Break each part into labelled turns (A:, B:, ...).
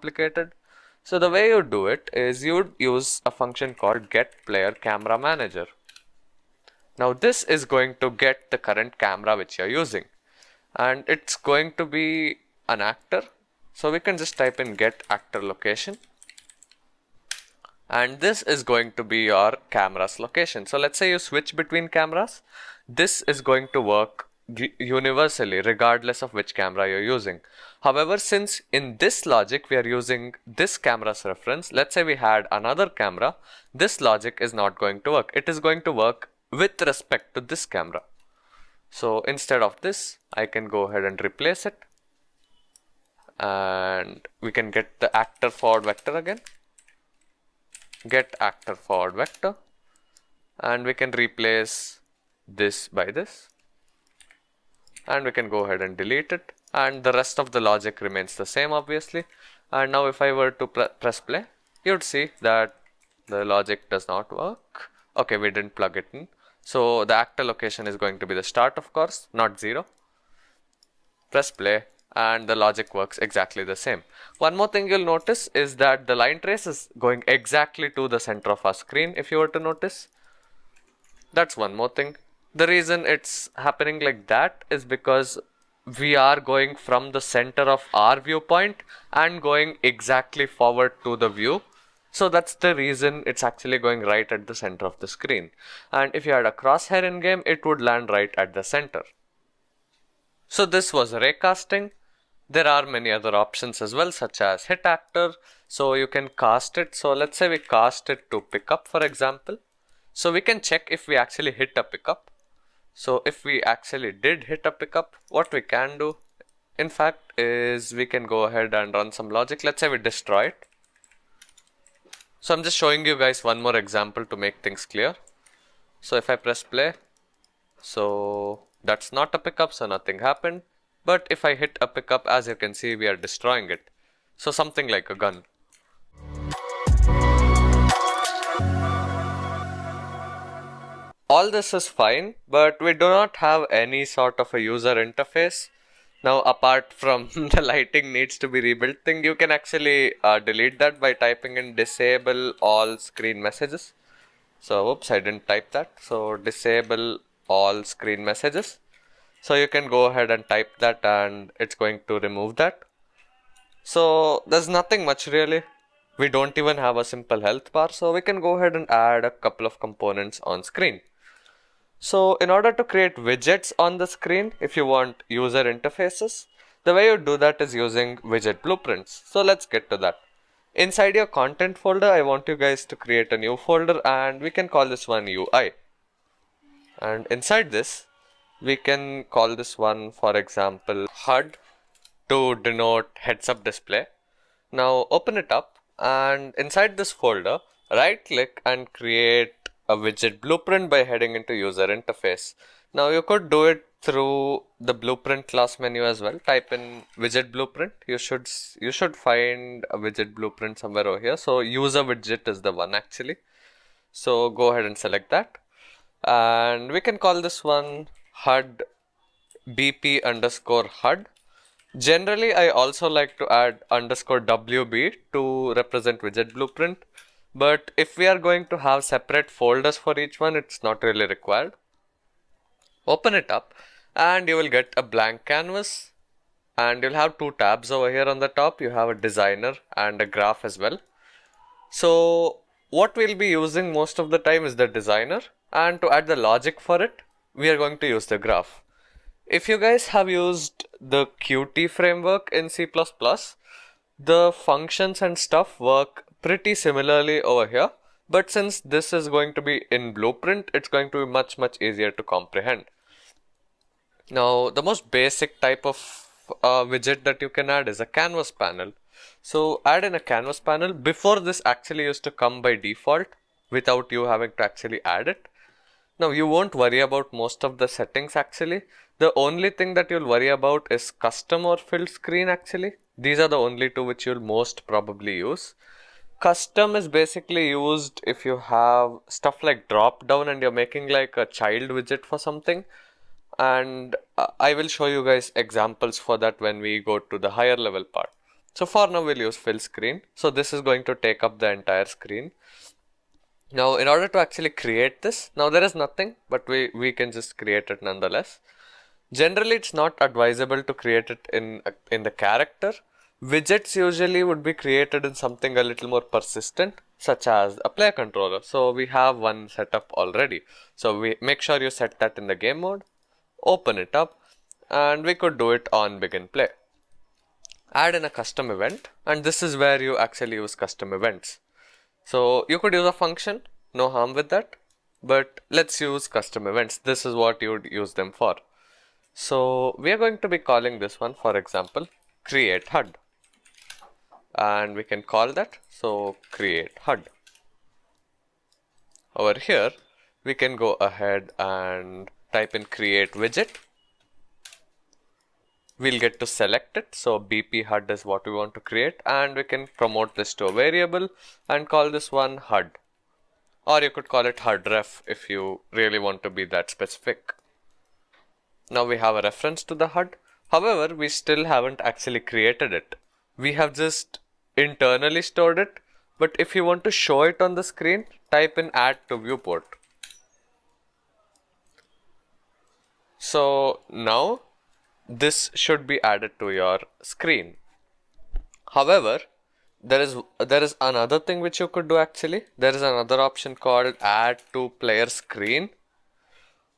A: complicated. So the way you do it is you'd use a function called getPlayerCameraManager. Now this is going to get the current camera which you're using, and it's going to be an actor. So we can just type in getActorLocation, and this is going to be your camera's location. So let's say you switch between cameras. This is going to work universally regardless of which camera you're using. However, since in this logic we are using this camera's reference, let's say we had another camera, this logic is not going to work. It is going to work with respect to this camera. So instead of this, I can go ahead and replace it, and we can get the actor forward vector again, get actor forward vector, and we can replace this by this, and we can go ahead and delete it, and the rest of the logic remains the same obviously. And now if I were to press play, you'd see that the logic does not work. Okay, we didn't plug it in. So the actor location is going to be the start, of course, not 0. Press play and the logic works exactly the same. One more thing you'll notice is that the line trace is going exactly to the center of our screen, if you were to notice. That's one more thing. The reason it's happening like that is because we are going from the center of our viewpoint and going exactly forward to the view. So that's the reason it's actually going right at the center of the screen. And if you had a crosshair in game, it would land right at the center. So this was raycasting. There are many other options as well, such as hit actor. So you can cast it. So let's say we cast it to pickup, for example. So we can check if we actually hit a pickup. So if we actually did hit a pickup, what we can do, in fact, is we can go ahead and run some logic. Let's say we destroy it. So I'm just showing you guys one more example to make things clear. So if I press play, so that's not a pickup, so nothing happened. But if I hit a pickup, as you can see, we are destroying it. So something like a gun. All this is fine, but we do not have any sort of a user interface. Now, apart from the lighting needs to be rebuilt thing, you can actually delete that by typing in disable all screen messages. So, oops, I didn't type that. So, disable all screen messages. So, you can go ahead and type that and it's going to remove that. So, there's nothing much really. We don't even have a simple health bar. So, we can go ahead and add a couple of components on screen. So in order to create widgets on the screen, if you want user interfaces, the way you do that is using widget blueprints. So let's get to that. Inside your content folder, I want you guys to create a new folder and we can call this one UI. And inside this, we can call this one, for example, HUD to denote heads up display. Now open it up and inside this folder, right click and create a widget blueprint by heading into user interface. Now you could do it through the blueprint class menu as well. Type in widget blueprint. You should find a widget blueprint somewhere over here. So user widget is the one actually. So go ahead and select that. And we can call this one HUD BP underscore HUD. Generally, I also like to add underscore WB to represent widget blueprint. But if we are going to have separate folders for each one, it's not really required. Open it up and you will get a blank canvas and you'll have two tabs over here on the top. You have a designer and a graph as well. So what we'll be using most of the time is the designer, and to add the logic for it, we are going to use the graph. If you guys have used the Qt framework in C++, the functions and stuff work pretty similarly over here, but since this is going to be in blueprint, it's going to be much easier to comprehend. Now the most basic type of widget that you can add is a canvas panel. So add in a canvas panel. Before, this actually used to come by default without you having to actually add it. Now you won't worry about most of the settings actually. The only thing that you'll worry about is custom or filled screen actually. These are the only two which you'll most probably use. Custom is basically used if you have stuff like drop down and you're making like a child widget for something. And I will show you guys examples for that when we go to the higher level part. So for now we'll use fill screen. So this is going to take up the entire screen. Now in order to actually create this, now there is nothing, but we can just create it nonetheless. Generally it's not advisable to create it in the character. Widgets usually would be created in something a little more persistent, such as a player controller. So we have one set up already. So we make sure you set that in the game mode, open it up, and we could do it on begin play. Add in a custom event, and this is where you actually use custom events. So you could use a function, no harm with that, but let's use custom events. This is what you would use them for. So we are going to be calling this one, for example, create HUD, and we can call that, so create HUD. Over here we can go ahead and type in create widget. We'll get to select it, so BP HUD is what we want to create, and we can promote this to a variable and call this one HUD, or you could call it HUDref if you really want to be that specific. Now we have a reference to the HUD. However, we still haven't actually created it. We have just internally stored it, but if you want to show it on the screen, type in add to viewport. So now this should be added to your screen. However, there is another thing which you could do actually. There is another option called add to player screen.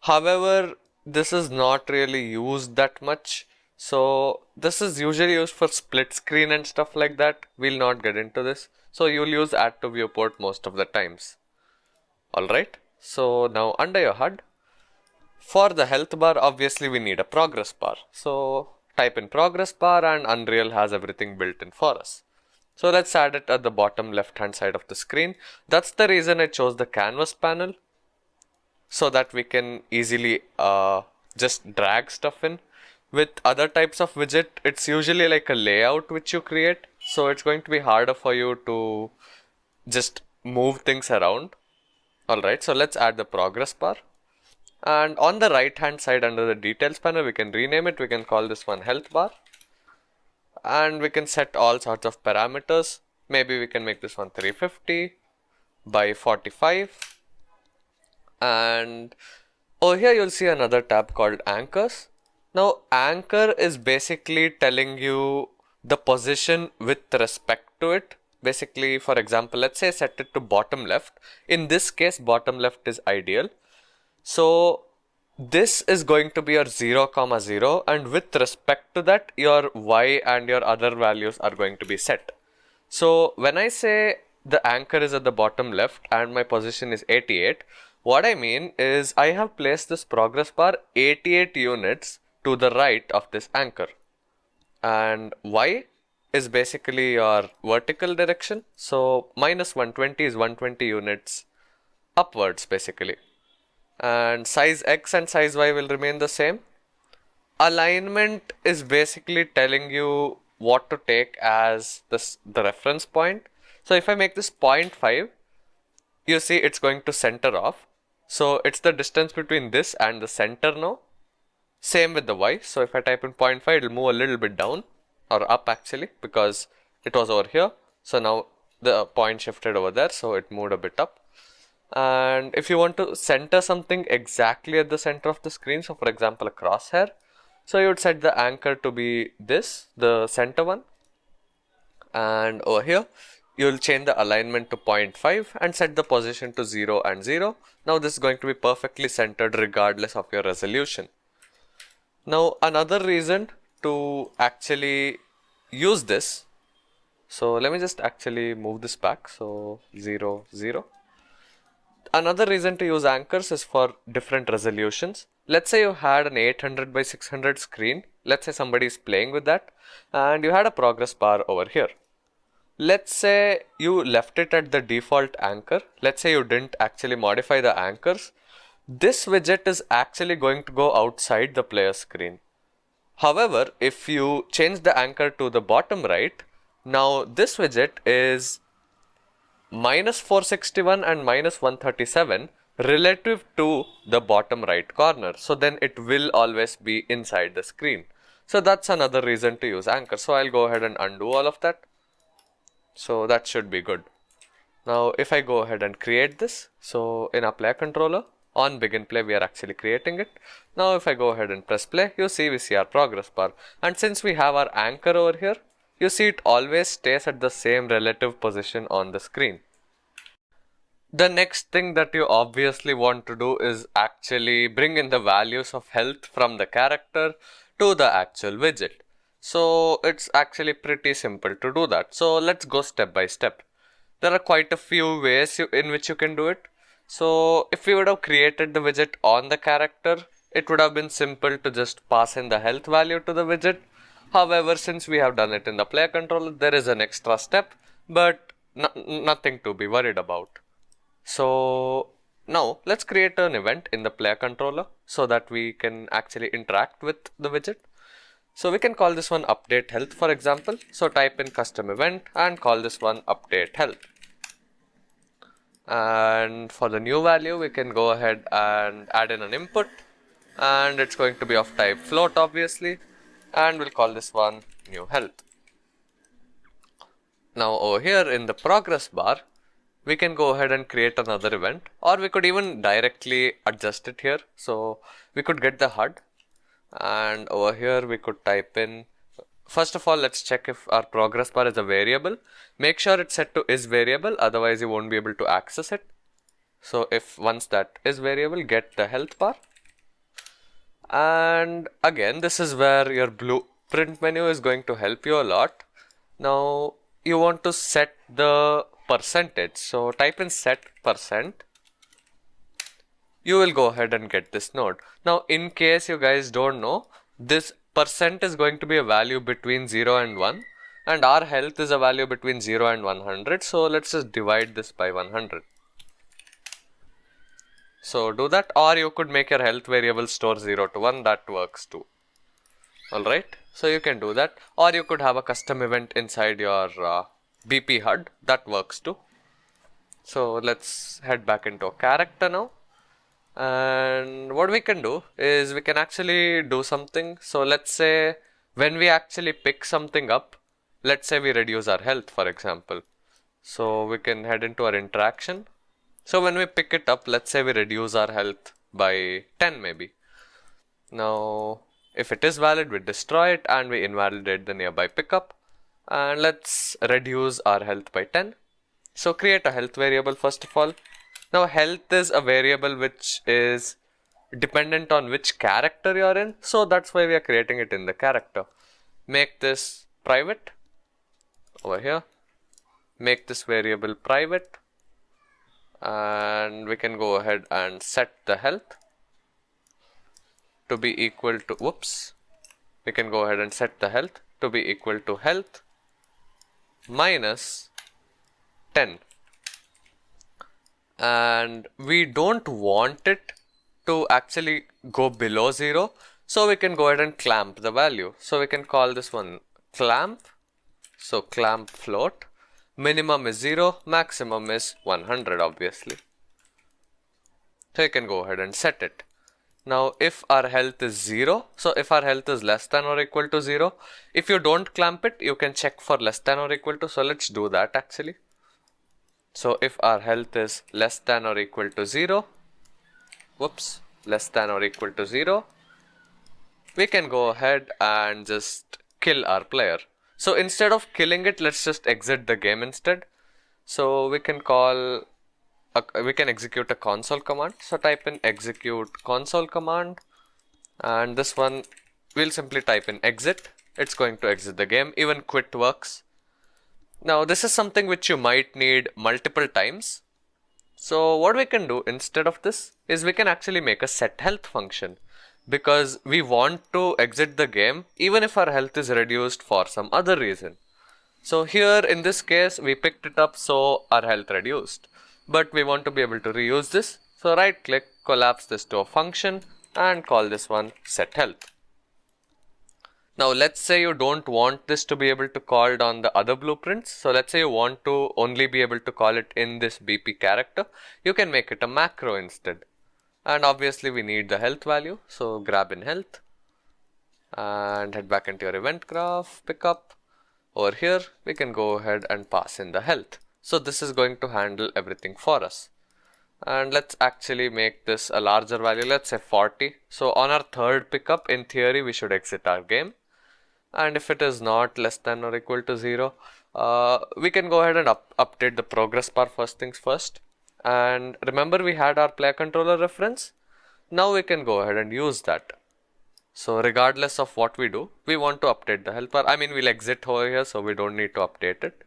A: However, this is not really used that much. So this is usually used for split screen and stuff like that. We'll not get into this. So you'll use add to viewport most of the times. Alright, so now under your HUD, for the health bar, obviously we need a progress bar. So type in progress bar and Unreal has everything built in for us. So let's add it at the bottom left hand side of the screen. That's the reason I chose the canvas panel, so that we can easily just drag stuff in. With other types of widget, it's usually like a layout which you create. So it's going to be harder for you to just move things around. Alright, so let's add the progress bar. And on the right hand side under the details panel, we can rename it. We can call this one health bar. And we can set all sorts of parameters. Maybe we can make this one 350 by 45. And over here you'll see another tab called anchors. Now anchor is basically telling you the position with respect to it. Basically, for example, let's say set it to bottom left. In this case, bottom left is ideal. So this is going to be your 0, 0, and with respect to that, your y and your other values are going to be set. So when I say the anchor is at the bottom left and my position is 88, what I mean is I have placed this progress bar 88 units to the right of this anchor, and y is basically your vertical direction. So minus 120 is 120 units upwards basically. And size X and size Y will remain the same. Alignment is basically telling you what to take as the reference point. So if I make this 0.5, you see it's going to center off. So it's the distance between this and the center now. Same with the Y. So if I type in 0.5, it'll move a little bit down or up actually, because it was over here. So now the point shifted over there, so it moved a bit up. And if you want to center something exactly at the center of the screen, so for example a crosshair, so you would set the anchor to be this, the center one, and over here you'll change the alignment to 0.5 and set the position to 0 and 0. Now this is going to be perfectly centered regardless of your resolution. Now another reason to actually use this, so let me just actually move this back, so 0, 0. Another reason to use anchors is for different resolutions. Let's say you had an 800 by 600 screen. Let's say somebody is playing with that and you had a progress bar over here. Let's say you left it at the default anchor. Let's say you didn't actually modify the anchors. This widget is actually going to go outside the player screen. However, if you change the anchor to the bottom right, now this widget is minus 461 and minus 137 relative to the bottom right corner. So then it will always be inside the screen. So that's another reason to use anchor. So I'll go ahead and undo all of that. So that should be good. Now if I go ahead and create this, so in our player controller, on begin play we are actually creating it. Now if I go ahead and press play, we see our progress bar. And since we have our anchor over here, you see it always stays at the same relative position on the screen. The next thing that you obviously want to do is actually bring in the values of health from the character to the actual widget. So it's actually pretty simple to do that. So let's go step by step. There are quite a few ways in which you can do it. So if we would have created the widget on the character, it would have been simple to just pass in the health value to the widget. However, since we have done it in the player controller, there is an extra step, but nothing to be worried about. So now let's create an event in the player controller so that we can actually interact with the widget. So we can call this one update health, for example. So type in custom event and call this one update health. And for the new value, we can go ahead and add in an input, and it's going to be of type float obviously, and we'll call this one new health. Now over here in the progress bar, we can go ahead and create another event, or we could even directly adjust it here. So we could get the HUD, and over here we could type in, first of all, let's check if our progress bar is a variable. Make sure it's set to is variable, otherwise you won't be able to access it. So if once that is variable, get the health bar. And again, this is where your blueprint menu is going to help you a lot. Now you want to set the percentage. So type in set %. You will go ahead and get this node. Now in case you guys don't know, this % is going to be a value between 0 and 1, and our health is a value between 0 and 100. So let's just divide this by 100. So do that, or you could make your health variable store 0 to 1, that works too. Alright, so you can do that, or you could have a custom event inside your BP HUD, that works too. So let's head back into a character now. And what we can do is we can actually do something. So let's say when we actually pick something up, let's say we reduce our health, for example. So we can head into our interaction. So when we pick it up, let's say we reduce our health by 10 maybe. Now if it is valid, we destroy it and we invalidate the nearby pickup. And let's reduce our health by 10. So create a health variable first of all. Now health is a variable which is dependent on which character you're in. So that's why we are creating it in the character. Make this private over here. Make this variable private. And we can go ahead and set the health to be equal to, we can go ahead and set the health to be equal to health minus 10. And we don't want it to actually go below 0, so we can go ahead and clamp the value. So we can call this one clamp. So clamp float, minimum is 0, maximum is 100 obviously. So you can go ahead and set it. Now if our health is 0, so if our health is less than or equal to 0, if you don't clamp it, you can check for less than or equal to. So let's do that actually. So if our health is less than or equal to 0, less than or equal to 0, we can go ahead and just kill our player. So instead of killing it, let's just exit the game instead. So we can execute a console command. So type in execute console command, and this one we'll simply type in exit. It's going to exit the game. Even quit works. Now this is something which you might need multiple times. So what we can do instead of this is we can actually make a set health function, because we want to exit the game even if our health is reduced for some other reason. So here in this case we picked it up, so our health reduced, but we want to be able to reuse this. So right click, collapse this to a function and call this one set health. Now let's say you don't want this to be able to called on the other blueprints. So let's say you want to only be able to call it in this BP character. You can make it a macro instead. And obviously we need the health value. So grab in health. and head back into your event graph, pick up. Over here, we can go ahead and pass in the health. So this is going to handle everything for us. And let's actually make this a larger value, let's say 40. So on our third pickup, in theory, we should exit our game. And if it is not less than or equal to 0, we can go ahead and update the progress bar first things first. And remember, we had our player controller reference. Now we can go ahead and use that. So regardless of what we do, we want to update the health bar. I mean, we'll exit over here, so we don't need to update it.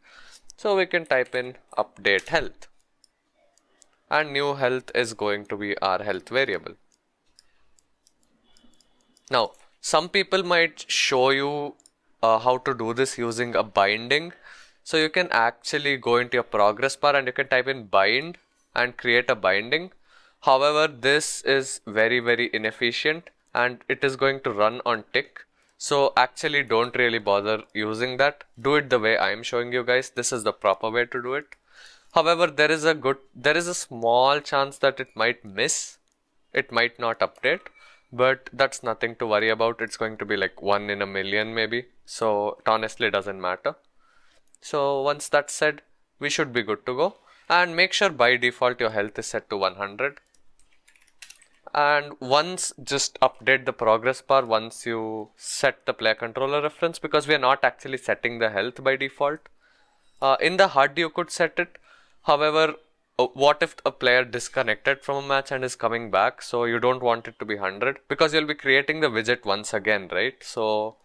A: So we can type in update health. And new health is going to be our health variable. Now, some people might show you how to do this using a binding. So you can actually go into your progress bar and you can type in bind and create a binding. However, this is very inefficient and it is going to run on tick. So actually don't really bother using that. Do it the way I am showing you guys. This is the proper way to do it. However, there is a small chance that it might miss. It might not update, but that's nothing to worry about. It's going to be like 1 in a million maybe. So it honestly doesn't matter. So once that's said, we should be good to go. And make sure by default your health is set to 100. And once just update the progress bar once you set the player controller reference, because we are not actually setting the health by default. In the HUD you could set it. However, what if a player disconnected from a match and is coming back? So you don't want it to be 100 because you'll be creating the widget once again, right? So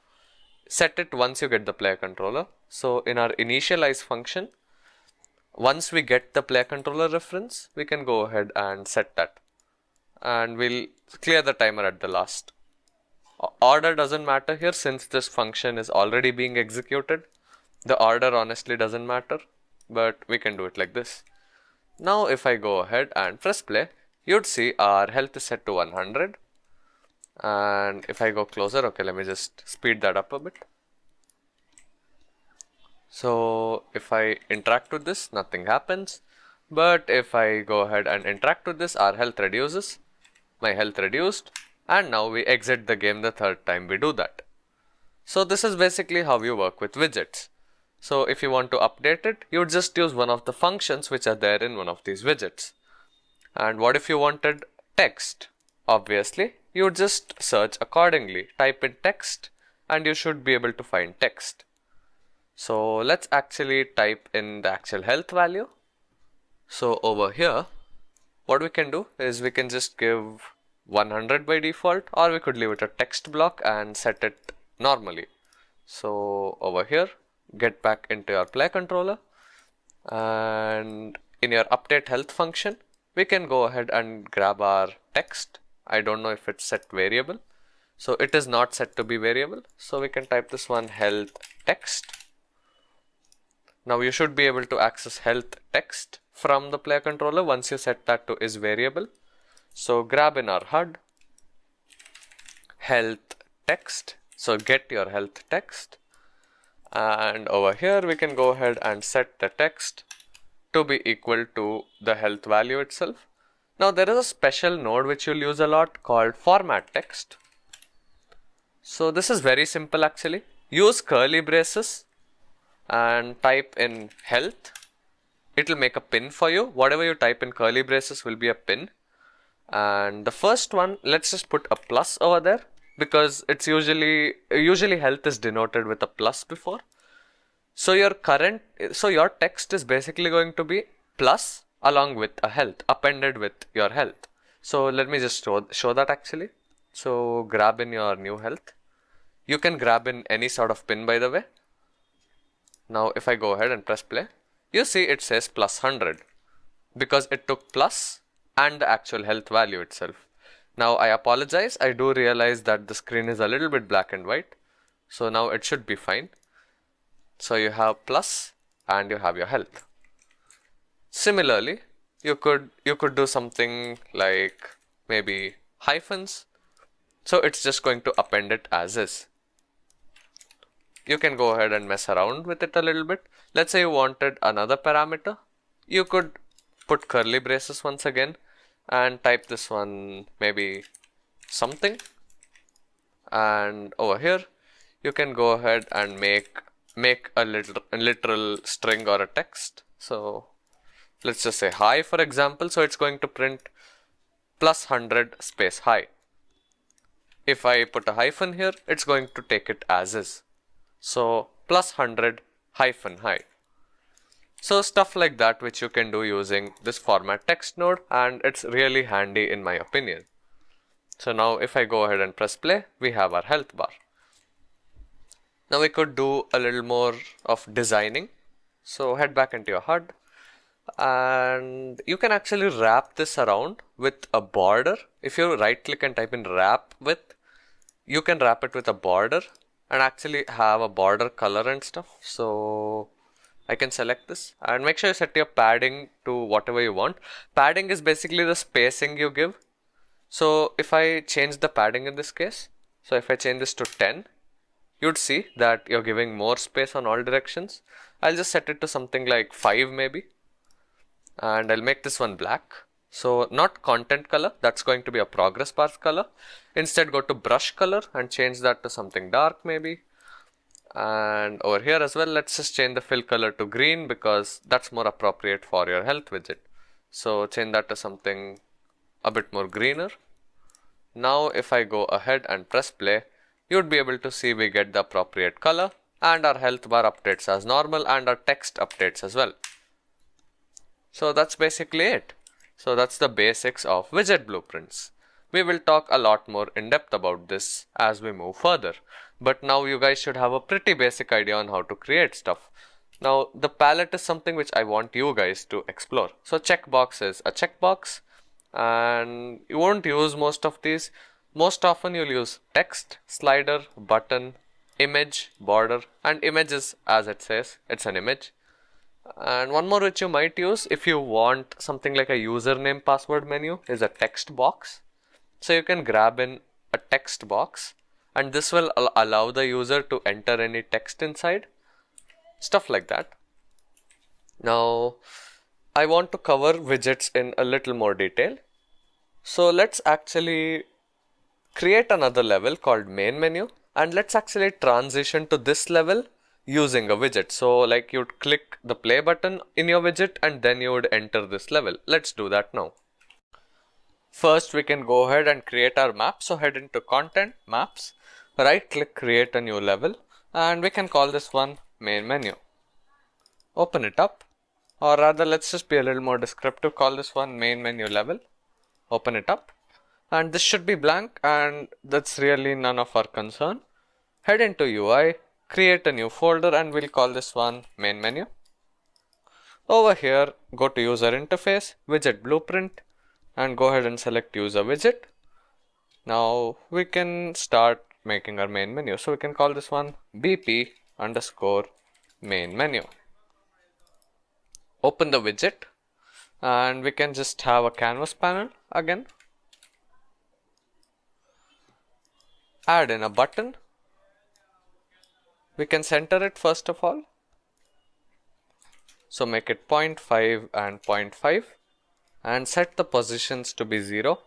A: set it once you get the player controller. So in our initialize function, once we get the player controller reference, we can go ahead and set that. And we'll clear the timer at the last. Order doesn't matter here since this function is already being executed. The order honestly doesn't matter, but we can do it like this. Now if I go ahead and press play, you'd see our health is set to 100. And if I go closer, okay, let me just speed that up a bit. So if I interact with this, nothing happens. But if I go ahead and interact with this, our health reduces. My health reduced. And now we exit the game the third time we do that. So this is basically how you work with widgets. So if you want to update it, you would just use one of the functions which are there in one of these widgets. And what if you wanted text? Obviously, you would just search accordingly. Type in text and you should be able to find text. So let's actually type in the actual health value. So over here, what we can do is we can just give 100 by default, or we could leave it a text block and set it normally. So over here, get back into your player controller, and in your update health function, we can go ahead and grab our text. I don't know if it's set variable. So it is not set to be variable. So we can type this one health text. Now you should be able to access health text from the player controller once you set that to is variable. So grab in our HUD, health text. So get your health text. And over here we can go ahead and set the text to be equal to the health value itself. Now there is a special node which you'll use a lot called format text. So this is very simple actually. Use curly braces and type in health. It will make a pin for you. Whatever you type in curly braces will be a pin. And the first one, let's just put a plus over there because it's usually health is denoted with a plus before. So your text is basically going to be plus along with a health appended with your health. So let me just show that actually. So grab in your new health. You can grab in any sort of pin by the way. Now if I go ahead and press play, you see it says plus 100 because it took plus and the actual health value itself. Now I apologize, I do realize that the screen is a little bit black and white. So now it should be fine. So you have plus and you have your health. Similarly, you could do something like maybe hyphens. So it's just going to append it as is. You can go ahead and mess around with it a little bit. Let's say you wanted another parameter. You could put curly braces once again and type this one maybe something. and over here you can go ahead and make a literal string or a text. So let's just say hi, for example. So it's going to print plus 100 space hi. If I put a hyphen here, it's going to take it as is. So plus 100 hyphen hi. So stuff like that which you can do using this format text node, and it's really handy in my opinion. So now if I go ahead and press play, we have our health bar. Now we could do a little more of designing. So head back into your HUD, and you can actually wrap this around with a border. If you right click and type in wrap with, you can wrap it with a border and actually have a border color and stuff. So I can select this and make sure you set your padding to whatever you want. Padding is basically the spacing you give. So if I change the padding in this case, so if I change this to 10, you'd see that you're giving more space on all directions. I'll just set it to something like 5 maybe, and I'll make this one black. So not content color, that's going to be a progress bar color. Instead go to brush color and change that to something dark maybe. And over here as well, let's just change the fill color to green because that's more appropriate for your health widget. So change that to something a bit more greener. Now if I go ahead and press play, you'd be able to see we get the appropriate color and our health bar updates as normal and our text updates as well. So that's basically it. So that's the basics of widget blueprints. We will talk a lot more in depth about this as we move further. But now you guys should have a pretty basic idea on how to create stuff. Now the palette is something which I want you guys to explore. So checkbox is a checkbox, and you won't use most of these. Most often you'll use text, slider, button, image, border, and images, as it says, it's an image. And one more which you might use if you want something like a username password menu is a text box. So you can grab in a text box and this will allow the user to enter any text inside, stuff like that. Now I want to cover widgets in a little more detail. So let's actually create another level called main menu, and let's actually transition to this level using a widget. So like you'd click the play button in your widget and then you would enter this level. Let's do that now. First we can go ahead and create our map. So head into content, maps, right click, create a new level, and we can call this one main menu. Open it up, or rather let's just be a little more descriptive, call this one main menu level. Open it up, and this should be blank, and that's really none of our concern. Head into UI, create a new folder, and we'll call this one main menu. Over here, go to user interface, widget blueprint, and go ahead and select user widget. Now we can start making our main menu. So we can call this one BP underscore main menu. Open the widget, and we can just have a canvas panel again. Add in a button. We can center it first of all. So make it 0.5 and 0.5 and set the positions to be 0.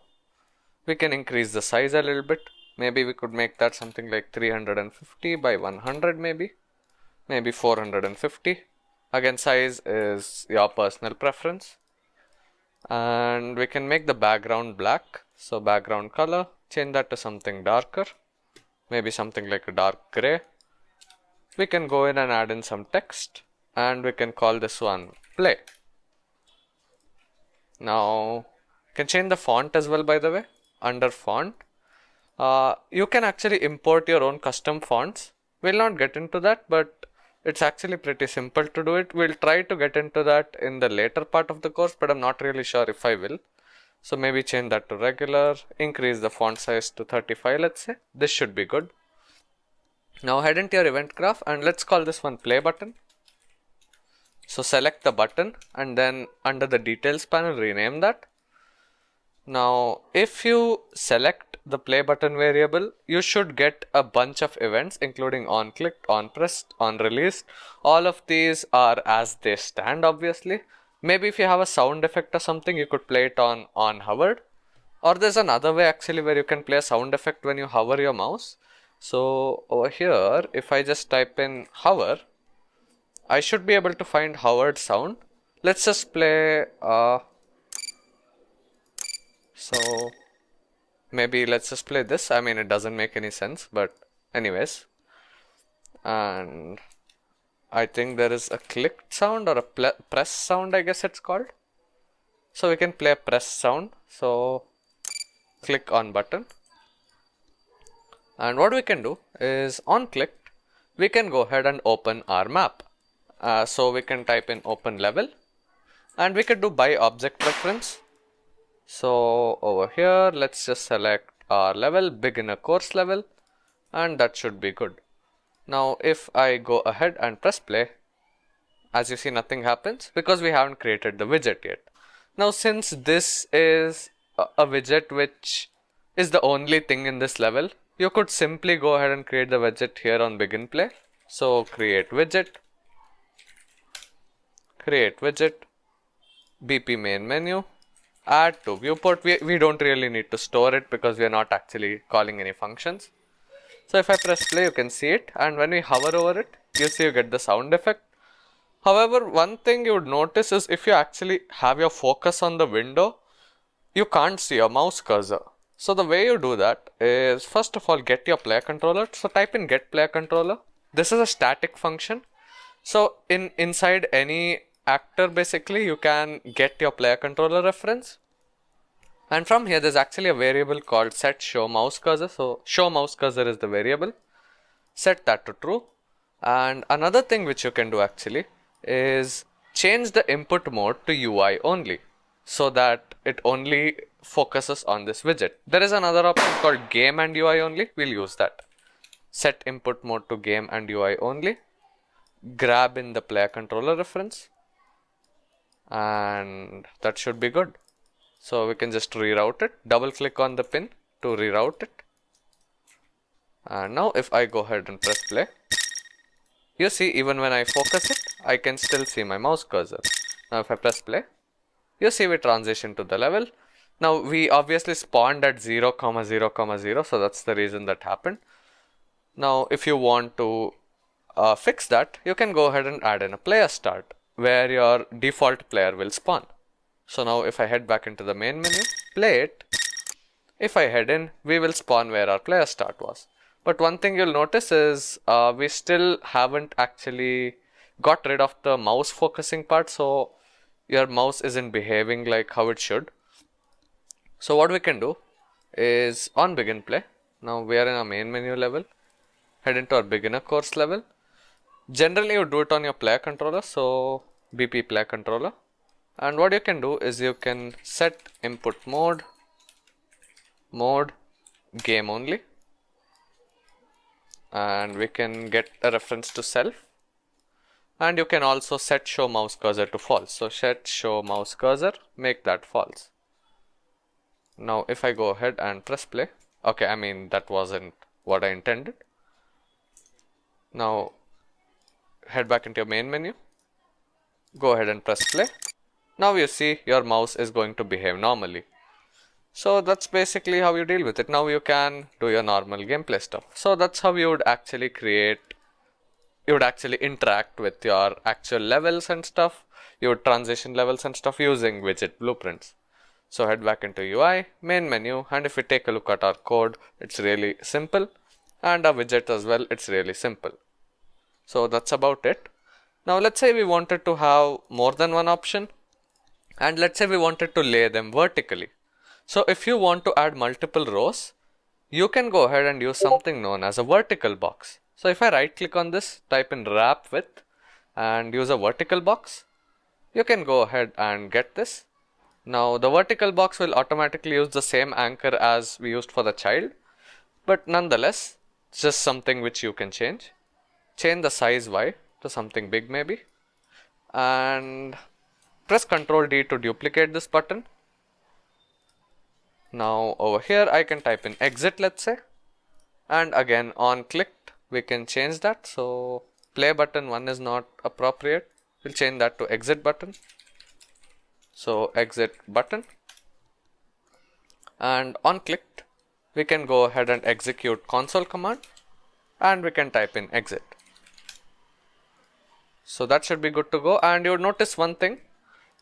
A: We can increase the size a little bit. Maybe we could make that something like 350 by 100 maybe 450. Again, size is your personal preference. And we can make the background black. So background color, change that to something darker, maybe something like a dark gray. We can go in and add in some text, and we can call this one play. Now you can change the font as well, by the way. Under font, you can actually import your own custom fonts. We'll not get into that, but it's actually pretty simple to do it. We'll try to get into that in the later part of the course, but I'm not really sure if I will. So maybe change that to regular, increase the font size to 35, let's say. This should be good. Now head into your event graph and let's call this one play button. So select the button and then under the details panel rename that. Now if you select the play button variable, you should get a bunch of events including on clicked, on pressed, on released. All of these are as they stand obviously. Maybe if you have a sound effect or something, you could play it on hovered. Or there's another way actually where you can play a sound effect when you hover your mouse. So over here, if I just type in hover, I should be able to find hovered sound. Let's just play, so maybe let's just play this. I mean, it doesn't make any sense, but anyways. And I think there is a click sound or a press sound, I guess it's called. So we can play a press sound. So click on button. And what we can do is on click, we can go ahead and open our map. So we can type in open level and we can do by object reference. So over here, let's just select our level, beginner course level, and that should be good. Now if I go ahead and press play, as you see, nothing happens because we haven't created the widget yet. Now since this is a widget which is the only thing in this level, you could simply go ahead and create the widget here on begin play. So create widget, BP main menu, add to viewport. We don't really need to store it because we are not actually calling any functions. So if I press play, you can see it, and when we hover over it, you see you get the sound effect. However, one thing you would notice is if you actually have your focus on the window, you can't see your mouse cursor. So the way you do that is, first of all, get your player controller. So type in get player controller. This is a static function. So inside any actor, basically, you can get your player controller reference. And from here, there's actually a variable called set show mouse cursor. So show mouse cursor is the variable. Set that to true. And another thing which you can do actually is change the input mode to UI only, so that it only focuses on this widget. There is another option called game and UI only. We'll use that. Set input mode to game and UI only. Grab in the player controller reference. And that should be good. So we can just reroute it. Double click on the pin to reroute it. And now if I go ahead and press play, you see even when I focus it, I can still see my mouse cursor. Now if I press play, you see we transition to the level. Now we obviously spawned at 0, 0, 0, so that's the reason that happened. Now if you want to fix that, you can go ahead and add in a player start where your default player will spawn. So now if I head back into the main menu, play it, if I head in, we will spawn where our player start was. But one thing you'll notice is we still haven't actually got rid of the mouse focusing part, so your mouse isn't behaving like how it should. So what we can do is on begin play, now we are in our main menu level, head into our beginner course level. Generally you do it on your player controller, so BP player controller. And what you can do is you can set input mode game only, and we can get a reference to self, and you can also set show mouse cursor to false. So set show mouse cursor, make that false. Now if I go ahead and press play, okay, I mean that wasn't what I intended. Now head back into your main menu, go ahead and press play. Now you see your mouse is going to behave normally. So that's basically how you deal with it. Now you can do your normal gameplay stuff. So that's how you would actually interact with your actual levels and stuff. You would transition levels and stuff using widget blueprints. So head back into UI, main menu, and if we take a look at our code, it's really simple. And our widget as well, it's really simple. So that's about it. Now let's say we wanted to have more than one option. And let's say we wanted to lay them vertically. So if you want to add multiple rows, you can go ahead and use something known as a vertical box. So if I right click on this, type in wrap with and use a vertical box, you can go ahead and get this. Now the vertical box will automatically use the same anchor as we used for the child, but nonetheless, it's just something which you can change. Change the size Y to something big maybe, and press Ctrl D to duplicate this button. Now over here I can type in exit, let's say, and again on clicked we can change that. So play button 1 is not appropriate, we'll change that to exit button. So exit button, and on clicked we can go ahead and execute console command. and we can type in exit. So that should be good to go, and you'll notice one thing,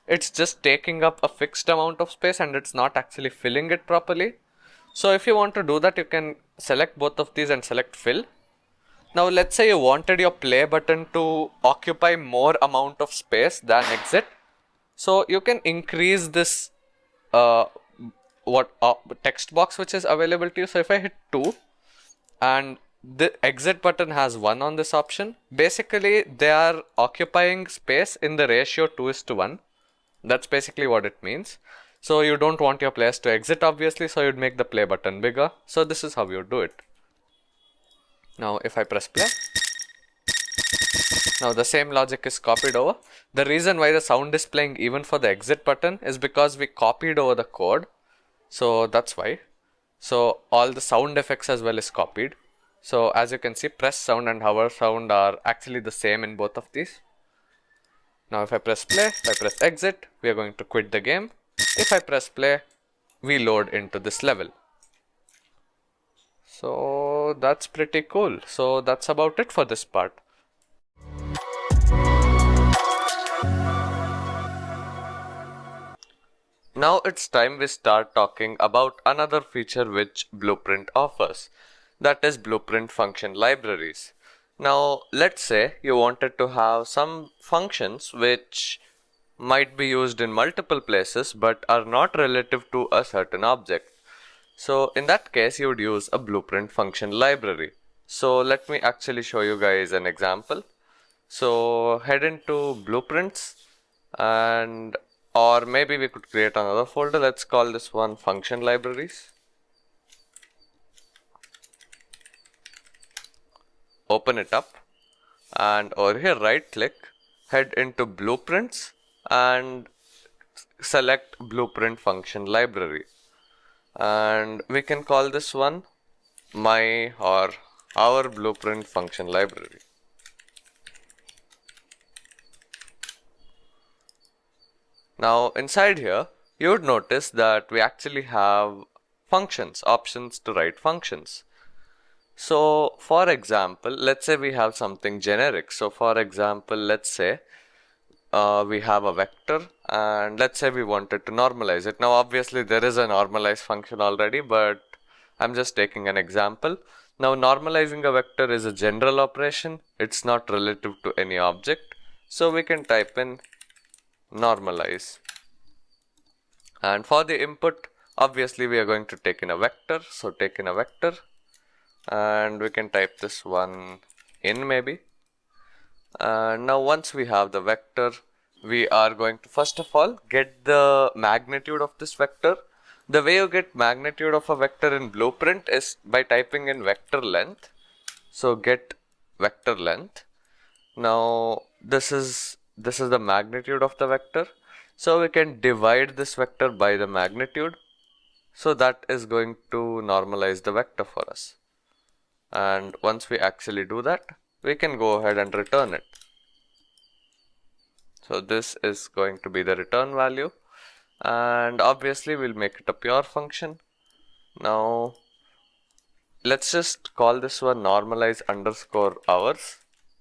A: it's just taking up a fixed amount of space and it's not actually filling it properly. So if you want to do that, you can select both of these and select fill. Now let's say you wanted your play button to occupy more amount of space than exit. So you can increase this text box which is available to you. So if I hit 2 and the exit button has 1 on this option, basically they are occupying space in the ratio 2:1. That's basically what it means. So you don't want your players to exit obviously, so you'd make the play button bigger. So this is how you do it. Now if I press play, now the same logic is copied over. The reason why the sound is playing even for the exit button is because we copied over the code. So that's why. So all the sound effects as well is copied. So as you can see, press sound and hover sound are actually the same in both of these. Now if I press play, if I press exit, we are going to quit the game. If I press play, we load into this level. So that's pretty cool. So that's about it for this part. Now it's time we start talking about another feature which Blueprint offers. That is Blueprint function libraries. Now let's say you wanted to have some functions which might be used in multiple places but are not relative to a certain object. So in that case you would use a Blueprint function library. So let me actually show you guys an example. So head into Blueprints, and or maybe we could create another folder. Let's call this one function libraries. Open it up, and over here right click, head into Blueprints and select Blueprint function library, and we can call this one my or our Blueprint function library. Now inside here you would notice that we actually have functions, options to write functions. So for example, let's say we have something generic. So for example, let's say we have a vector, and let's say we wanted to normalize it. Now obviously there is a normalize function already, but I'm just taking an example. Now normalizing a vector is a general operation. It's not relative to any object. So we can type in normalize, and for the input obviously we are going to take in a vector. So take in a vector, and we can type this one in maybe. And now once we have the vector, we are going to first of all get the magnitude of this vector. The way you get magnitude of a vector in Blueprint is by typing in vector length. So get vector length. Now this is the magnitude of the vector. So we can divide this vector by the magnitude. So that is going to normalize the vector for us. And once we actually do that, we can go ahead and return it. So this is going to be the return value, and obviously we'll make it a pure function. Now let's just call this one normalize underscore hours,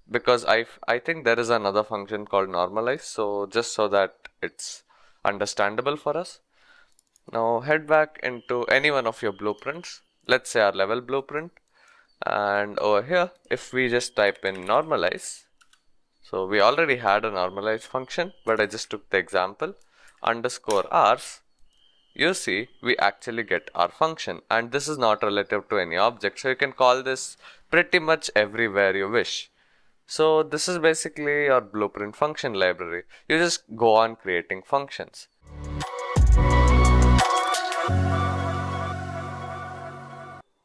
A: because I think there is another function called normalize, so just so that it's understandable for us. Now head back into any one of your blueprints, let's say our level blueprint, and over here if we just type in normalize, so we already had a normalize function, but I just took the example, underscore hours, you see we actually get our function, and this is not relative to any object, so you can call this pretty much everywhere you wish. So this is basically your blueprint function library. You just go on creating functions.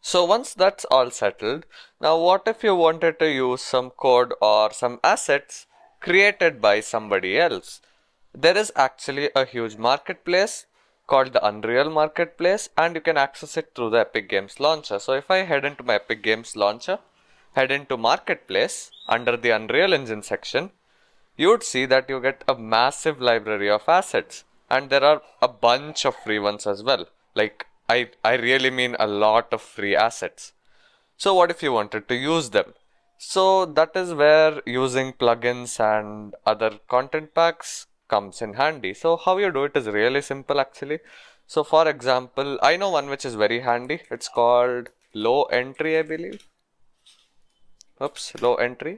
A: So once that's all settled, now what if you wanted to use some code or some assets created by somebody else? There is actually a huge marketplace called the Unreal Marketplace, and you can access it through the Epic Games Launcher. So if I head into my Epic Games Launcher, head into Marketplace under the Unreal Engine section, you would see that you get a massive library of assets, and there are a bunch of free ones as well. Like I really mean a lot of free assets. So what if you wanted to use them? So that is where using plugins and other content packs comes in handy. So how you do it is really simple actually. So for example, I know one which is very handy. It's called low entry, I believe. Oops, low entry.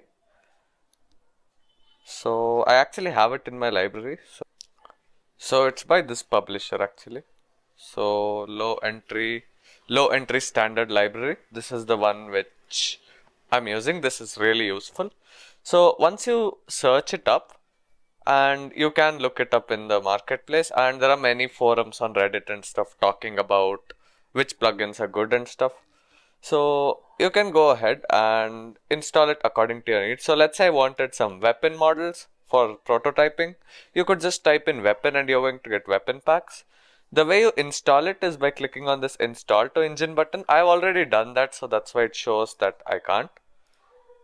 A: So I actually have it in my library. So it's by this publisher actually. So low entry standard library. This is the one which I'm using. This is really useful. So once you search it up, and you can look it up in the marketplace, and there are many forums on Reddit and stuff talking about which plugins are good and stuff. So you can go ahead and install it according to your needs. So let's say I wanted some weapon models for prototyping. You could just type in weapon and you're going to get weapon packs. The way you install it is by clicking on this install to engine button. I've already done that, so that's why it shows that I can't.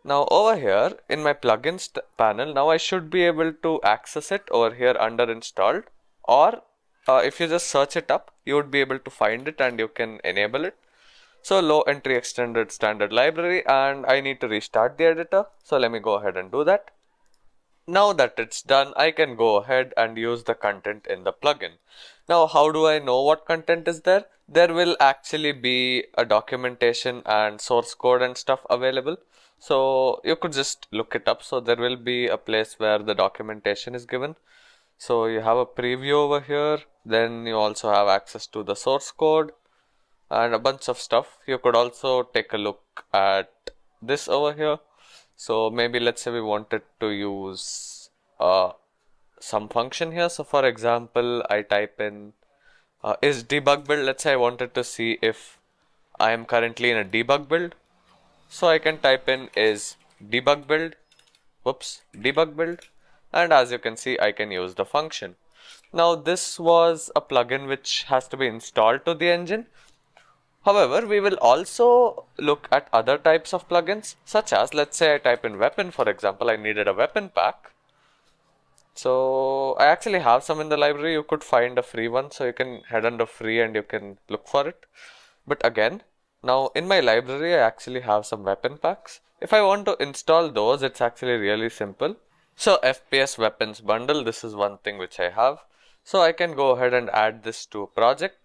A: Now over here in my plugins panel, now I should be able to access it over here under installed, or if you just search it up, you would be able to find it and you can enable it. So low entry extended standard library, and I need to restart the editor. So let me go ahead and do that. Now that it's done, I can go ahead and use the content in the plugin. Now, how do I know what content is there? There will actually be a documentation and source code and stuff available. So you could just look it up. So there will be a place where the documentation is given. So you have a preview over here. Then you also have access to the source code and a bunch of stuff. You could also take a look at this over here. So maybe let's say we wanted to use some function here. So for example, I type in is debug build. Let's say I wanted to see if I am currently in a debug build. So I can type in is debug build. Whoops, debug build. And as you can see, I can use the function. Now this was a plugin which has to be installed to the engine. However, we will also look at other types of plugins, such as, let's say I type in weapon, for example, I needed a weapon pack. So I actually have some in the library. You could find a free one, so you can head under free and you can look for it. But again, now in my library, I actually have some weapon packs. If I want to install those, it's actually really simple. So FPS weapons bundle, this is one thing which I have. So I can go ahead and add this to a project.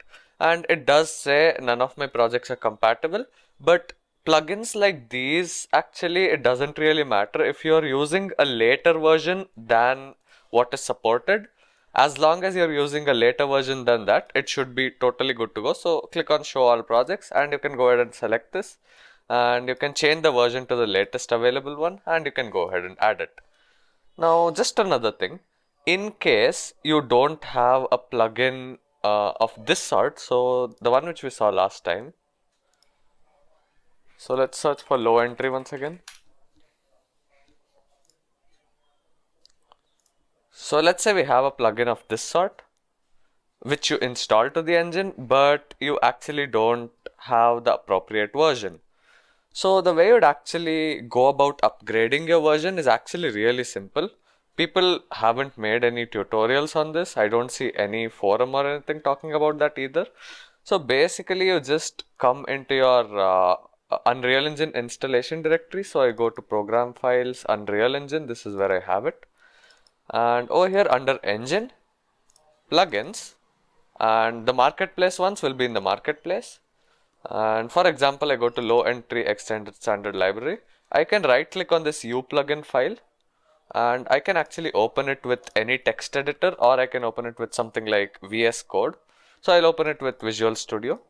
A: And it does say none of my projects are compatible, but plugins like these, actually it doesn't really matter if you're using a later version than what is supported. As long as you're using a later version than that, it should be totally good to go. So click on show all projects and you can go ahead and select this, and you can change the version to the latest available one, and you can go ahead and add it. Now just another thing, in case you don't have a plugin of this sort, so the one which we saw last time. So let's search for low entry once again. So let's say we have a plugin of this sort which you install to the engine, but you actually don't have the appropriate version. So the way you'd actually go about upgrading your version is actually really simple. People haven't made any tutorials on this. I don't see any forum or anything talking about that either. So basically you just come into your Unreal Engine installation directory. So I go to program files, Unreal Engine. This is where I have it. And over here under engine, plugins, and the marketplace ones will be in the marketplace. And for example, I go to low entry extended standard library. I can right click on this U plugin file, and I can actually open it with any text editor, or I can open it with something like VS Code. So I'll open it with Visual Studio.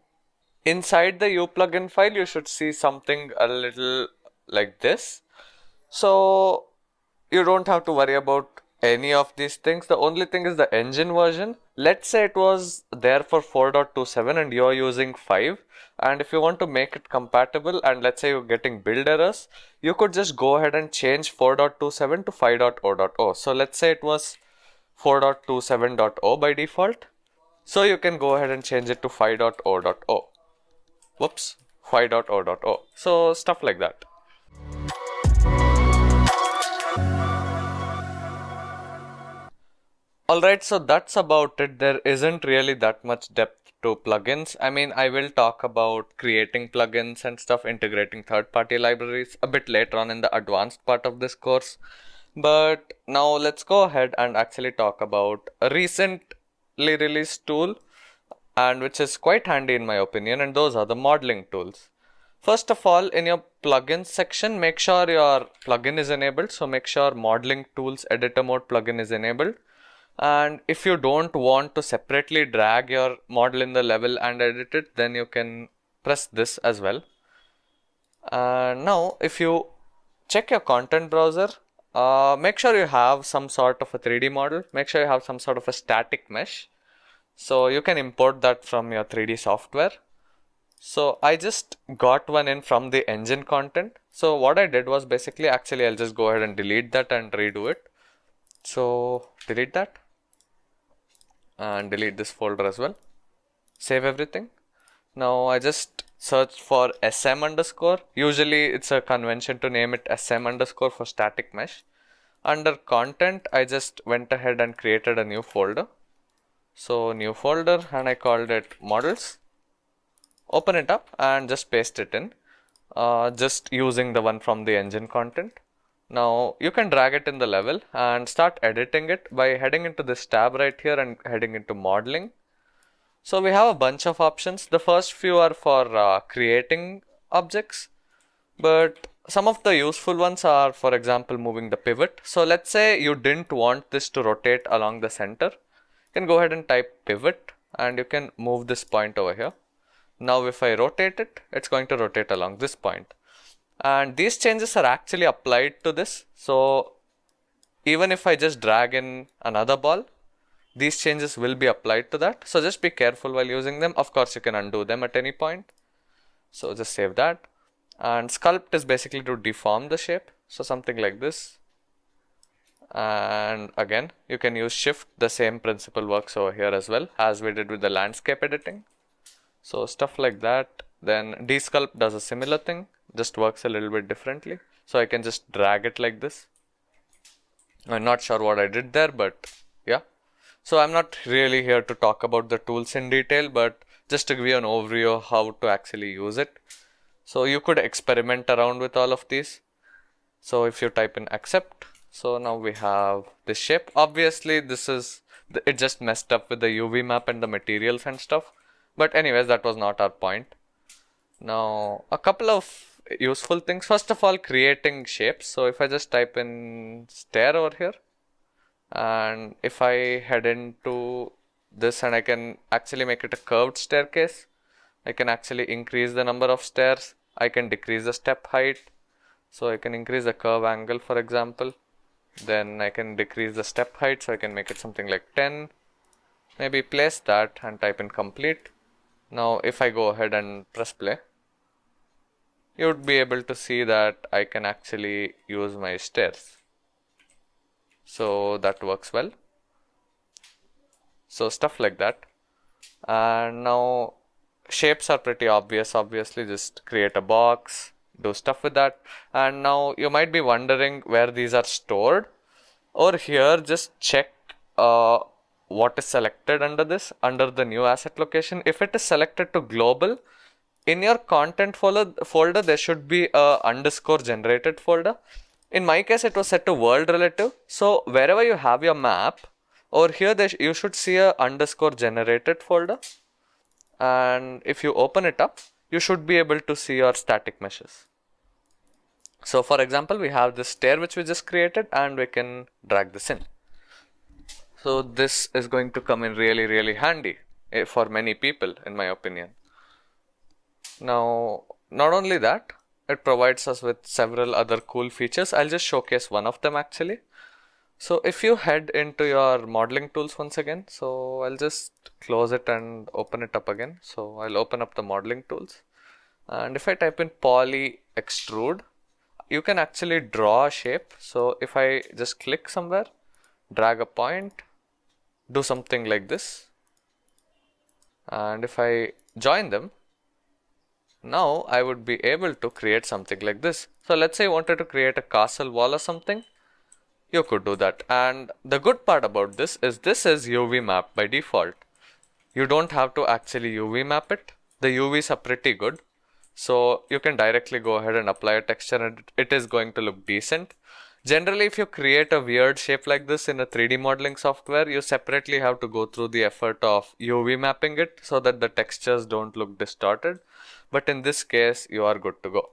A: Inside the U plugin file, you should see something a little like this. So you don't have to worry about any of these things. The only thing is the engine version. Let's say it was there for 4.27 and you're using 5, and if you want to make it compatible and let's say you're getting build errors, you could just go ahead and change 4.27 to 5.0.0. So let's say it was 4.27.0 by default, so you can go ahead and change it to 5.0.0. Whoops, 5.0.0. So stuff like that. Alright, so that's about it. There isn't really that much depth into plugins. I mean, I will talk about creating plugins and stuff, integrating third-party libraries a bit later on in the advanced part of this course. But now let's go ahead and actually talk about a recently released tool, and which is quite handy in my opinion, and those are the modeling tools. First of all, in your plugins section, make sure your plugin is enabled. So make sure modeling tools editor mode plugin is enabled. And if you don't want to separately drag your model in the level and edit it, then you can press this as well. Now if you check your content browser, make sure you have some sort of a 3D model. Make sure you have some sort of a static mesh. So you can import that from your 3D software. So I just got one in from the engine content. So what I did was basically, actually I'll just go ahead and delete that and redo it. So delete that and delete this folder as well. Save everything. Now I just search for sm underscore. Usually it's a convention to name it sm underscore for static mesh. Under content, I just went ahead and created a new folder. So new folder, and I called it models. Open it up and just paste it in, just using the one from the engine content. Now you can drag it in the level and start editing it by heading into this tab right here and heading into modeling. So we have a bunch of options. The first few are for creating objects, but some of the useful ones are, for example, moving the pivot. So let's say you didn't want this to rotate along the center. You can go ahead and type pivot and you can move this point over here. Now if I rotate it, it's going to rotate along this point. And these changes are actually applied to this. So even if I just drag in another ball, these changes will be applied to that. So just be careful while using them. Of course, you can undo them at any point. So just save that. And sculpt is basically to deform the shape. So something like this. And again, you can use shift. The same principle works over here as well as we did with the landscape editing. So stuff like that. Then desculpt does a similar thing, just works a little bit differently. So I can just drag it like this. I'm not sure what I did there, but yeah. So I'm not really here to talk about the tools in detail, but just to give you an overview of how to actually use it. So you could experiment around with all of these. So if you type in accept, so now we have this shape. Obviously it just messed up with the UV map and the materials and stuff. But anyways, that was not our point. Now, a couple of useful things. First of all, creating shapes. So if I just type in stair over here, and if I head into this and I can actually make it a curved staircase, I can actually increase the number of stairs. I can decrease the step height. So I can increase the curve angle, for example. Then I can decrease the step height. So I can make it something like 10. Maybe place that and type in complete. Now if I go ahead and press play, you would be able to see that I can actually use my stairs. So that works well. So stuff like that. And now shapes are pretty obvious. Obviously just create a box, do stuff with that. And now you might be wondering where these are stored. Over here, just check what is selected under this, under the new asset location. If it is selected to global, in your content folder there should be a underscore generated folder. In my case, it was set to world relative. So wherever you have your map, over here you should see a underscore generated folder. And if you open it up, you should be able to see your static meshes. So for example, we have this stair which we just created and we can drag this in. So this is going to come in really handy for many people, in my opinion. Now, not only that, it provides us with several other cool features. I'll just showcase one of them actually. So if you head into your modeling tools once again, so I'll just close it and open it up again. So I'll open up the modeling tools. And if I type in poly extrude, you can actually draw a shape. So if I just click somewhere, drag a point, do something like this, and if I join them, now I would be able to create something like this. So let's say you wanted to create a castle wall or something, you could do that. And the good part about this is UV map by default. You don't have to actually UV map it. The UVs are pretty good. So you can directly go ahead and apply a texture and it is going to look decent. Generally, if you create a weird shape like this in a 3D modeling software, you separately have to go through the effort of UV mapping it so that the textures don't look distorted. But in this case, you are good to go.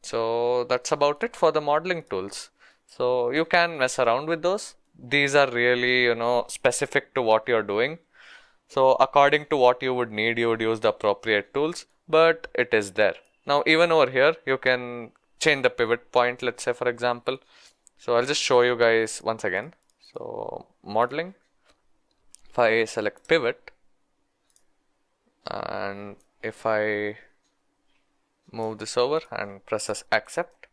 A: So that's about it for the modeling tools. So you can mess around with those. These are really, specific to what you're doing. So according to what you would need, you would use the appropriate tools, but it is there. Now, even over here, you can change the pivot point, let's say, for example. So I'll just show you guys once again. So modeling, if I select pivot, and if I move this over and press accept,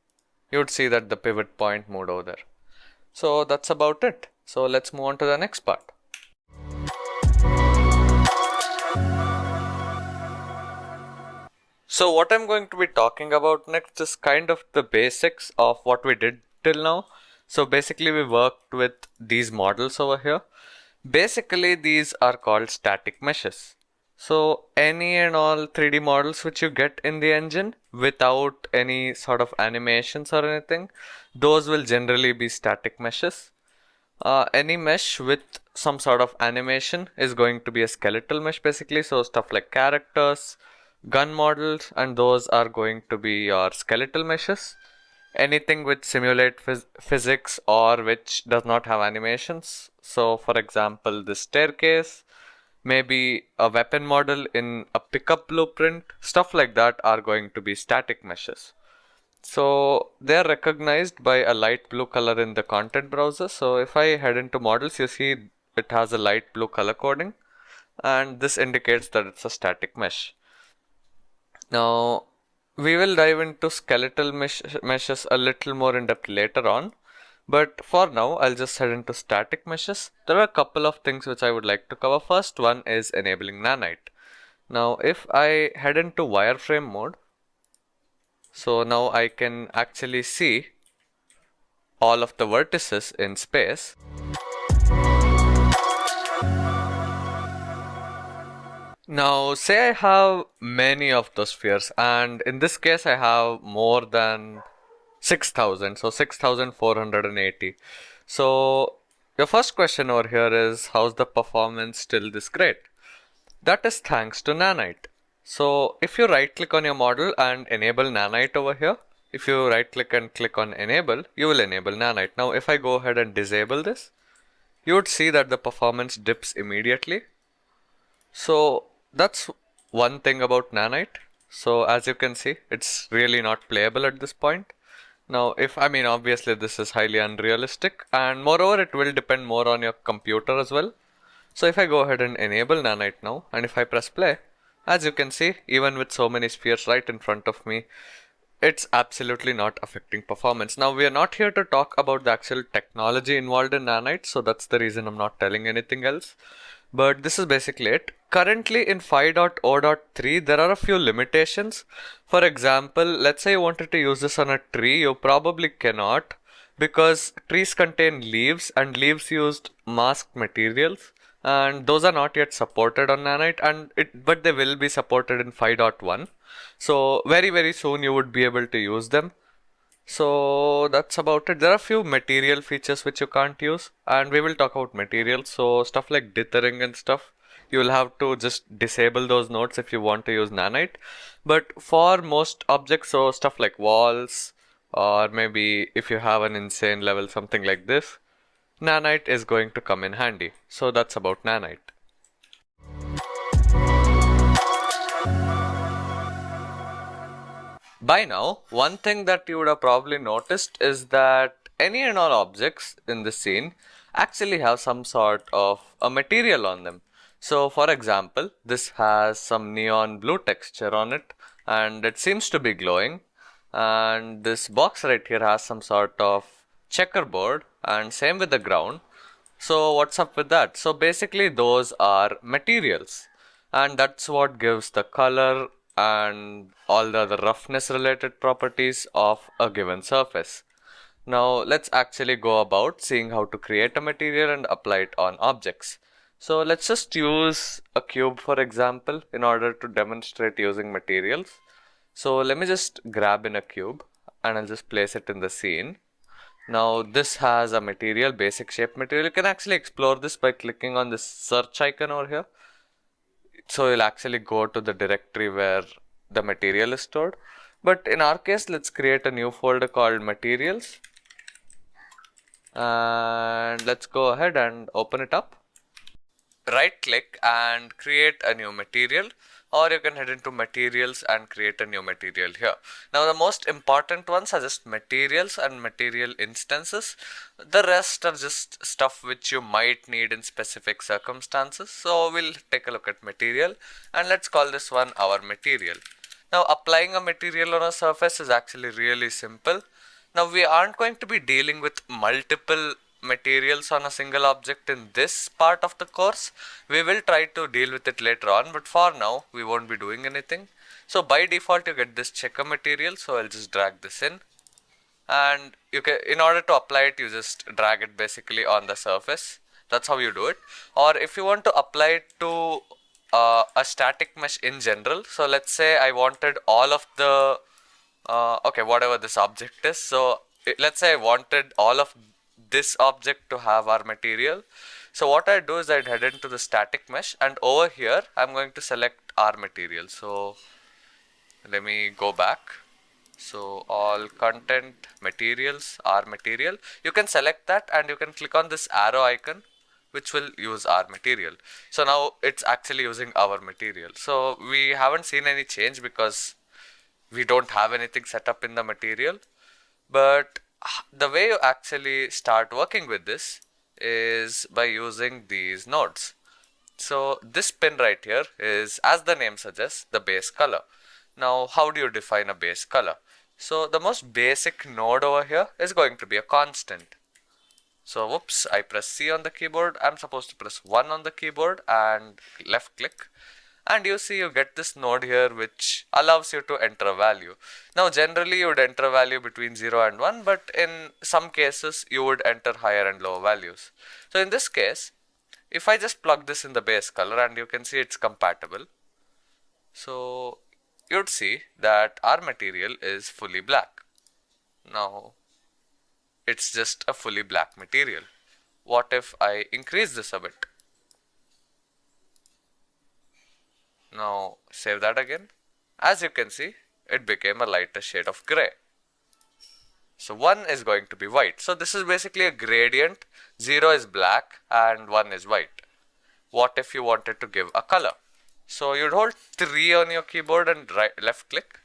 A: you would see that the pivot point moved over there. So that's about it. So let's move on to the next part. So what I'm going to be talking about next is kind of the basics of what we did till now. So basically we worked with these models over here. Basically these are called static meshes. So any and all 3D models which you get in the engine without any sort of animations or anything, those will generally be static meshes. Any mesh with some sort of animation is going to be a skeletal mesh basically. So stuff like characters, gun models, and those are going to be your skeletal meshes. Anything which simulate physics or which does not have animations. So for example, this staircase, maybe a weapon model in a pickup blueprint, stuff like that are going to be static meshes. So they are recognized by a light blue color in the content browser. So if I head into models, you see it has a light blue color coding, and this indicates that it's a static mesh. Now we will dive into skeletal meshes a little more in depth later on, but for now I'll just head into static meshes. There are a couple of things which I would like to cover. First one is enabling nanite. Now if I head into wireframe mode, so now I can actually see all of the vertices in space. Now say I have many of those spheres, and in this case I have more than 6000, so 6480. So your first question over here is, how's the performance still this great? That is thanks to nanite. So if you right click on your model and enable nanite over here, if you right click and click on enable, you will enable nanite. Now if I go ahead and disable this, you would see that the performance dips immediately. So that's one thing about nanite. So as you can see, it's really not playable at this point. Now obviously this is highly unrealistic, and moreover it will depend more on your computer as well. So if I go ahead and enable nanite now, and if I press play, as you can see, even with so many spheres right in front of me, it's absolutely not affecting performance. Now we are not here to talk about the actual technology involved in nanite, so that's the reason I'm not telling anything else. But this is basically it. Currently in 5.0.3 there are a few limitations. For example, let's say you wanted to use this on a tree, you probably cannot, because trees contain leaves and leaves used masked materials, and those are not yet supported on nanite, but they will be supported in 5.1. So very soon you would be able to use them. So that's about it. There are a few material features which you can't use, and we will talk about materials. So stuff like dithering and stuff, you will have to just disable those nodes if you want to use nanite. But for most objects, so stuff like walls, or maybe if you have an insane level, something like this, nanite is going to come in handy. So that's about nanite. By now, one thing that you would have probably noticed is that any and all objects in the scene actually have some sort of a material on them. So for example, this has some neon blue texture on it, and it seems to be glowing. And this box right here has some sort of checkerboard, and same with the ground. So what's up with that? So basically those are materials, and that's what gives the color and all the other roughness related properties of a given surface. Now let's actually go about seeing how to create a material and apply it on objects. So let's just use a cube for example in order to demonstrate using materials. So let me just grab in a cube and I'll just place it in the scene. Now this has a material, basic shape material. You can actually explore this by clicking on this search icon over here. So you'll actually go to the directory where the material is stored. But in our case, let's create a new folder called materials. And let's go ahead and open it up. Right click and create a new material, or you can head into materials and create a new material here. Now the most important ones are just materials and material instances. The rest are just stuff which you might need in specific circumstances. So we'll take a look at material and let's call this one our material. Now applying a material on a surface is actually really simple. Now we aren't going to be dealing with multiple materials on a single object in this part of the course. We will try to deal with it later on, but for now we won't be doing anything. So by default you get this checker material, so I'll just drag this in, and you can, in order to apply it, you just drag it basically on the surface. That's how you do it. Or if you want to apply it to a static mesh in general, so let's say I wanted all of the okay, whatever this object is. So let's say I wanted all of this object to have our material. So what I do is I'd head into the static mesh, and over here I'm going to select our material. So let me go back. So all content materials, our material, you can select that and you can click on this arrow icon which will use our material. So now it's actually using our material. So we haven't seen any change because we don't have anything set up in the material. But the way you actually start working with this is by using these nodes. So this pin right here is, as the name suggests, the base color. Now how do you define a base color? So the most basic node over here is going to be a constant. So whoops, I press C on the keyboard. I'm supposed to press 1 on the keyboard and left click. And you see you get this node here which allows you to enter a value. Now generally you would enter a value between 0 and 1, but in some cases you would enter higher and lower values. So in this case, if I just plug this in the base color, and you can see it's compatible, so you'd see that our material is fully black. Now it's just a fully black material. What if I increase this a bit? Now save that again. As you can see, it became a lighter shade of gray. So 1 is going to be white. So this is basically a gradient. 0 is black and 1 is white. What if you wanted to give a color? So you'd hold 3 on your keyboard and left click.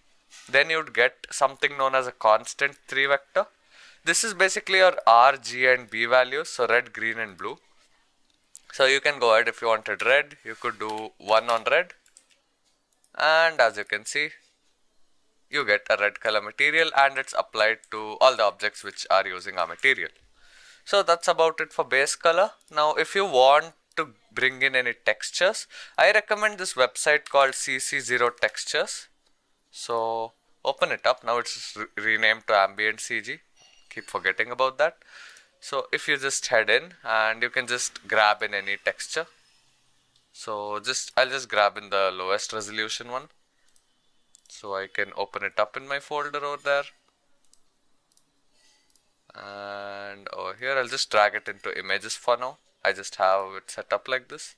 A: Then you'd get something known as a constant 3 vector. This is basically your R, G and B values. So red, green and blue. So you can go ahead, if you wanted red, you could do 1 on red. And as you can see, you get a red color material and it's applied to all the objects which are using our material. So that's about it for base color. Now if you want to bring in any textures, I recommend this website called CC0 Textures. So open it up. Now it's renamed to Ambient CG. Keep forgetting about that. So if you just head in and you can just grab in any texture. So I'll just grab in the lowest resolution one. So I can open it up in my folder over there. And over here I'll just drag it into images for now. I just have it set up like this.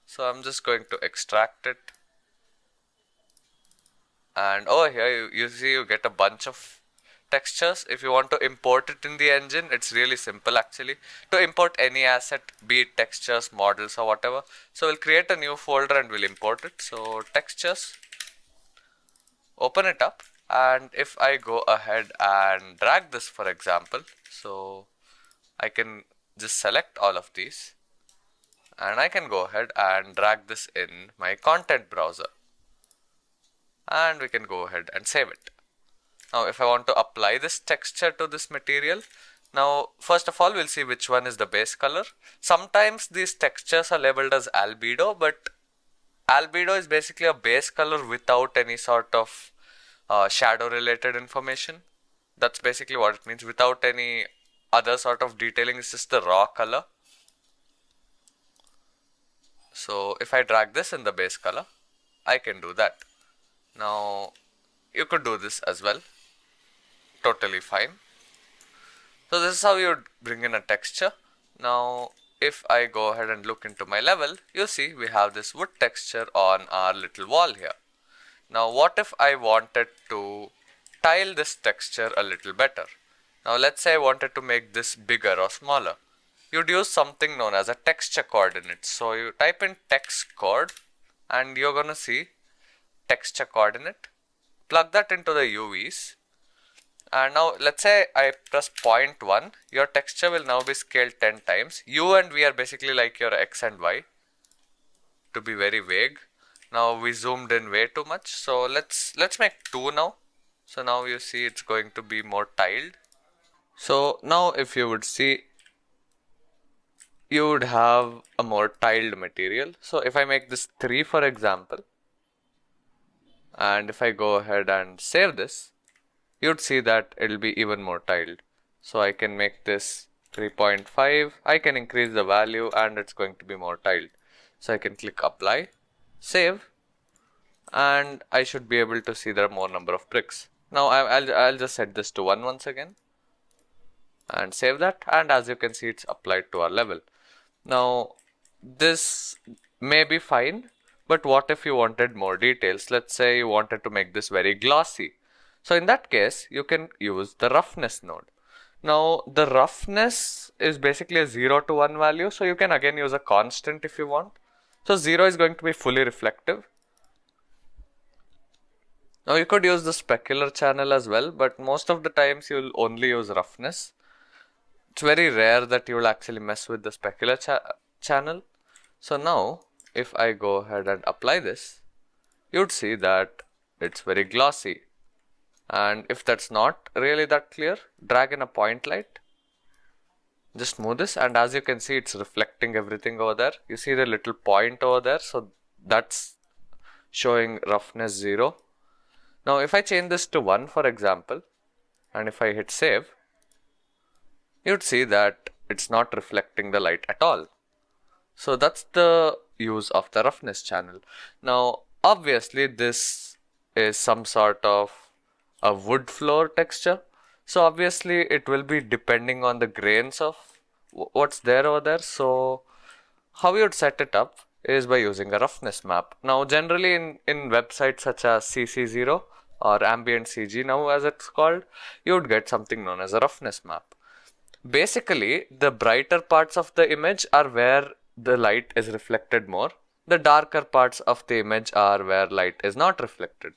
A: So I'm just going to extract it. And over here you see you get a bunch of textures. If you want to import it in the engine, it's really simple actually to import any asset, be it textures, models or whatever. So we'll create a new folder and we'll import it. So textures, open it up, and if I go ahead and drag this for example, so I can just select all of these and I can go ahead and drag this in my content browser and we can go ahead and save it. Now if I want to apply this texture to this material, now first of all we'll see which one is the base color. Sometimes these textures are labeled as albedo, but albedo is basically a base color without any sort of shadow related information. That's basically what it means, without any other sort of detailing. It's just the raw color. So if I drag this in the base color, I can do that. Now you could do this as well. Totally fine. So this is how you would bring in a texture. Now if I go ahead and look into my level, you see we have this wood texture on our little wall here. Now what if I wanted to tile this texture a little better? Now let's say I wanted to make this bigger or smaller. You'd use something known as a texture coordinate. So you type in text coord and you're gonna see texture coordinate. Plug that into the UVs. And now let's say I press 0.1, your texture will now be scaled 10 times. U and V are basically like your X and Y, to be very vague. Now we zoomed in way too much, so let's make 2 now. So now you see it's going to be more tiled. So now if you would see, you would have a more tiled material. So if I make this 3 for example, and if I go ahead and save this, you'd see that it'll be even more tiled. So I can make this 3.5, I can increase the value and it's going to be more tiled. So I can click apply, save, and I should be able to see there are more number of bricks. Now I'll just set this to 1 once again and save that, and as you can see it's applied to our level. Now this may be fine, but what if you wanted more details? Let's say you wanted to make this very glossy. So in that case, you can use the roughness node. Now the roughness is basically a 0 to 1 value, so you can again use a constant if you want. So 0 is going to be fully reflective. Now you could use the specular channel as well, but most of the times you'll only use roughness. It's very rare that you will actually mess with the specular channel. So now if I go ahead and apply this, you'd see that it's very glossy. And if that's not really that clear, drag in a point light, just move this, and as you can see it's reflecting everything over there. You see the little point over there, so that's showing roughness 0. Now if I change this to 1 for example, and if I hit save, you'd see that it's not reflecting the light at all. So that's the use of the roughness channel. Now obviously this is some sort of a wood floor texture, so obviously it will be depending on the grains of what's there over there. So how you would set it up is by using a roughness map. Now generally in websites such as CC0 or ambient CG now as it's called, you would get something known as a roughness map. Basically the brighter parts of the image are where the light is reflected more. The darker parts of the image are where light is not reflected.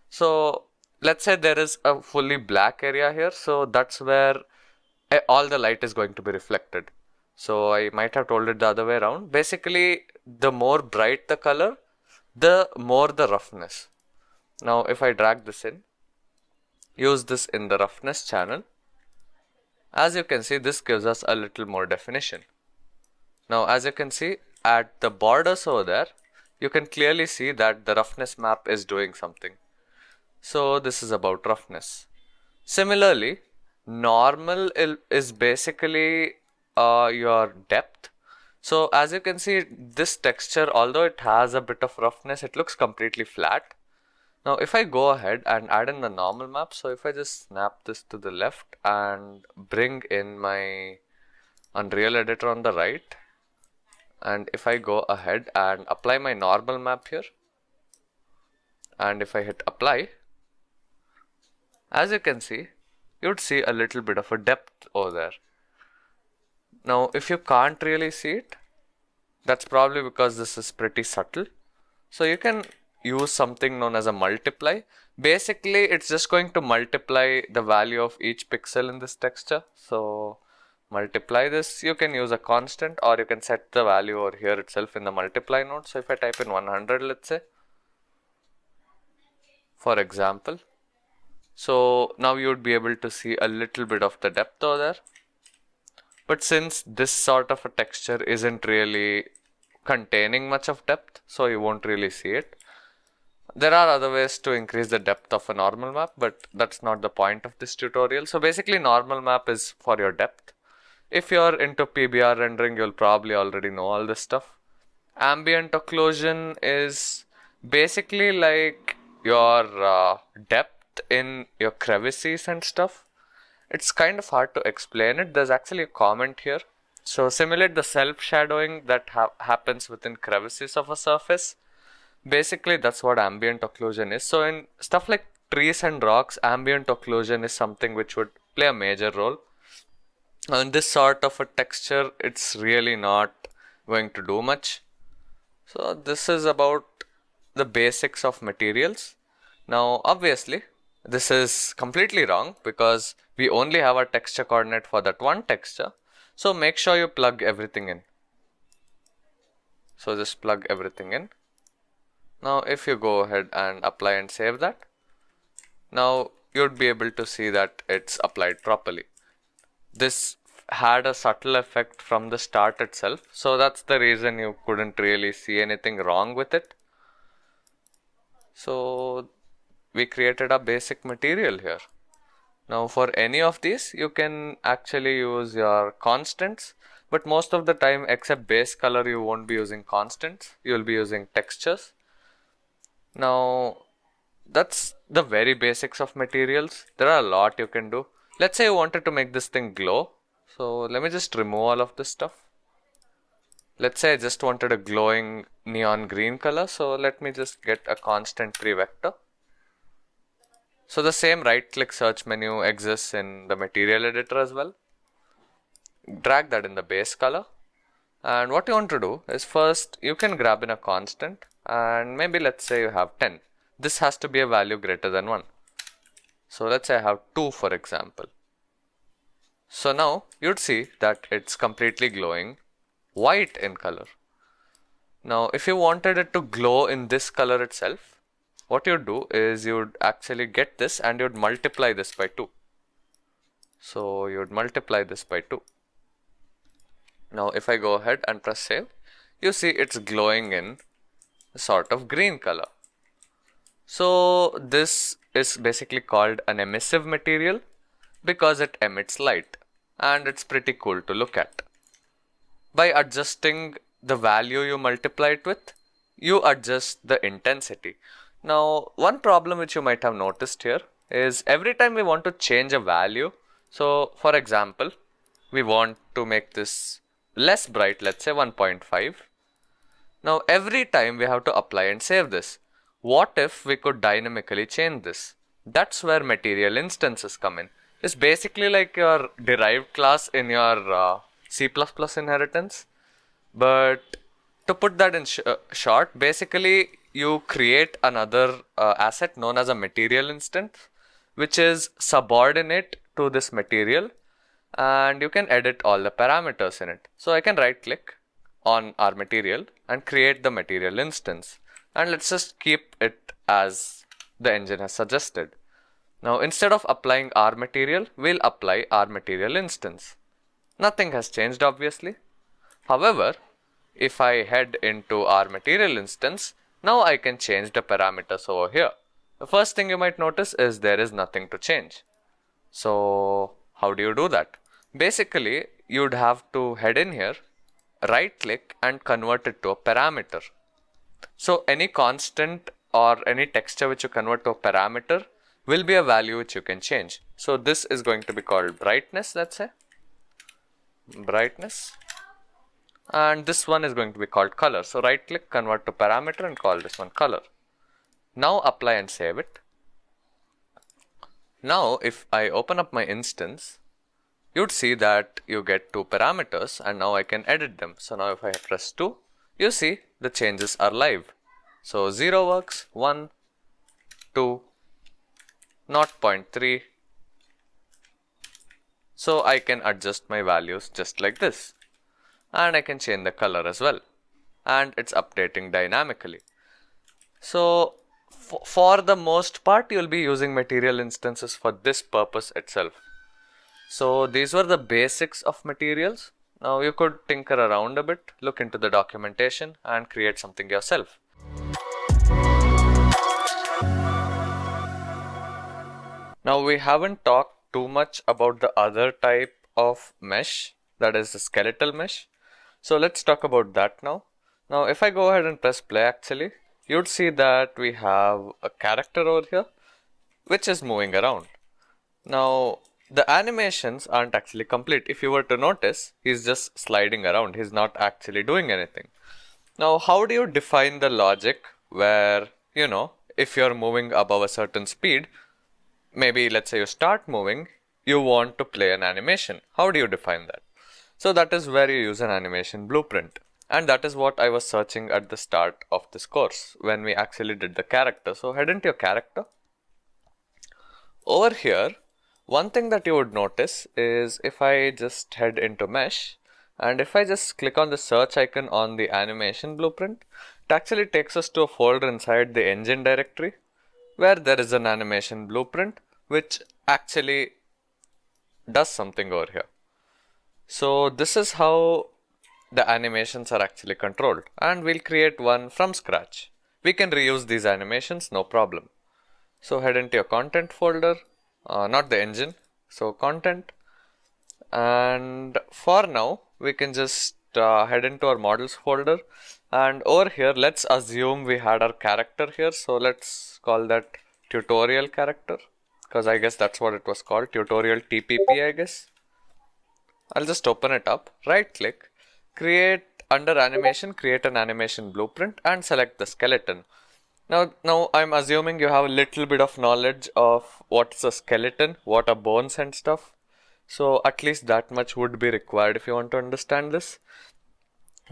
A: So let's say there is a fully black area here, so that's where all the light is going to be reflected. So I might have told it the other way around. Basically, the more bright the color, the more the roughness. Now if I drag this in, use this in the roughness channel, as you can see this gives us a little more definition. Now as you can see at the borders over there, you can clearly see that the roughness map is doing something. So this is about roughness. Similarly, normal is basically your depth. So as you can see, this texture, although it has a bit of roughness, it looks completely flat. Now if I go ahead and add in the normal map, so if I just snap this to the left and bring in my Unreal Editor on the right, and if I go ahead and apply my normal map here, and if I hit apply, as you can see, you'd see a little bit of a depth over there. Now if you can't really see it, that's probably because this is pretty subtle. So you can use something known as a multiply. Basically it's just going to multiply the value of each pixel in this texture. So multiply this, you can use a constant or you can set the value over here itself in the multiply node. So if I type in 100, let's say, for example, so now you would be able to see a little bit of the depth over there. But since this sort of a texture isn't really containing much of depth, so you won't really see it. There are other ways to increase the depth of a normal map, but that's not the point of this tutorial. So basically normal map is for your depth. If you're into PBR rendering, you'll probably already know all this stuff. Ambient occlusion is basically like your depth in your crevices and stuff. It's kind of hard to explain it. There's actually a comment here. So simulate the self-shadowing that happens within crevices of a surface. Basically, that's what ambient occlusion is. So in stuff like trees and rocks, ambient occlusion is something which would play a major role. In this sort of a texture, it's really not going to do much. So this is about the basics of materials. Now obviously this is completely wrong because we only have a texture coordinate for that one texture. So make sure you plug everything in. So just plug everything in. Now if you go ahead and apply and save that, now you'd be able to see that it's applied properly. This had a subtle effect from the start itself, so that's the reason you couldn't really see anything wrong with it. So we created a basic material here. Now for any of these you can actually use your constants, but most of the time except base color you won't be using constants, you will be using textures. Now that's the very basics of materials. There are a lot you can do. Let's say you wanted to make this thing glow. So let me just remove all of this stuff. Let's say I just wanted a glowing neon green color. So let me just get a constant tree vector. So the same right click search menu exists in the material editor as well. Drag that in the base color. And what you want to do is first you can grab in a constant and maybe let's say you have 10. This has to be a value greater than 1. So let's say I have 2 for example. So now you'd see that it's completely glowing white in color. Now if you wanted it to glow in this color itself, what you'd do is you'd actually get this and you'd multiply this by 2. So you'd multiply this by 2. Now if I go ahead and press save, you see it's glowing in a sort of green color. So this is basically called an emissive material because it emits light and it's pretty cool to look at. By adjusting the value you multiply it with, you adjust the intensity. Now one problem which you might have noticed here is every time we want to change a value, so for example we want to make this less bright, let's say 1.5. Now every time we have to apply and save this. What if we could dynamically change this? That's where material instances come in. It's basically like your derived class in your C++ inheritance. But to put that in short, basically you create another asset known as a material instance, which is subordinate to this material, and you can edit all the parameters in it. So I can right click on our material and create the material instance, and let's just keep it as the engine has suggested. Now instead of applying our material, we'll apply our material instance. Nothing has changed obviously. However, if I head into our material instance, now I can change the parameters over here. The first thing you might notice is there is nothing to change. So how do you do that? Basically, you'd have to head in here, right click and convert it to a parameter. So any constant or any texture which you convert to a parameter will be a value which you can change. So this is going to be called brightness, let's say. Brightness. And this one is going to be called color. So right click, convert to parameter and call this one color. Now apply and save it. Now if I open up my instance, you'd see that you get 2 parameters and now I can edit them. So now if I press 2, you see the changes are live. So 0 works, 1, 2, 0.3. So I can adjust my values just like this. And I can change the color as well, and it's updating dynamically. So for the most part you'll be using material instances for this purpose itself. So these were the basics of materials. Now you could tinker around a bit, look into the documentation and create something yourself. Now we haven't talked too much about the other type of mesh, that is the skeletal mesh. So let's talk about that now. Now if I go ahead and press play, actually you'd see that we have a character over here which is moving around. Now the animations aren't actually complete. If you were to notice, he's just sliding around, he's not actually doing anything. Now how do you define the logic where, if you're moving above a certain speed, maybe let's say you start moving, you want to play an animation. How do you define that? So that is where you use an animation blueprint. And that is what I was searching at the start of this course when we actually did the character. So head into your character. Over here, one thing that you would notice is if I just head into mesh and if I just click on the search icon on the animation blueprint, it actually takes us to a folder inside the engine directory where there is an animation blueprint which actually does something over here. So this is how the animations are actually controlled, and we'll create one from scratch. We can reuse these animations, no problem. So head into your content folder, not the engine, so content, and for now we can just head into our models folder, and over here let's assume we had our character here, so let's call that tutorial character, because I guess that's what it was called, tutorial TPP I guess. I'll just open it up, right click, create under animation, create an animation blueprint and select the skeleton. Now I'm assuming you have a little bit of knowledge of what's a skeleton, what are bones and stuff. So at least that much would be required if you want to understand this.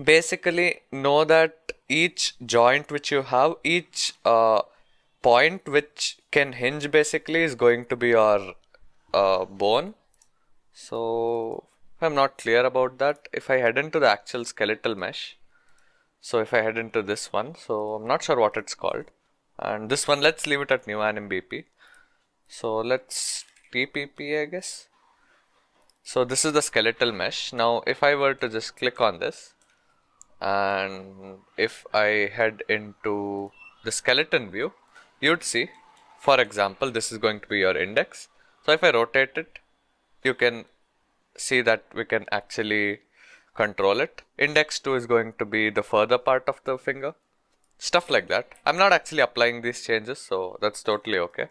A: Basically know that each joint which you have, each point which can hinge basically is going to be your bone. So if I'm not clear about that, if I head into the actual skeletal mesh, so if I head into this one, so I'm not sure what it's called, and this one let's leave it at new anim BP. So let's TPP I guess. So this is the skeletal mesh. Now if I were to just click on this and if I head into the skeleton view, you'd see, for example, this is going to be your index. So if I rotate it, you can see that we can actually control it. Index 2 is going to be the further part of the finger. Stuff like that. I'm not actually applying these changes, so that's totally okay.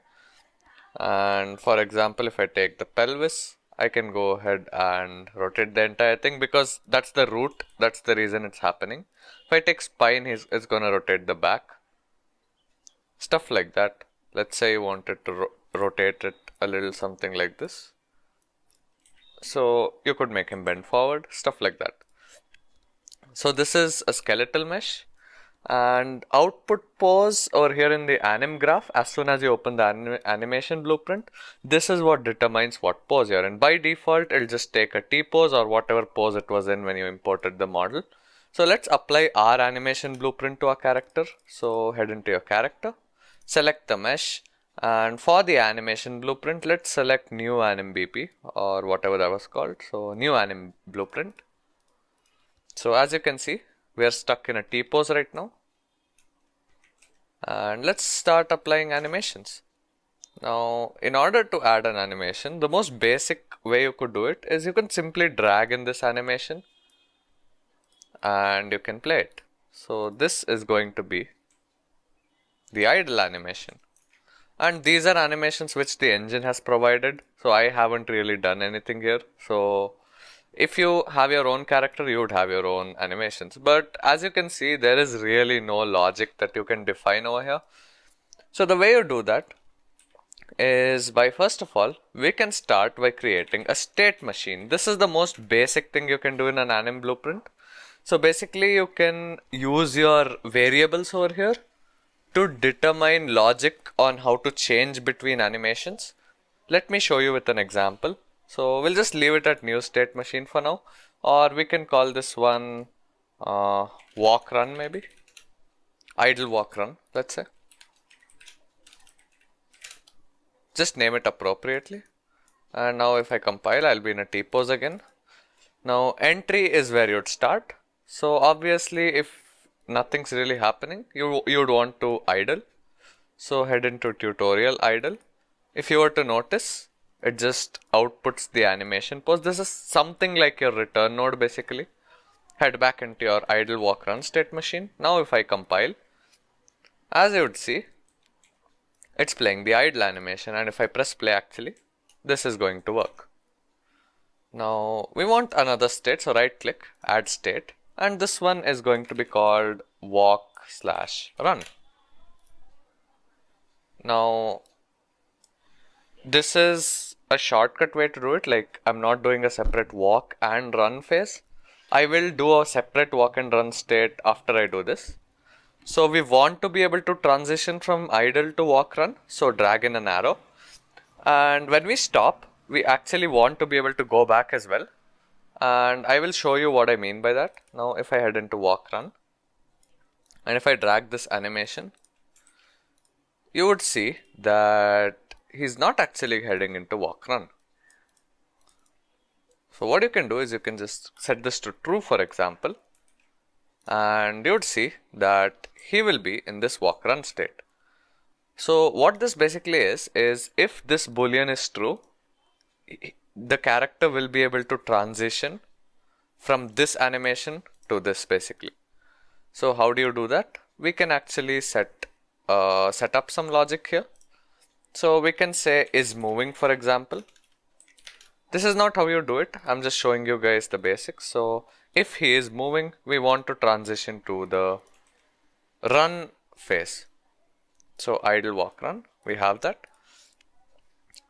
A: And for example, if I take the pelvis, I can go ahead and rotate the entire thing because that's the root, that's the reason it's happening. If I take spine, it's gonna rotate the back. Stuff like that. Let's say you wanted to rotate it a little something like this. So you could make him bend forward, stuff like that. So this is a skeletal mesh, and output pose over here in the anim graph, as soon as you open the animation blueprint, this is what determines what pose you're in. By default, it'll just take a T pose or whatever pose it was in when you imported the model. So let's apply our animation blueprint to our character. So head into your character, select the mesh, and for the animation blueprint, let's select new anim BP or whatever that was called. So new anim blueprint. So as you can see, we are stuck in a T pose right now. And let's start applying animations. Now, in order to add an animation, the most basic way you could do it is you can simply drag in this animation and you can play it. So this is going to be the idle animation. And these are animations which the engine has provided. So I haven't really done anything here. So if you have your own character, you would have your own animations. But as you can see, there is really no logic that you can define over here. So the way you do that is by, first of all, we can start by creating a state machine. This is the most basic thing you can do in an anim blueprint. So basically you can use your variables over here to determine logic on how to change between animations. Let me show you with an example. So we'll just leave it at new state machine for now, or we can call this one walk run, maybe idle walk run, let's say. Just name it appropriately. And now if I compile, I'll be in a T pose again. Now entry is where you'd start. So obviously if nothing's really happening, you'd want to idle. So head into tutorial idle. If you were to notice, it just outputs the animation pose. This is something like your return node basically. head back into your idle walk run state machine. Now if I compile, as you would see, it's playing the idle animation, and if I press play actually, this is going to work. Now we want another state, so right click, add state, and this one is going to be called walk/run. Now this is a shortcut way to do it, like I'm not doing a separate walk and run phase. I will do a separate walk and run state after I do this. So we want to be able to transition from idle to walk run, so drag in an arrow, and when we stop, we actually want to be able to go back as well, and I will show you what I mean by that. Now if I head into walk run, and if I drag this animation, you would see that he's not actually heading into walk run. So what you can do is you can just set this to true, for example, and you would see that he will be in this walk run state. So what this basically is if this boolean is true, the character will be able to transition from this animation to this basically. So how do you do that? We can actually set up some logic here. So we can say is moving, for example. This is not how you do it, I'm just showing you guys the basics. So if he is moving, we want to transition to the run phase. So idle walk run, we have that.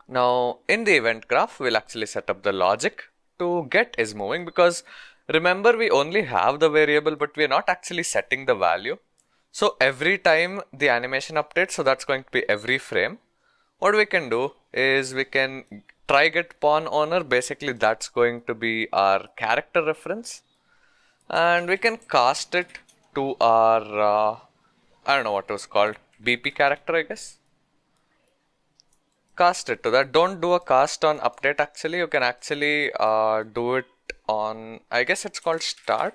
A: Now in the event graph, we'll actually set up the logic to get is moving, because remember we only have the variable but we are not actually setting the value. So every time the animation updates, so that's going to be every frame, what we can do is we can try get pawn owner, basically that's going to be our character reference, and we can cast it to our I don't know what it was called, BP character I guess. Cast it to that. Don't do a cast on update actually, you can actually do it on, I guess it's called start,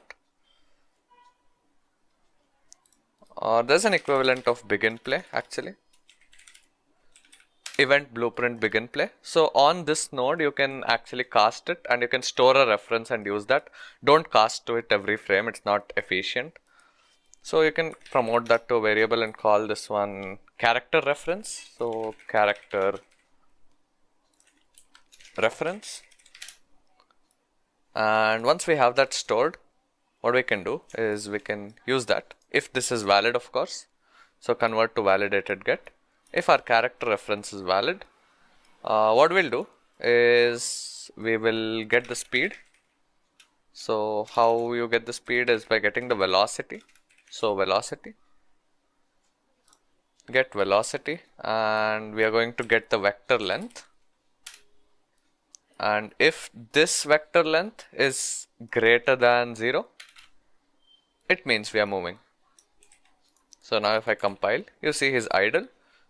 A: or there's an equivalent of begin play actually, event blueprint begin play. So on this node you can actually cast it and you can store a reference and use that. Don't cast to it every frame, it's not efficient. So you can promote that to a variable and call this one character reference. So character reference, and once we have that stored, what we can do is we can use that if this is valid, of course. So convert to validated get. If our character reference is valid, what we'll do is we will get the speed. So how you get the speed is by getting the velocity. So velocity, get velocity, and we are going to get the vector length, and if this vector length is greater than 0, it means we are moving. So now if I compile, you see he's idle,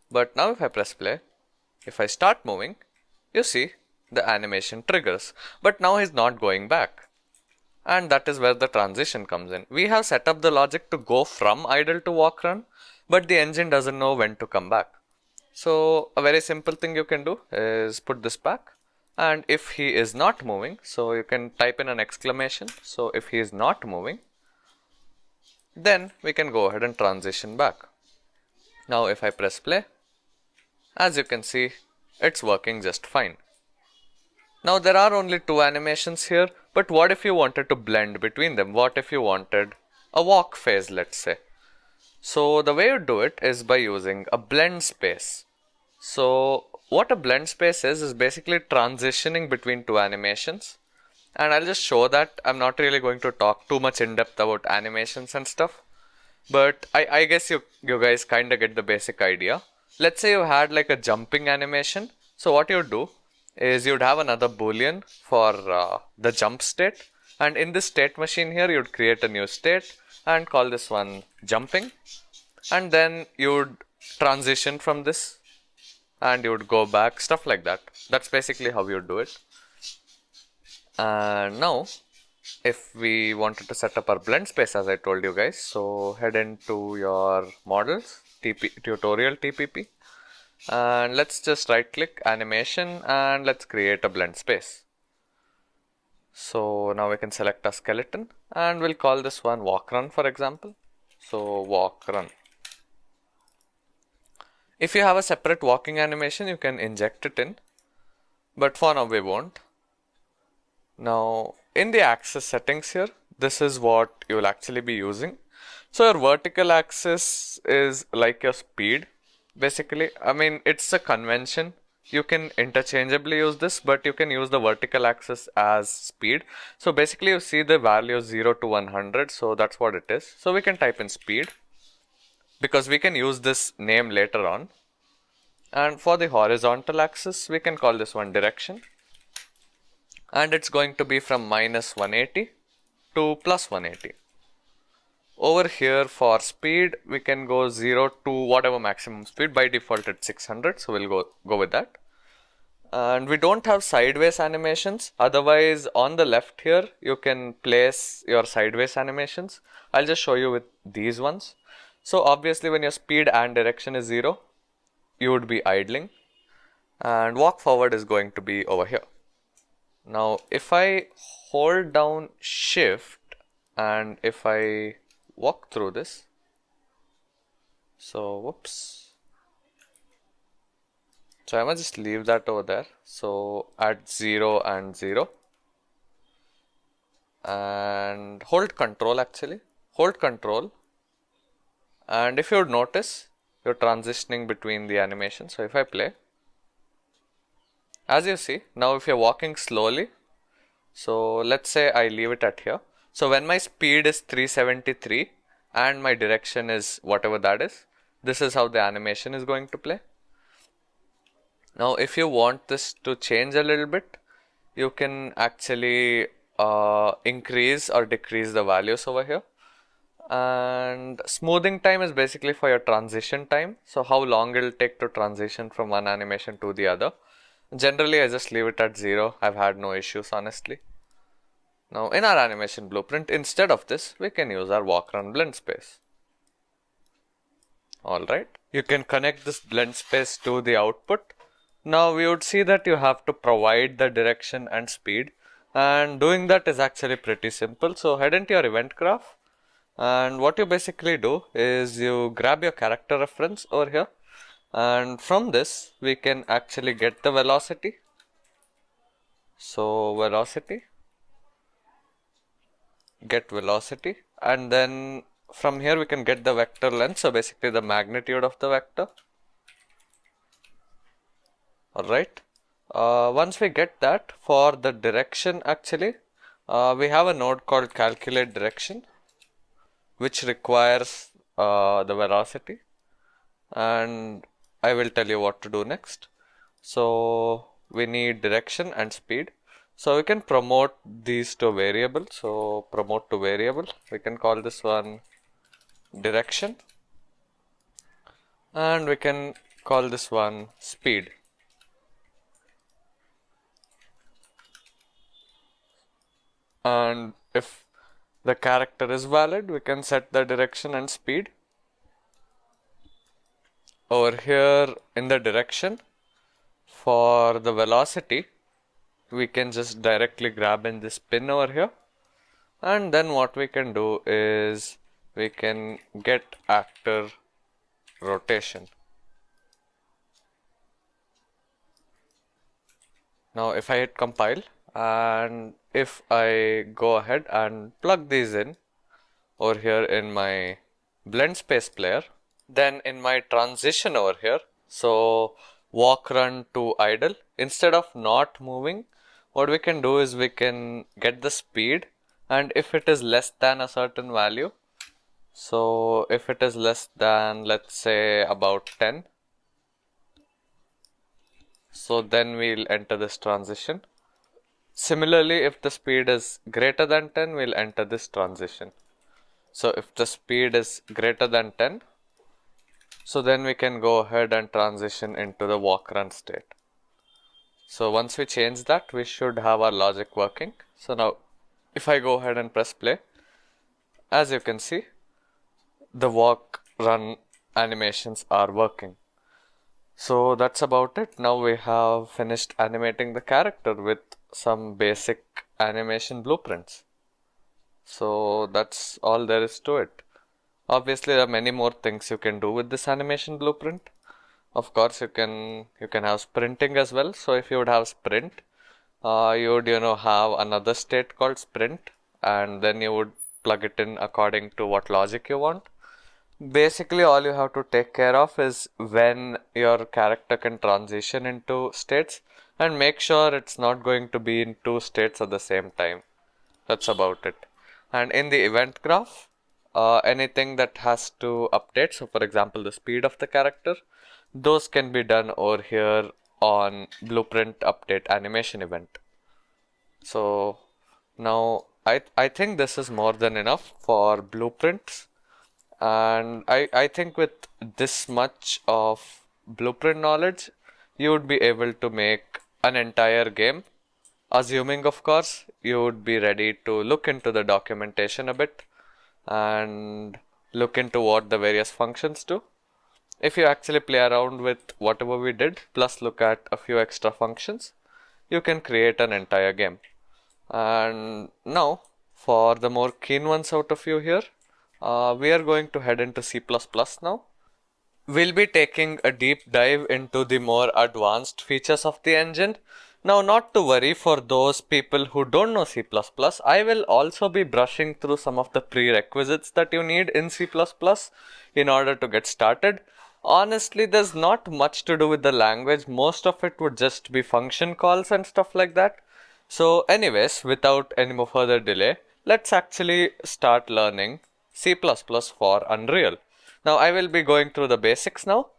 A: but now if I press play, if I start moving, you see the animation triggers, but now he's not going back. And that is where the transition comes in. We have set up the logic to go from idle to walk run, but the engine doesn't know when to come back. So a very simple thing you can do is put this back, and if he is not moving, so you can type in an exclamation. So if he is not moving, then we can go ahead and transition back. Now if I press play, as you can see, it's working just fine. Now there are only two animations here, but what if you wanted to blend between them? What if you wanted a walk phase, let's say? So the way you do it is by using a blend space. So what a blend space is basically transitioning between two animations. And I'll just show that. I'm not really going to talk too much in depth about animations and stuff, but I guess you guys kind of get the basic idea. Let's say you had like a jumping animation. So what you do is you'd have another boolean for the jump state, and in this state machine here you'd create a new state and call this one jumping, and then you'd transition from this and you would go back, stuff like that. That's basically how you do it. And now if we wanted to set up our blend space, as I told you guys, so head into your models, tutorial TPP, and let's just right click animation and let's create a blend space. So now we can select a skeleton and we'll call this one walk run, for example. So walk run. If you have a separate walking animation, you can inject it in, but for now we won't. Now in the axis settings here, this is what you will actually be using. So your vertical axis is like your speed. Basically, I mean, it's a convention. You can interchangeably use this, but you can use the vertical axis as speed. So basically you see the value 0 to 100. So that's what it is. So we can type in speed because we can use this name later on. And for the horizontal axis, we can call this one direction. And it's going to be from minus 180 to plus 180. Over here for speed, we can go 0 to whatever maximum speed. By default it's 600, so we'll go with that. And we don't have sideways animations. Otherwise, on the left here, you can place your sideways animations. I'll just show you with these ones. So obviously when your speed and direction is 0, you would be idling. And walk forward is going to be over here. Now if I hold down shift and if I walk through this, so whoops, so I must just leave that over there. So at 0 and 0 and hold control, actually hold control, and if you would notice, you're transitioning between the animations. So if I play, as you see, now if you're walking slowly, so let's say I leave it at here. So when my speed is 373 and my direction is whatever that is, this is how the animation is going to play. Now if you want this to change a little bit, you can actually increase or decrease the values over here. And smoothing time is basically for your transition time. So how long it will take to transition from one animation to the other. Generally I just leave it at 0. I've had no issues, honestly. Now in our animation blueprint, instead of this, we can use our walk run blend space. Alright, you can connect this blend space to the output. Now we would see that you have to provide the direction and speed, and doing that is actually pretty simple. So head into your event graph, and what you basically do is you grab your character reference over here, and from this we can actually get the velocity. So velocity, get velocity, and then from here we can get the vector length, so basically the magnitude of the vector. Alright, once we get that, for the direction actually, we have a node called calculate direction, which requires the velocity, and I will tell you what to do next. So we need direction and speed. So we can promote these to variable. So promote to variable, we can call this one direction, and we can call this one speed. And if the character is valid, we can set the direction and speed. Over here in the direction, for the velocity, we can just directly grab in this pin over here, and then what we can do is we can get actor rotation. Now if I hit compile and if I go ahead and plug these in over here in my blend space player, then in my transition over here, so walk run to idle, instead of not moving, what we can do is we can get the speed, and if it is less than a certain value, so if it is less than, let's say, about 10, so then we'll enter this transition. Similarly, if the speed is greater than 10, we'll enter this transition. So if the speed is greater than 10, so then we can go ahead and transition into the walk run state. So once we change that, we should have our logic working. So now if I go ahead and press play, as you can see, the walk run animations are working. So that's about it. Now we have finished animating the character with some basic animation blueprints. So that's all there is to it. Obviously, there are many more things you can do with this animation blueprint. Of course, you can have sprinting as well. So if you would have sprint, you would have another state called sprint, and then you would plug it in according to what logic you want. Basically, all you have to take care of is when your character can transition into states, and make sure it's not going to be in two states at the same time. That's about it. And in the event graph, anything that has to update, so for example, the speed of the character, those can be done over here on blueprint update animation event. So now I think this is more than enough for blueprints. And I think with this much of blueprint knowledge, you would be able to make an entire game. Assuming, of course, you would be ready to look into the documentation a bit and look into what the various functions do. If you actually play around with whatever we did, plus look at a few extra functions, you can create an entire game. And now, for the more keen ones out of you here, we are going to head into C++ now. We'll be taking a deep dive into the more advanced features of the engine. Now, not to worry for those people who don't know C++, I will also be brushing through some of the prerequisites that you need in C++ in order to get started. Honestly, there's not much to do with the language. Most of it would just be function calls and stuff like that. So anyways, without any more further delay, let's actually start learning C++ for Unreal. Now I will be going through the basics now.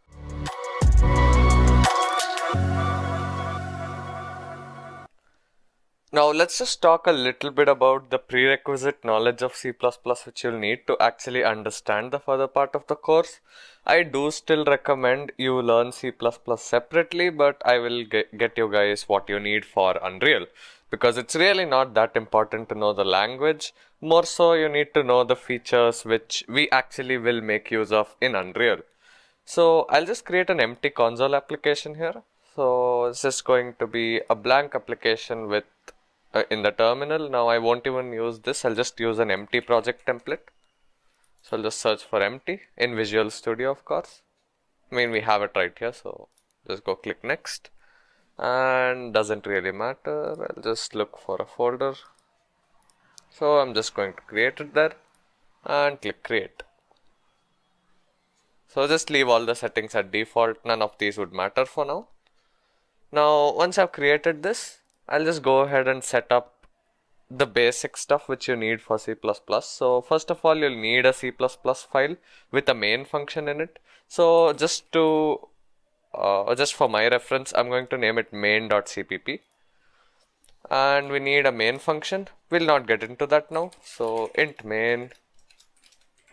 A: Now let's just talk a little bit about the prerequisite knowledge of C++ which you'll need to actually understand the further part of the course. I do still recommend you learn C++ separately, but I will get you guys what you need for Unreal, because it's really not that important to know the language. More so, you need to know the features which we actually will make use of in Unreal. So I'll just create an empty console application here. So it's just going to be a blank application with in the terminal. Now I won't even use this. I'll just use an empty project template. So I'll just search for empty in Visual Studio, of course. I mean, we have it right here. So just go click next. And doesn't really matter. I'll just look for a folder. So I'm just going to create it there and click create. So just leave all the settings at default. None of these would matter for now. Now, once I've created this, I'll just go ahead and set up the basic stuff which you need for C++. So first of all, you'll need a C++ file with a main function in it. So just for my reference, I'm going to name it main.cpp. And we need a main function. We'll not get into that now. So int main,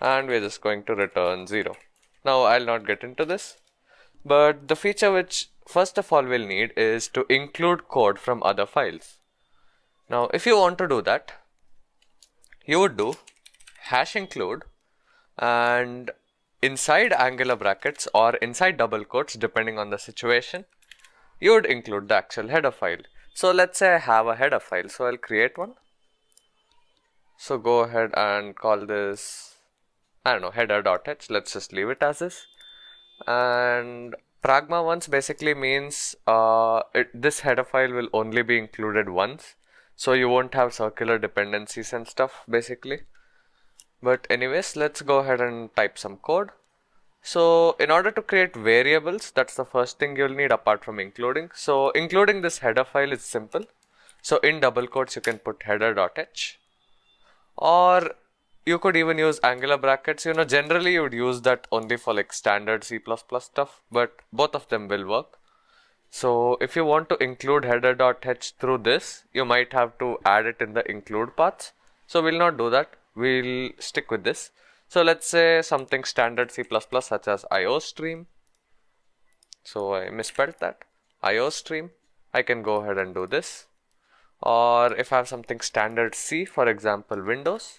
A: and we're just going to return 0. Now I'll not get into this, but the feature which first of all we'll need is to include code from other files. Now if you want to do that, you would do #include, and inside angular brackets or inside double quotes depending on the situation, you would include the actual header file. So let's say I have a header file, so I'll create one. So go ahead and call this, I don't know, header.h. Let's just leave it as is. And pragma once basically means this header file will only be included once, so you won't have circular dependencies and stuff basically. But anyways, let's go ahead and type some code. So in order to create variables, that's the first thing you'll need apart from including. So including this header file is simple. So in double quotes you can put header.h, or you could even use angular brackets. Generally you would use that only for like standard C++ stuff, but both of them will work. So if you want to include header.h through this, you might have to add it in the include paths. So we'll not do that. We'll stick with this. So let's say something standard C++ such as IOStream. So I misspelled that. IOStream. I can go ahead and do this. Or if I have something standard C, for example, Windows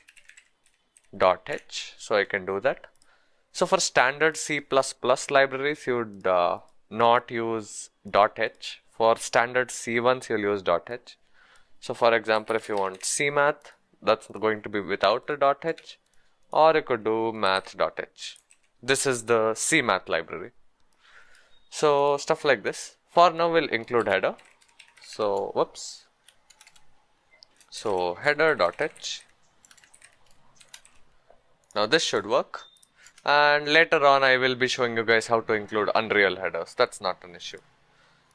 A: .h, so I can do that. So for standard C++ libraries, you would not use .h. For standard C ones, you'll use .h. So for example, if you want cmath, that's going to be without a .h, or you could do math.h. This is the cmath library. So stuff like this. For now, we'll include header. So whoops. So header.h. Now this should work. And later on, I will be showing you guys how to include Unreal headers. That's not an issue.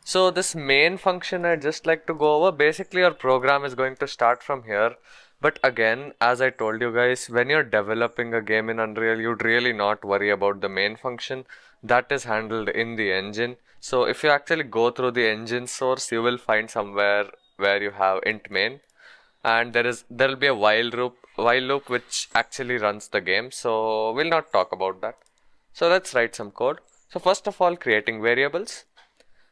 A: So this main function I'd just like to go over. Basically, your program is going to start from here. But again, as I told you guys, when you're developing a game in Unreal, you'd really not worry about the main function. That is handled in the engine. So if you actually go through the engine source, you will find somewhere where you have int main, and there'll be a while loop which actually runs the game. So we'll not talk about that. So let's write some code. So first of all, creating variables.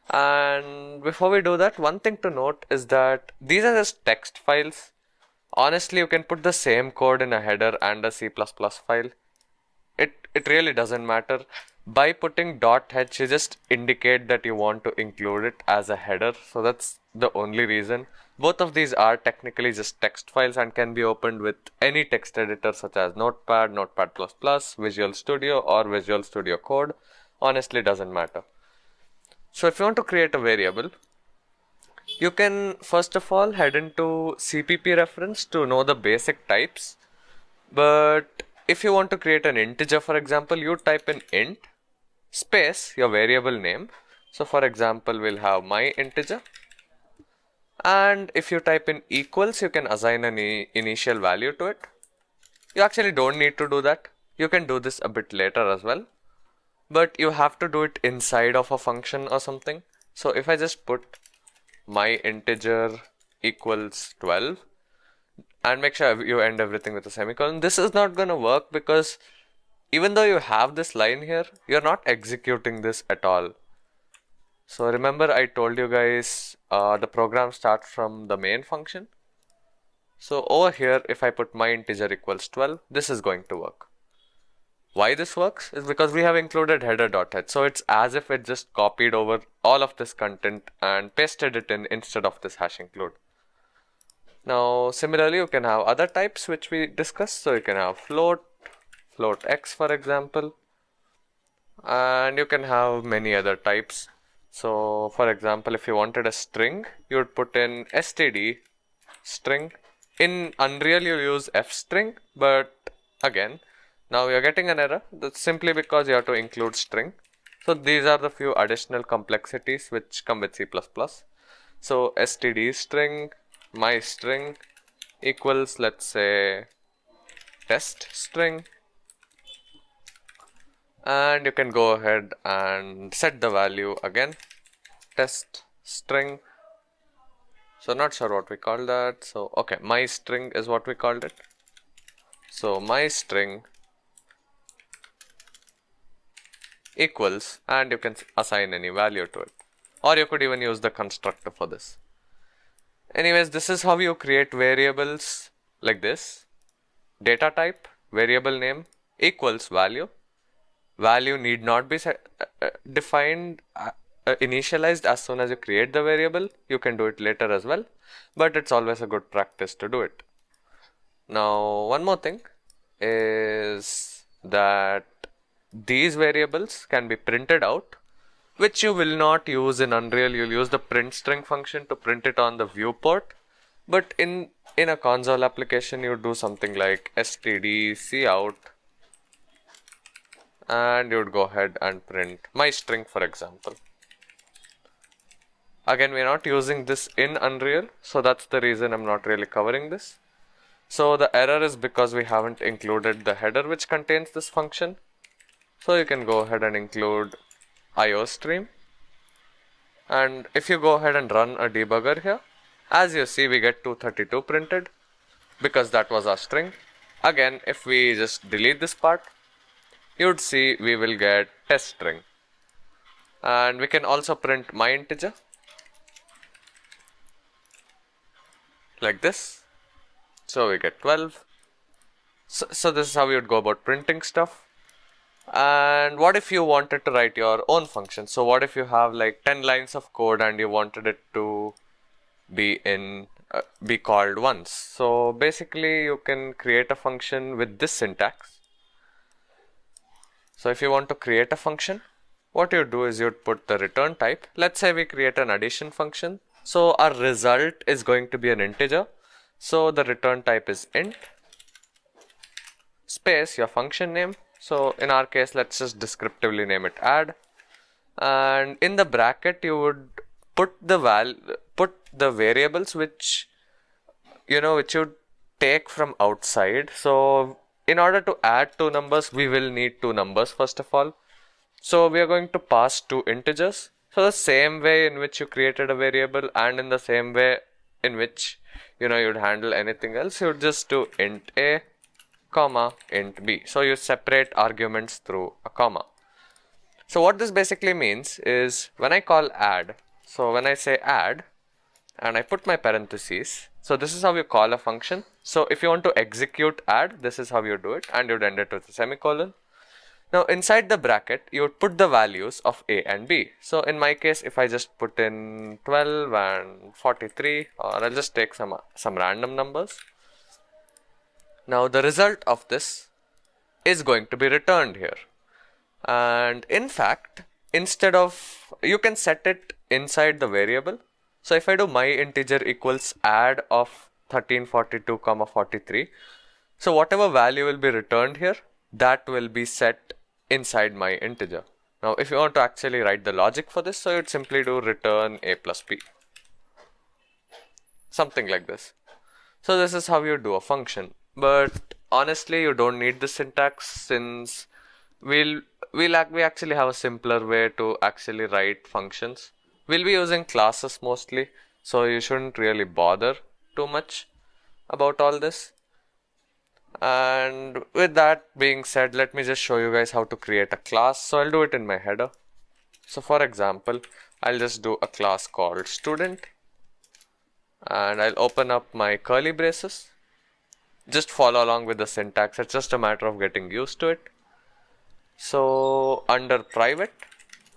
A: And before we do that, one thing to note is that these are just text files. Honestly, you can put the same code in a header and a C++ file. It really doesn't matter. By putting .h, you just indicate that you want to include it as a header. So that's the only reason. Both of these are technically just text files and can be opened with any text editor such as Notepad, Notepad++, Visual Studio, or Visual Studio Code. Honestly, doesn't matter. So if you want to create a variable, you can first of all head into CPP reference to know the basic types. But if you want to create an integer, for example, you type in int space your variable name. So for example, we'll have my integer. And if you type in equals, you can assign an initial value to it. You actually don't need to do that. You can do this a bit later as well. But you have to do it inside of a function or something. So if I just put my integer equals 12 and make sure you end everything with a semicolon, this is not going to work because even though you have this line here, you're not executing this at all. So remember I told you guys the program starts from the main function. So over here, if I put my integer equals 12, this is going to work. Why this works is because we have included header.h. So it's as if it just copied over all of this content and pasted it in instead of this hash include. Now similarly, you can have other types which we discussed. So you can have float x for example, and you can have many other types. So for example, if you wanted a string, you would put in std string. In Unreal you use fstring, but again, now you're getting an error. That's simply because you have to include string. So these are the few additional complexities which come with C++. So std string, my string equals, let's say, test string. And you can go ahead and set the value again, test string. So not sure what we call that. So okay, my string is what we called it. So my string equals, and you can assign any value to it, or you could even use the constructor for this. Anyways, this is how you create variables like this. Data type, variable name equals value. Value need not be defined, initialized as soon as you create the variable. You can do it later as well, but it's always a good practice to do it. Now, one more thing is that these variables can be printed out, which you will not use in Unreal. You'll use the print string function to print it on the viewport. But in a console application, you do something like std cout, and you would go ahead and print my string, for example. Again, we're not using this in Unreal, so that's the reason I'm not really covering this. So the error is because we haven't included the header which contains this function. So you can go ahead and include IOStream. And if you go ahead and run a debugger here, as you see, we get 232 printed because that was our string. Again, if we just delete this part, you would see we will get test string. And we can also print my integer like this. So we get 12. So this is how you would go about printing stuff. And what if you wanted to write your own function? So what if you have like 10 lines of code and you wanted it to be in be called once. So basically you can create a function with this syntax. So if you want to create a function, what you do is you'd put the return type. Let's say we create an addition function. So our result is going to be an integer. So the return type is int space your function name. So in our case, let's just descriptively name it add. And in the bracket, you would put the variables which you take from outside. So in order to add two numbers, we will need two numbers first of all. So we are going to pass two integers. So the same way in which you created a variable and in the same way in which you'd handle anything else, you'd just do int a comma int b. So you separate arguments through a comma. So what this basically means is when I call add, so when I say add and I put my parentheses, so this is how you call a function. So if you want to execute add, this is how you do it, and you'd end it with a semicolon. Now inside the bracket, you would put the values of a and b. So in my case, if I just put in 12 and 43, or I'll just take some random numbers. Now the result of this is going to be returned here. And in fact, instead of, you can set it inside the variable. So if I do my integer equals add of 1342 comma 43, so whatever value will be returned here, that will be set inside my integer. Now if you want to actually write the logic for this, so you'd simply do return a plus b, something like this. So this is how you do a function, but honestly you don't need the syntax, since we actually have a simpler way to actually write functions. We'll be using classes mostly, so you shouldn't really bother too much about all this. And with that being said, let me just show you guys how to create a class. So I'll do it in my header. So for example, I'll just do a class called student, and I'll open up my curly braces. Just follow along with the syntax, it's just a matter of getting used to it. So under private,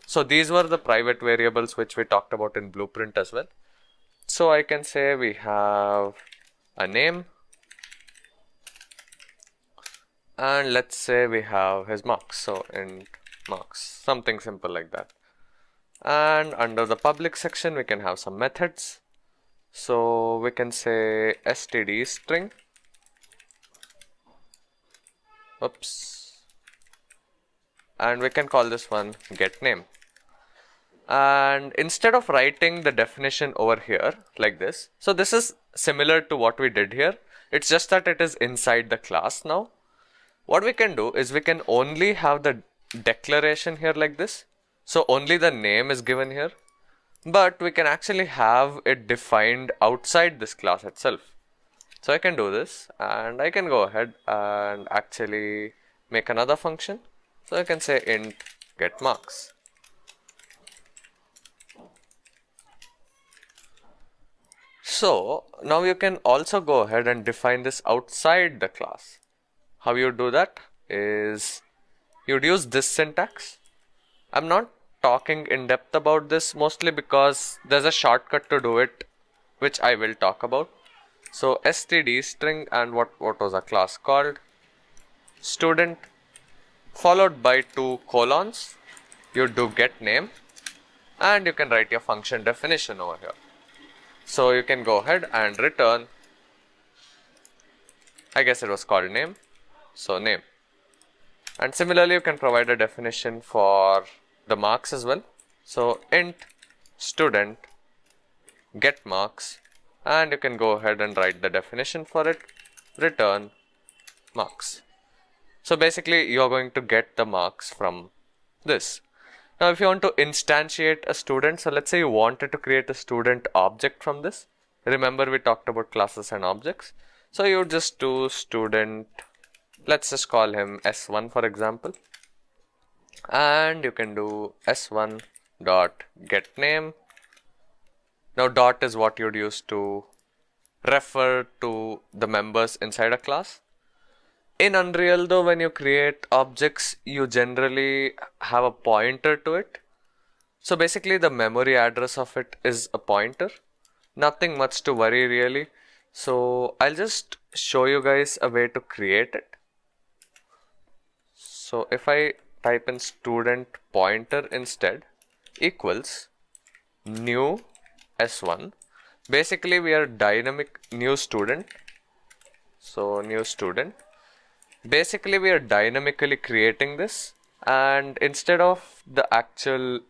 A: so these were the private variables which we talked about in Blueprint as well. So I can say we have a name, and let's say we have his marks, so int marks, something simple like that. And under the public section we can have some methods. So we can say std string, and we can call this one get name. And instead of writing the definition over here like this, so this is similar to what we did here, it's just that it is inside the class now. What we can do is we can only have the declaration here like this, so only the name is given here, but we can actually have it defined outside this class itself. So I can do this, and I can go ahead and actually make another function. So I can say int get marks. So now you can also go ahead and define this outside the class. How you do that is you'd use this syntax. I'm not talking in depth about this, mostly because there's a shortcut to do it, which I will talk about. So std string, and what was our class called? Student, followed by two colons. You do get name, and you can write your function definition over here. So you can go ahead and return, I guess it was called name, so name. And similarly you can provide a definition for the marks as well. So int student get marks, and you can go ahead and write the definition for it, return marks. So basically you are going to get the marks from this. Now if you want to instantiate a student, so let's say you wanted to create a student object from this. Remember we talked about classes and objects. So you just do student, let's just call him S1 for example. And you can do S1 dot get name. Now dot is what you'd use to refer to the members inside a class. In Unreal though, when you create objects, you generally have a pointer to it. So basically the memory address of it is a pointer. Nothing much to worry really. So I'll just show you guys a way to create it. So if I type in student pointer instead equals new s1, basically we are dynamic new student. So new student, basically we are dynamically creating this, and instead of the actual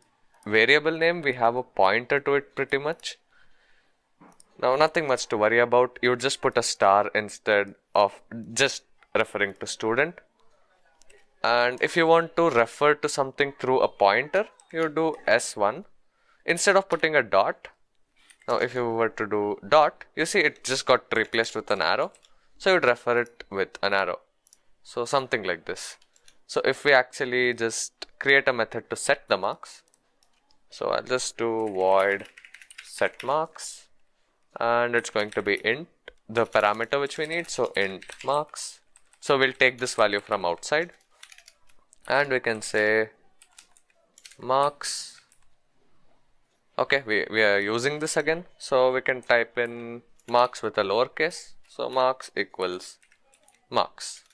A: variable name we have a pointer to it pretty much. Now nothing much to worry about, you just put a star instead of just referring to student. And if you want to refer to something through a pointer, you do s1 instead of putting a dot. Now if you were to do dot, you see it just got replaced with an arrow, so you'd refer it with an arrow. So something like this. So if we actually just create a method to set the marks, so I'll just do void set marks, and it's going to be int the parameter which we need, so int marks. So we'll take this value from outside and we can say marks. Okay, we are using this again, so we can type in marks with a lowercase, so marks equals marks.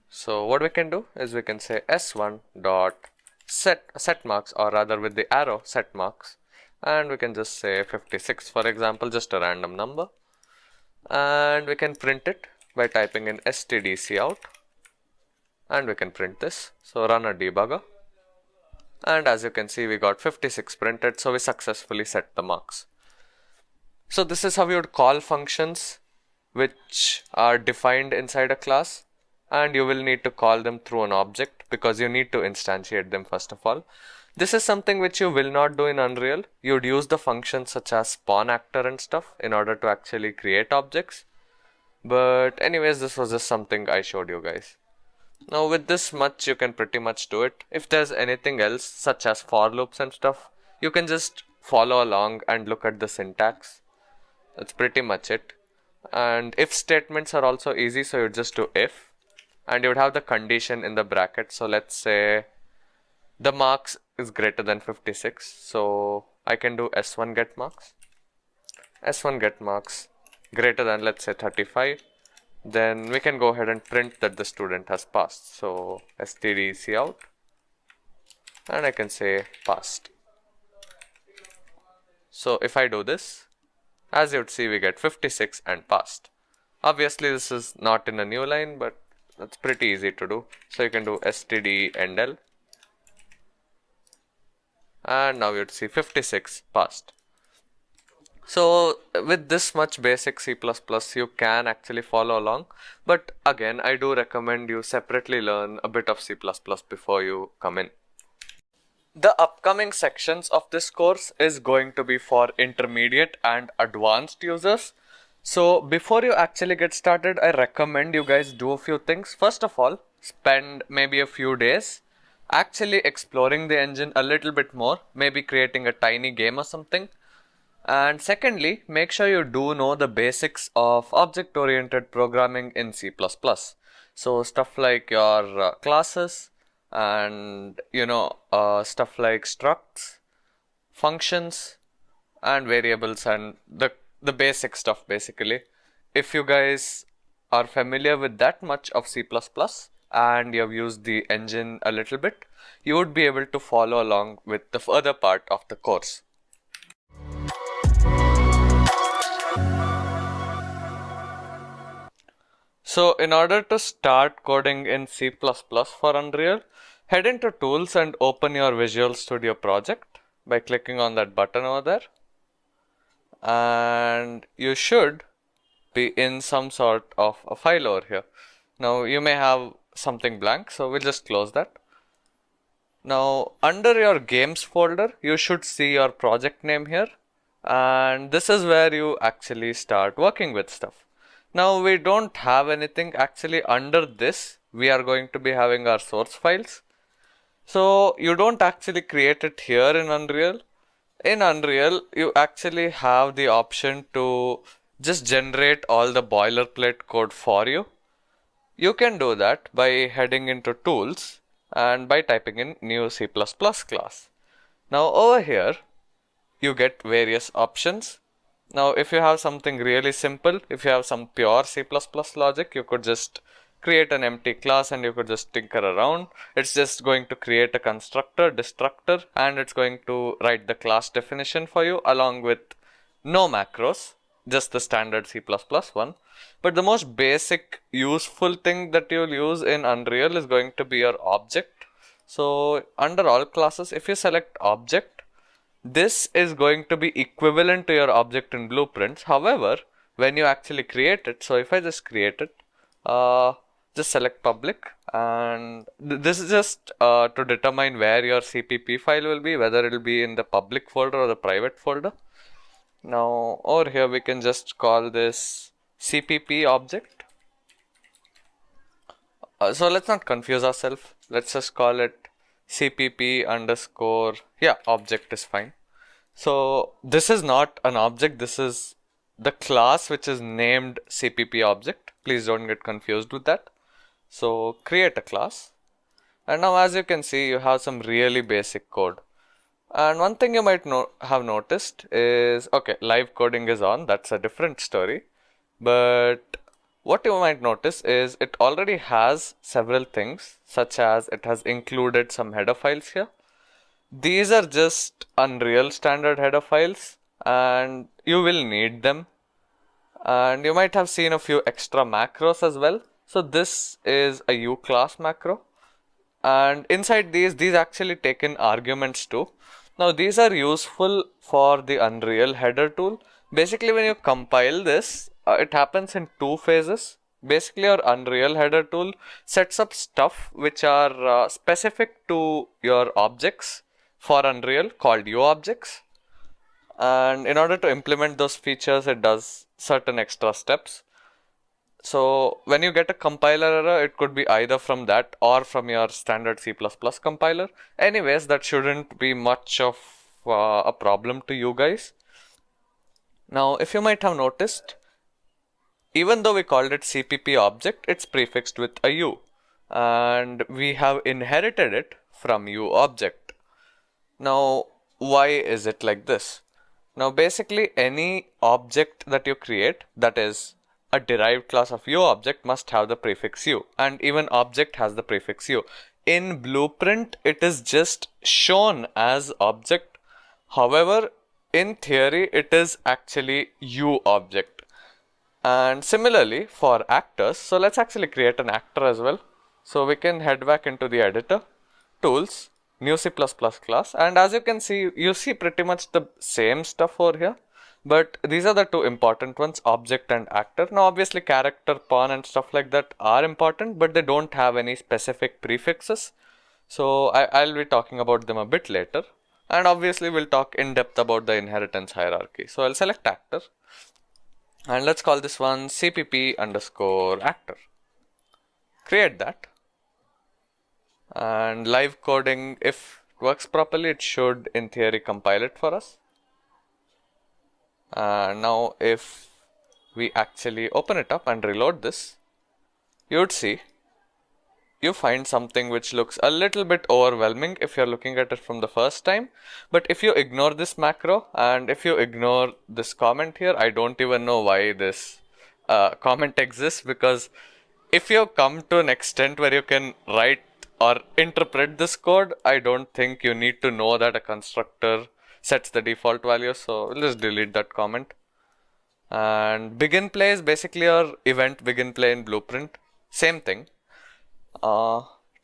A: So what we can do is we can say s1 dot set marks, or rather with the arrow set marks, and we can just say 56 for example, just a random number, and we can print it by typing in stdcout, and we can print this. So run a debugger, and as you can see we got 56 printed, so we successfully set the marks. So this is how you would call functions which are defined inside a class, and you will need to call them through an object because you need to instantiate them first of all. This is something which you will not do in Unreal. You'd use the functions such as spawn actor and stuff in order to actually create objects. But anyways, this was just something I showed you guys. Now with this much you can pretty much do it. If there's anything else such as for loops and stuff, you can just follow along and look at the syntax. That's pretty much it. And if statements are also easy, so you just do if, and you would have the condition in the bracket. So let's say the marks is greater than 56, so I can do s1 get marks, s1 get marks greater than, let's say, 35. Then we can go ahead and print that the student has passed, so stdcout, and I can say passed. So if I do this, as you would see, we get 56 and passed. Obviously this is not in a new line, but that's pretty easy to do. So you can do stdendl, and now you'd see 56 passed. So with this much basic C++, you can actually follow along, but again I do recommend you separately learn a bit of C++ before you come in. The upcoming sections of this course is going to be for intermediate and advanced users. So before you actually get started, I recommend you guys do a few things. First of all, spend maybe a few days actually exploring the engine a little bit more, maybe creating a tiny game or something. And secondly, make sure you do know the basics of object-oriented programming in C++. So stuff like your classes and stuff like structs, functions and variables, and the basic stuff basically. If you guys are familiar with that much of C++ and you have used the engine a little bit, you would be able to follow along with the further part of the course. So in order to start coding in C++ for Unreal, head into Tools and open your Visual Studio project by clicking on that button over there. And you should be in some sort of a file over here. Now you may have something blank, so we'll just close that. Now under your games folder, you should see your project name here, and this is where you actually start working with stuff. Now we don't have anything actually under this. We are going to be having our source files. So you don't actually create it here in Unreal. In Unreal, you actually have the option to just generate all the boilerplate code for you. You can do that by heading into Tools and by typing in new C++ class. Now over here, you get various options. Now, if you have something really simple, if you have some pure C++ logic, you could just create an empty class and you could just tinker around. It's just going to create a constructor, destructor, and it's going to write the class definition for you along with no macros, just the standard C++ one. But the most basic useful thing that you'll use in Unreal is going to be your object. So under all classes, if you select object, this is going to be equivalent to your object in blueprints. However, when you actually create it, so if I just create it, just select public, and this is just to determine where your CPP file will be, whether it will be in the public folder or the private folder. Now over here we can just call this CPP object. So let's not confuse ourselves. Let's just call it CPP underscore, yeah, object is fine. So this is not an object, this is the class which is named CPP object. Please don't get confused with that. So create a class, and now as you can see, you have some really basic code. And one thing you might have noticed is, okay, live coding is on, that's a different story. But what you might notice is it already has several things, such as it has included some header files here. These are just Unreal standard header files, and you will need them. And you might have seen a few extra macros as well. So this is a uClass macro, and inside these actually take in arguments too. Now these are useful for the Unreal header tool. Basically, when you compile this, it happens in two phases. Basically, your Unreal header tool sets up stuff which are specific to your objects for Unreal called uObjects. And in order to implement those features, it does certain extra steps. So when you get a compiler error, it could be either from that or from your standard C++ compiler. Anyways, that shouldn't be much of a problem to you guys. Now, if you might have noticed, even though we called it CPP object, it's prefixed with a U, and we have inherited it from uObject. Now, why is it like this? Now, basically, any object that you create, that is a derived class of uObject, must have the prefix U, and even object has the prefix U. In Blueprint, it is just shown as object. However, in theory, it is actually uObject. And similarly for actors, so let's actually create an actor as well. So we can head back into the editor, tools, new C++ class, and as you can see, you see pretty much the same stuff over here. But these are the two important ones, object and actor. Now obviously character, pawn and stuff like that are important, but they don't have any specific prefixes. So I'll be talking about them a bit later. And obviously we'll talk in depth about the inheritance hierarchy. So I'll select actor. And let's call this one CPP underscore actor. Create that. And live coding, if it works properly, it should in theory compile it for us. Now if we actually open it up and reload this, you would see you find something which looks a little bit overwhelming if you're looking at it from the first time. But if you ignore this macro and if you ignore this comment here, I don't even know why this comment exists, because if you come to an extent where you can write or interpret this code, I don't think you need to know that a constructor sets the default value. So we'll just delete that comment. And begin play is basically your event begin play in Blueprint. Same thing.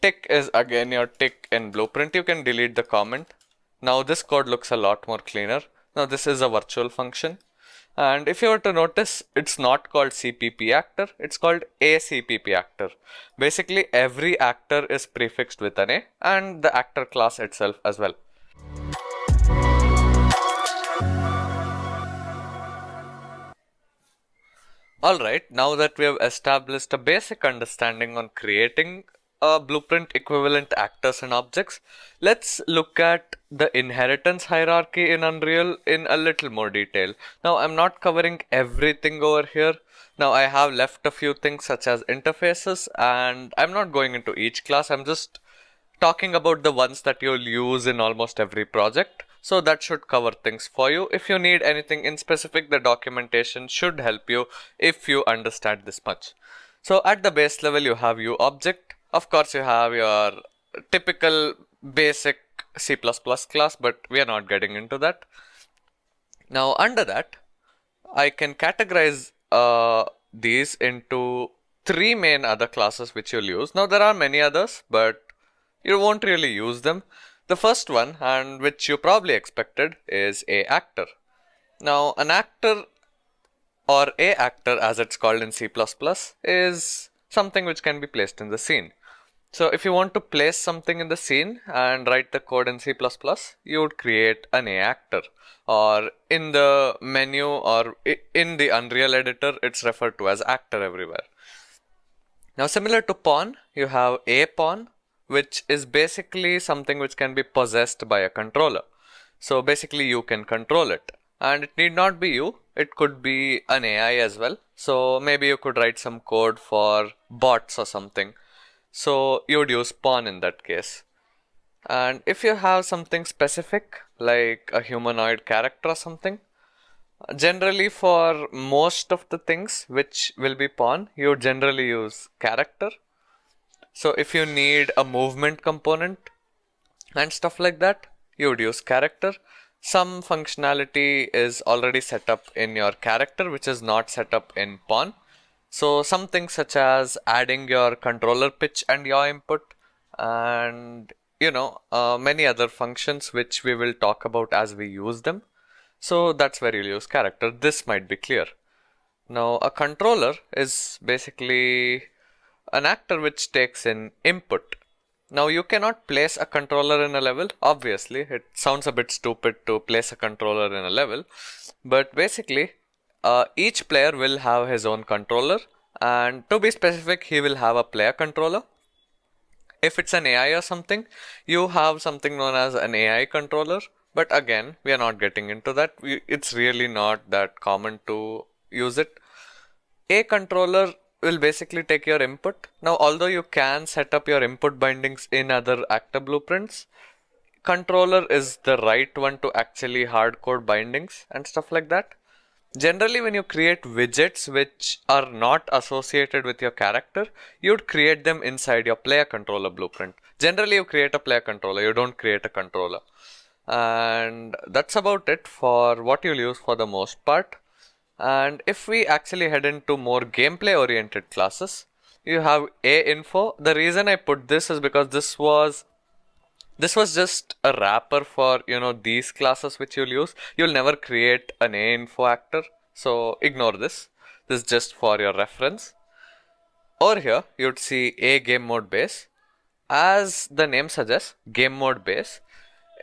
A: Tick is again your tick in Blueprint. You can delete the comment. Now this code looks a lot more cleaner. Now this is a virtual function. And if you were to notice, it's not called CPP actor, it's called a CPP actor. Basically every actor is prefixed with an A, and the actor class itself as well. Alright, now that we have established a basic understanding on creating a blueprint equivalent actors and objects, let's look at the inheritance hierarchy in Unreal in a little more detail. Now I'm not covering everything over here. Now I have left a few things such as interfaces, and I'm not going into each class, I'm just talking about the ones that you'll use in almost every project. So that should cover things for you. If you need anything in specific, the documentation should help you if you understand this much. So at the base level, you have you object. Of course, you have your typical basic C++ class, but we are not getting into that. Now under that, I can categorize these into three main other classes which you'll use. Now there are many others, but you won't really use them. The first one, and which you probably expected, is a actor. Now an actor, or a actor as it's called in C++, is something which can be placed in the scene. So if you want to place something in the scene and write the code in C++, you would create an A actor, or in the menu or in the Unreal editor, it's referred to as actor everywhere. Now similar to pawn, you have a pawn, which is basically something which can be possessed by a controller. So basically you can control it, and it need not be you, it could be an AI as well. So maybe you could write some code for bots or something. So you would use pawn in that case. And if you have something specific like a humanoid character or something, generally for most of the things which will be pawn, you generally use character. So if you need a movement component and stuff like that, you would use character. Some functionality is already set up in your character which is not set up in pawn. So something such as adding your controller pitch and yaw input, and many other functions which we will talk about as we use them. So that's where you'll use character. This might be clear. Now a controller is basically an actor which takes in input. Now you cannot place a controller in a level. Obviously it sounds a bit stupid to place a controller in a level, but basically each player will have his own controller, and to be specific, he will have a player controller. If it's an AI or something, you have something known as an AI controller, but again, we are not getting into that. It's really not that common to use it. A controller will basically take your input. Now, although you can set up your input bindings in other actor blueprints, controller is the right one to actually hardcode bindings and stuff like that. Generally, when you create widgets which are not associated with your character, you'd create them inside your player controller blueprint. Generally, you create a player controller, you don't create a controller. And that's about it for what you'll use for the most part. And if we actually head into more gameplay oriented classes, you have a info. The reason I put this is because this was just a wrapper for these classes which you'll use. You'll never create an A info actor, so ignore this. This is just for your reference. Over here you'd see a game mode base. As the name suggests, game mode base,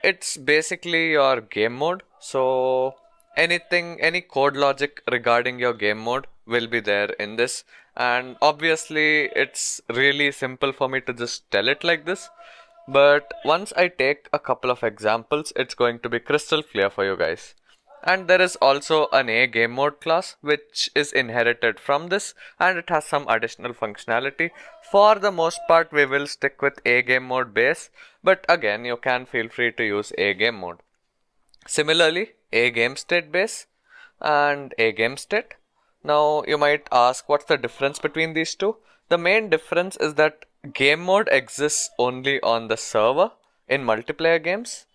A: it's basically your game mode. So any code logic regarding your game mode will be there in this, and obviously it's really simple for me to just tell it like this. But once I take a couple of examples, it's going to be crystal clear for you guys. And there is also an A game mode class which is inherited from this, and it has some additional functionality. For the most part, we will stick with A game mode base, but again, you can feel free to use A game mode. Similarly, A game state base and A game state. Now you might ask, what's the difference between these two? The main difference is that game mode exists only on the server in multiplayer games,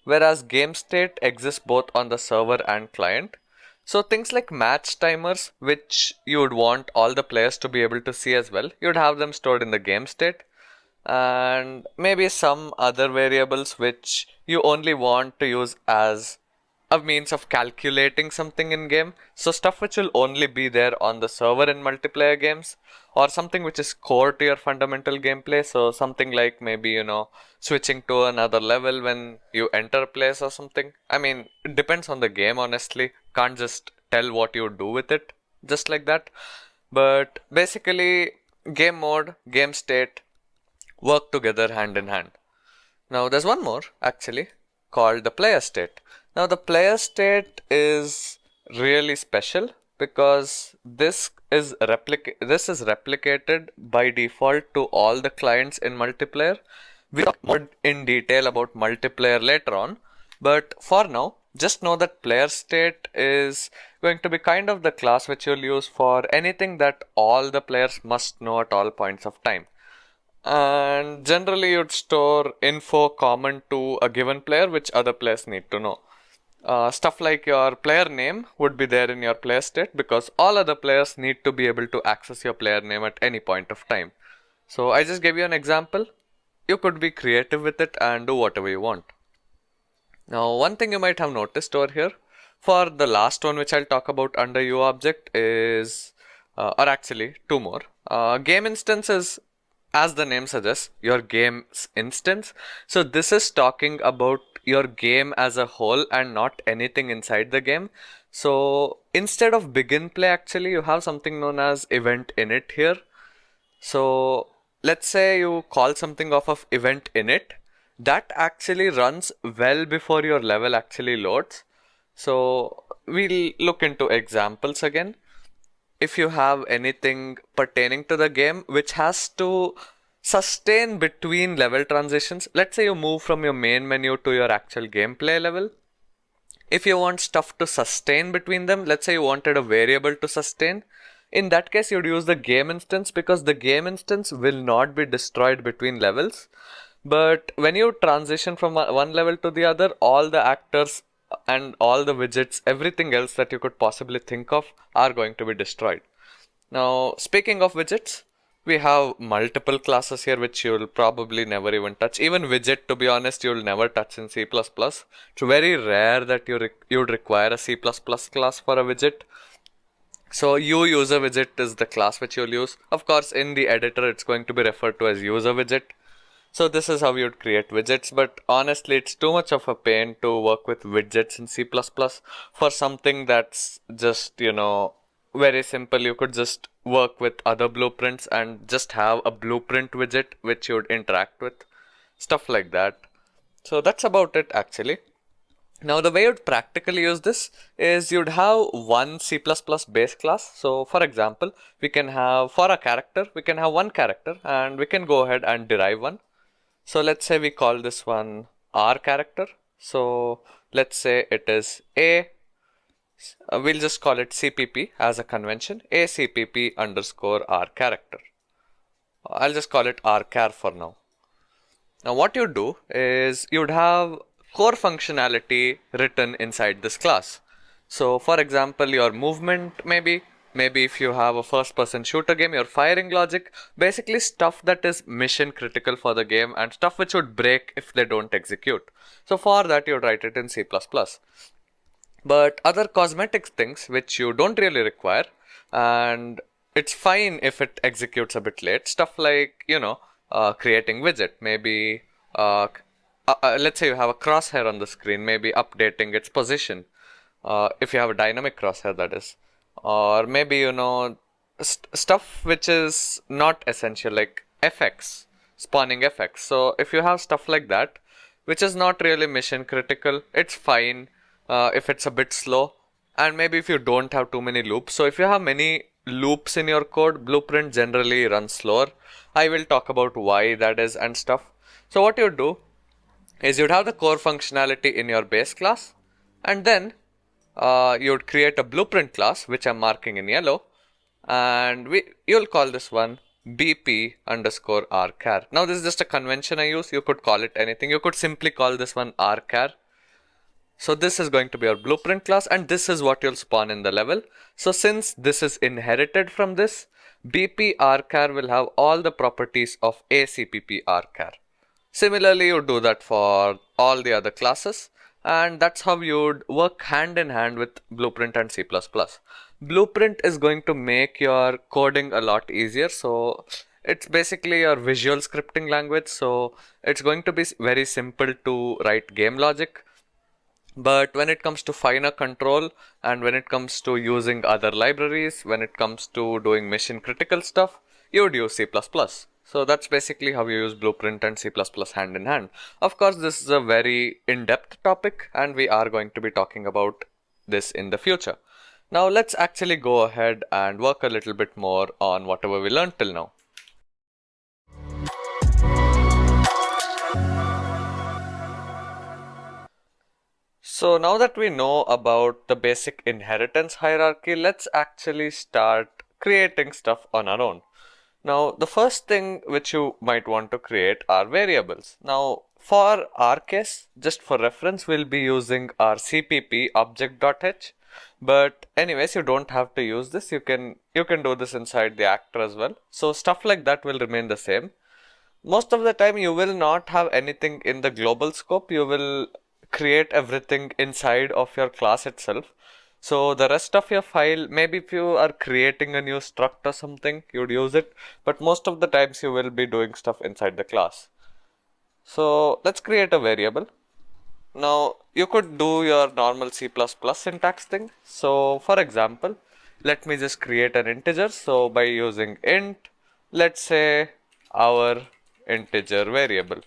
A: whereas game state exists both on the server and client. So things like match timers, which you would want all the players to be able to see as well, you'd have them stored in the game state. And maybe some other variables which you only want to use as a means of calculating something in game. So stuff which will only be there on the server in multiplayer games, or something which is core to your fundamental gameplay. So something like maybe switching to another level when you enter a place or something. I mean, it depends on the game, honestly. Can't just tell what you do with it just like that. But basically, game mode, game state work together hand in hand. Now there's one more actually called the player state. Now the player state is really special because this is replicated by default to all the clients in multiplayer. We'll talk more in detail about multiplayer later on, But for now, just know that player state is going to be kind of the class which you'll use for anything that all the players must know at all points of time. And generally you'd store info common to a given player which other players need to know. Stuff like your player name would be there in your player state because all other players need to be able to access your player name at any point of time. So I just gave you an example. You could be creative with it and do whatever you want. Now, one thing you might have noticed over here for the last one, which I'll talk about under UObject is, or actually two more. Game instance is, as the name suggests, your game's instance. So this is talking about your game as a whole and not anything inside the game. So instead of begin play, actually, you have something known as event init here. So let's say you call something off of event init that actually runs well before your level actually loads. So we'll look into examples again. If you have anything pertaining to the game which has to sustain between level transitions, let's say you move from your main menu to your actual gameplay level. If you want stuff to sustain between them, let's say you wanted a variable to sustain, in that case you'd use the game instance because the game instance will not be destroyed between levels. But when you transition from one level to the other, all the actors and all the widgets, everything else that you could possibly think of are going to be destroyed. Now, speaking of widgets, we have multiple classes here which you'll probably never even touch. Even widget, to be honest, you'll never touch in C++. It's very rare that you'd require a C++ class for a widget. So user widget is the class which you'll use. Of course, in the editor, it's going to be referred to as user widget. So this is how you'd create widgets, but honestly it's too much of a pain to work with widgets in C++ for something that's just, very simple. You could just work with other blueprints and just have a blueprint widget which you'd interact with, stuff like that. So that's about it actually. Now the way you'd practically use this is you'd have one C++ base class. So for example, we can have, for a character, we can have one character and we can go ahead and derive one. So let's say we call this one R character. So let's say it is A, we'll just call it CPP as a convention, A CPP underscore R character. I'll just call it R char for now. Now what you do is you'd have core functionality written inside this class. So for example, your movement maybe if you have a first person shooter game, your firing logic, basically stuff that is mission critical for the game and stuff which would break if they don't execute. So for that you would write it in C++. But other cosmetic things which you don't really require, and it's fine if it executes a bit late, stuff like, creating widget, maybe let's say you have a crosshair on the screen, maybe updating its position, if you have a dynamic crosshair that is. Or maybe stuff which is not essential like effects, spawning effects. So if you have stuff like that which is not really mission critical, it's fine if it's a bit slow, and maybe if you don't have too many loops. So if you have many loops in your code, blueprint generally runs slower. I will talk about why that is and stuff. So what you do is you'd have the core functionality in your base class, and then you'd create a blueprint class which I'm marking in yellow, and you'll call this one BP underscore rchar. Now this is just a convention I use. You could call it anything. You could simply call this one rchar. So this is going to be our blueprint class, and this is what you'll spawn in the level. So since this is inherited from this, BP rchar will have all the properties of ACPP rchar. Similarly, you do that for all the other classes, and that's how you'd work hand in hand with Blueprint and C++. Blueprint is going to make your coding a lot easier. So it's basically your visual scripting language. So it's going to be very simple to write game logic. But when it comes to finer control and when it comes to using other libraries, when it comes to doing mission critical stuff, you would use C++. So that's basically how you use Blueprint and C++ hand in hand. Of course, this is a very in-depth topic and we are going to be talking about this in the future. Now let's actually go ahead and work a little bit more on whatever we learned till now. So now that we know about the basic inheritance hierarchy, let's actually start creating stuff on our own. Now, the first thing which you might want to create are variables. Now, for our case, just for reference, we'll be using our CPP object.h. But anyways, you don't have to use this. You can do this inside the actor as well. So stuff like that will remain the same. Most of the time you will not have anything in the global scope. You will create everything inside of your class itself. So the rest of your file, maybe if you are creating a new struct or something, you'd use it, but most of the times you will be doing stuff inside the class. So let's create a variable. Now you could do your normal C++ syntax thing. So for example, let me just create an integer. So by using int, let's say our integer variable.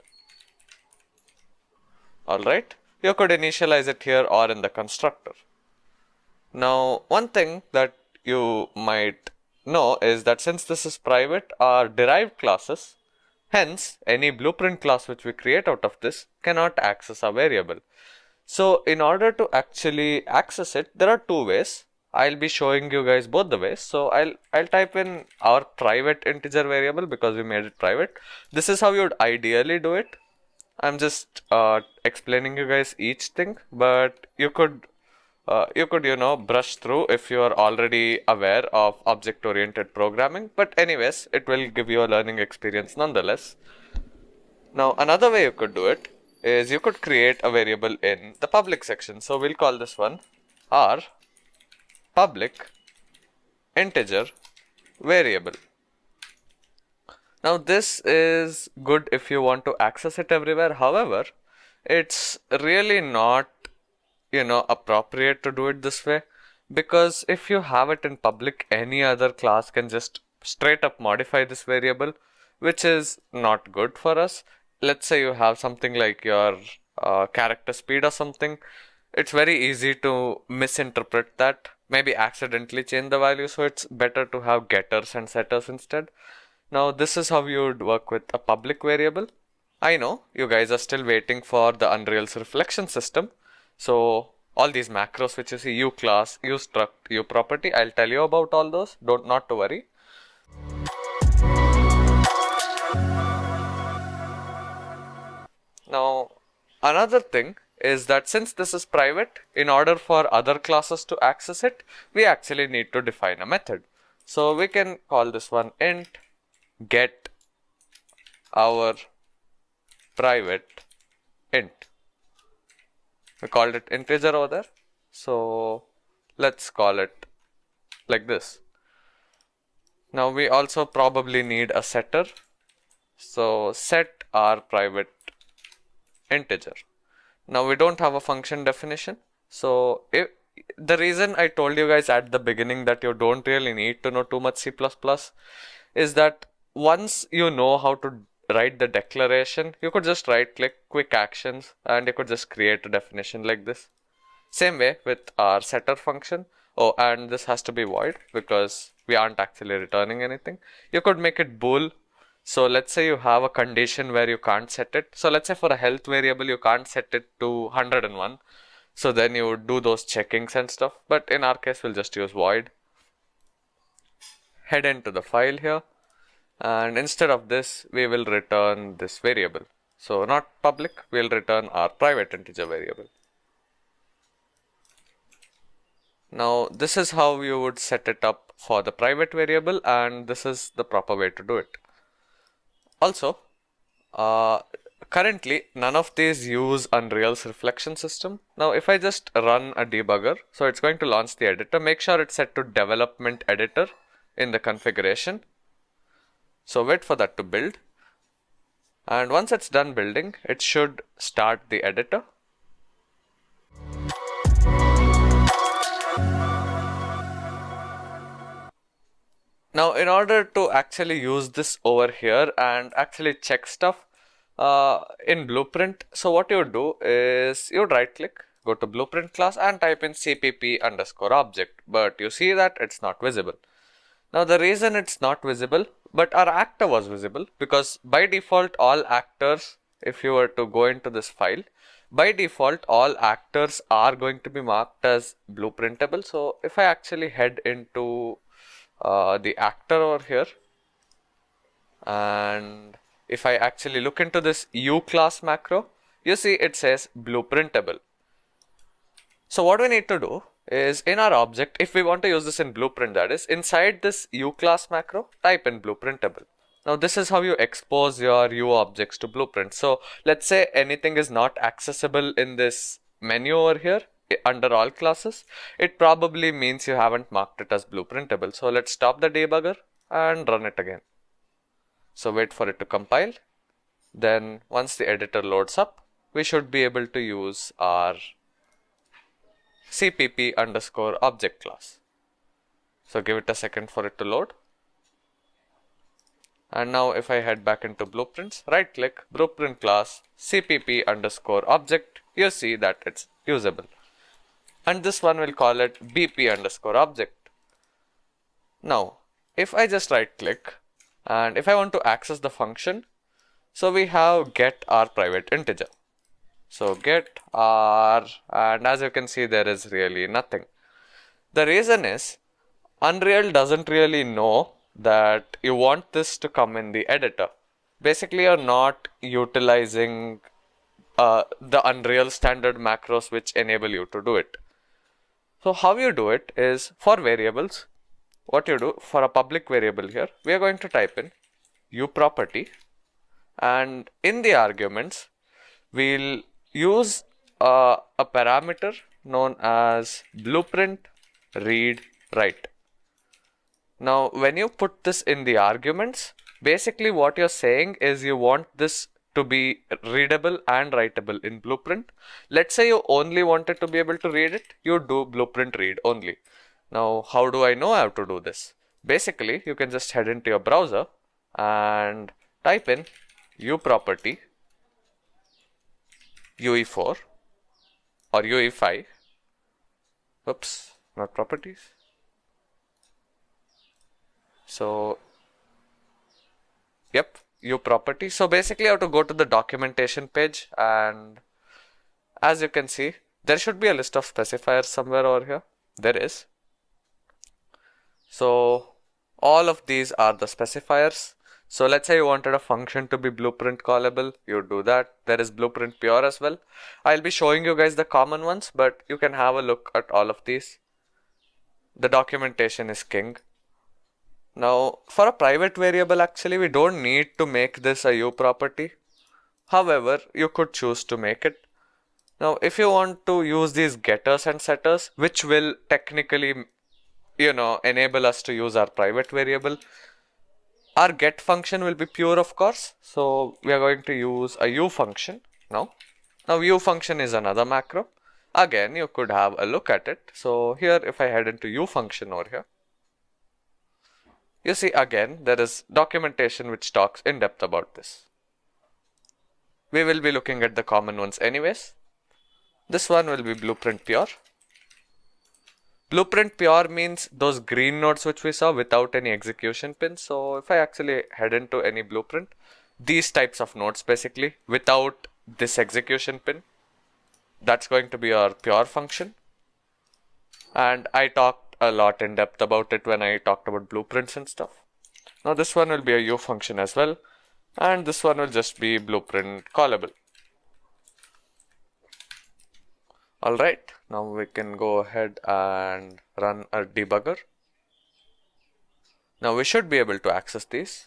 A: Alright, you could initialize it here or in the constructor. Now, one thing that you might know is that since this is private, are derived classes. Hence, any blueprint class which we create out of this cannot access a variable. So, in order to actually access it, there are two ways. I'll be showing you guys both the ways. So, I'll type in our private integer variable because we made it private. This is how you would ideally do it. I'm just explaining you guys each thing, but you could brush through if you are already aware of object-oriented programming. But anyways, it will give you a learning experience nonetheless. Now, another way you could do it is you could create a variable in the public section. So we'll call this one our public integer variable. Now, this is good if you want to access it everywhere. However, it's really not appropriate to do it this way, because if you have it in public, any other class can just straight up modify this variable, which is not good for us. Let's say you have something like your character speed or something. It's very easy to misinterpret that, maybe accidentally change the value, so it's better to have getters and setters instead. Now this is how you would work with a public variable. I know you guys are still waiting for the Unreal's reflection system. So all these macros which you see, uClass, uStruct, uProperty, I'll tell you about all those. Not to worry. Now another thing is that since this is private, in order for other classes to access it, we actually need to define a method. So we can call this one int get our private int. We called it integer over there, so let's call it like this. Now we also probably need a setter, so set our private integer. Now we don't have a function definition, so the reason I told you guys at the beginning that you don't really need to know too much C++ is that once you know how to write the declaration, you could just right click quick actions and you could just create a definition like this. Same way with our setter function. Oh, and this has to be void because we aren't actually returning anything. You could make it bool. So let's say you have a condition where you can't set it. So let's say for a health variable you can't set it to 101. So then you would do those checkings and stuff. But in our case we'll just use void. Head into the file here. And instead of this, we will return this variable. So not public, we'll return our private integer variable. Now this is how you would set it up for the private variable, and this is the proper way to do it. Also, currently none of these use Unreal's reflection system. Now if I just run a debugger, so it's going to launch the editor. Make sure it's set to development editor in the configuration. So wait for that to build, and once it's done building, it should start the editor. Now in order to actually use this over here and actually check stuff in Blueprint, so what you would do is you would right click, go to Blueprint class and type in cpp_object, but you see that it's not visible. Now the reason it's not visible, but our actor was visible, because by default all actors, if you were to go into this file, By default, all actors are going to be marked as blueprintable. So if I actually head into the actor over here, and if I actually look into this U class macro, you see it says blueprintable. So what we need to do is in our object, if we want to use this in blueprint, that is inside this U class macro, type in blueprintable. Now this is how you expose your U objects to blueprint. So let's say anything is not accessible in this menu over here under all classes, it probably means you haven't marked it as blueprintable. So let's stop the debugger and run it again. So wait for it to compile. Then once the editor loads up, we should be able to use our cpp underscore object class. So give it a second for it to load. And now if I head back into blueprints, right click, blueprint class, cpp underscore object, you see that it's usable. And this one will call it bp underscore object. Now, if I just right click and if I want to access the function, so we have get our private integer. So get r, and as you can see, there is really nothing. The reason is Unreal doesn't really know that you want this to come in the editor. Basically, you're not utilizing the Unreal standard macros which enable you to do it. So how you do it is for variables, what you do for a public variable here, we are going to type in uProperty, and in the arguments, we'll use a parameter known as blueprint read write. Now when you put this in the arguments, basically what you're saying is you want this to be readable and writable in blueprint. Let's say you only wanted to be able to read it, you do blueprint read only. Now how do I know I have to do this? Basically you can just head into your browser and type in uProperty UE4 or UE5. Oops, not properties. So yep, uProperty. So basically you have to go to the documentation page, and as you can see, there should be a list of specifiers somewhere over here. There is. So all of these are the specifiers. So let's say you wanted a function to be blueprint callable, you do that. There is blueprint pure as well. I'll be showing you guys the common ones, but you can have a look at all of these. The documentation is king. Now for a private variable, actually we don't need to make this a uProperty. However, you could choose to make it. Now if you want to use these getters and setters, which will technically enable us to use our private variable, our get function will be pure, of course. So we are going to use a u function now. Now u function is another macro. Again, you could have a look at it. So here if I head into u function over here, you see again there is documentation which talks in depth about this. We will be looking at the common ones anyways. This one will be blueprint pure. Blueprint pure means those green nodes which we saw without any execution pins. So if I actually head into any blueprint, these types of nodes basically without this execution pin, that's going to be our pure function. And I talked a lot in depth about it when I talked about blueprints and stuff. Now this one will be a u function as well, and this one will just be blueprint callable. Alright, now we can go ahead and run a debugger. Now we should be able to access these.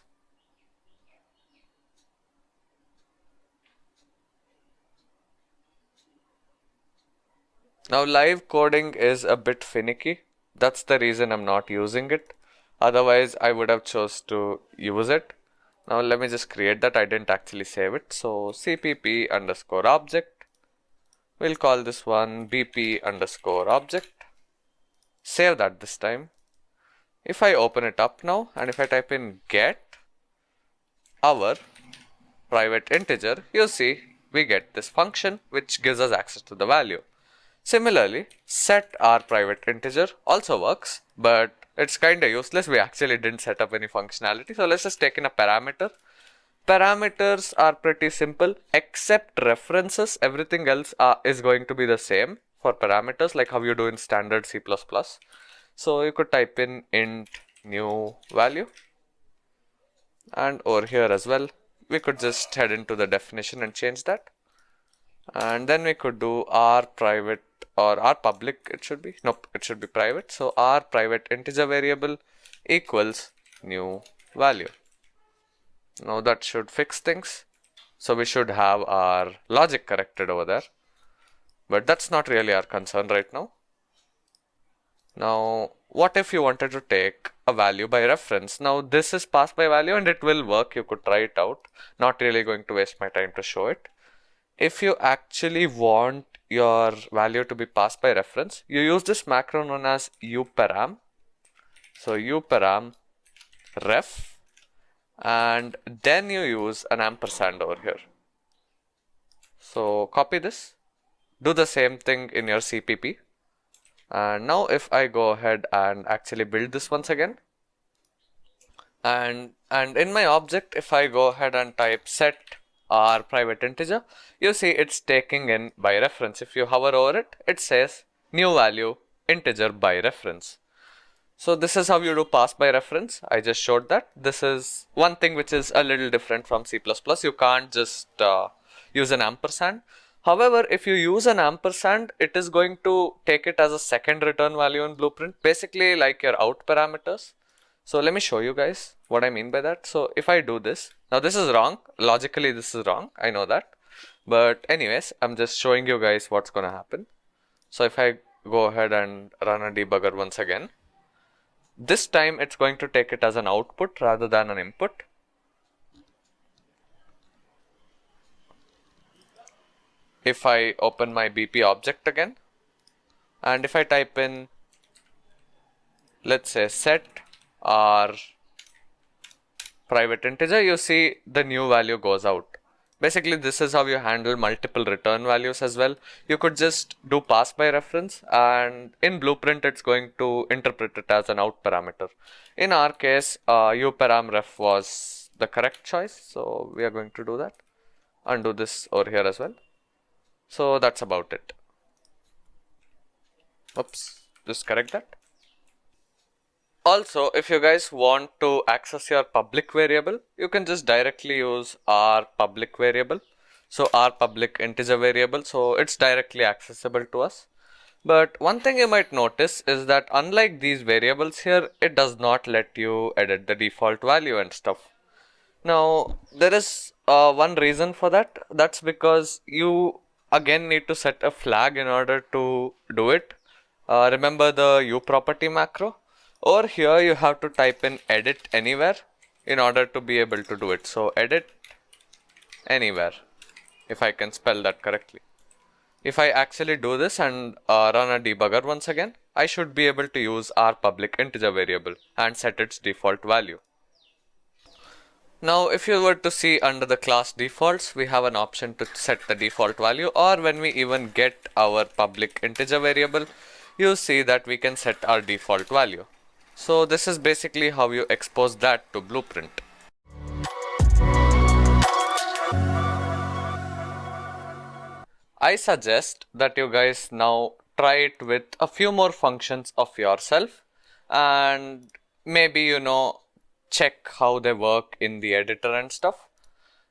A: Now live coding is a bit finicky. That's the reason I'm not using it. Otherwise I would have chose to use it. Now let me just create that. I didn't actually save it. So cpp underscore object. We'll call this one bp underscore object. Save that this time. If I open it up now and if I type in get our private integer, you see we get this function which gives us access to the value. Similarly, set our private integer also works, but it's kind of useless. We actually didn't set up any functionality. So let's just take in a parameter Parameters are pretty simple except references. Everything else is going to be the same for parameters, like how you do in standard C++. So you could type in int new value, and over here as well we could just head into the definition and change that, and then we could do r private or r public. It should be, nope, it should be private. So r private integer variable equals new value. Now that should fix things. So we should have our logic corrected over there, but that's not really our concern right now. Now, what if you wanted to take a value by reference? Now this is passed by value and it will work. You could try it out. Not really going to waste my time to show it. If you actually want your value to be passed by reference, you use this macro known as uparam. So uparam ref, and then you use an ampersand over here. So copy this, do the same thing in your CPP. And now if I go ahead and actually build this once again, and in my object, if I go ahead and type set r private integer, you see it's taking in by reference. If you hover over it, it says new value integer by reference. So this is how you do pass by reference. I just showed that. This is one thing which is a little different from C++. You can't just use an ampersand. However, if you use an ampersand, it is going to take it as a second return value in Blueprint, basically like your out parameters. So let me show you guys what I mean by that. So if I do this, now this is wrong. Logically, this is wrong. I know that. But anyways, I'm just showing you guys what's going to happen. So if I go ahead and run a debugger once again, this time it's going to take it as an output rather than an input. If I open my BP object again, and if I type in, let's say set r private integer, you see the new value goes out. Basically, this is how you handle multiple return values as well. You could just do pass by reference, and in Blueprint, it's going to interpret it as an out parameter. In our case, uparam ref was the correct choice, so we are going to do that. Undo this over here as well. So that's about it. Oops, just correct that. Also, if you guys want to access your public variable, you can just directly use our public variable. So our public integer variable, so it's directly accessible to us. But one thing you might notice is that unlike these variables here, it does not let you edit the default value and stuff. Now, there is one reason for that. That's because you again need to set a flag in order to do it. Remember the uProperty macro? Over here you have to type in edit anywhere in order to be able to do it. So edit anywhere, if I can spell that correctly. If I actually do this and run a debugger once again, I should be able to use our public integer variable and set its default value. Now if you were to see under the class defaults, we have an option to set the default value, or when we even get our public integer variable, you see that we can set our default value. So this is basically how you expose that to Blueprint. I suggest that you guys now try it with a few more functions of yourself, and maybe check how they work in the editor and stuff.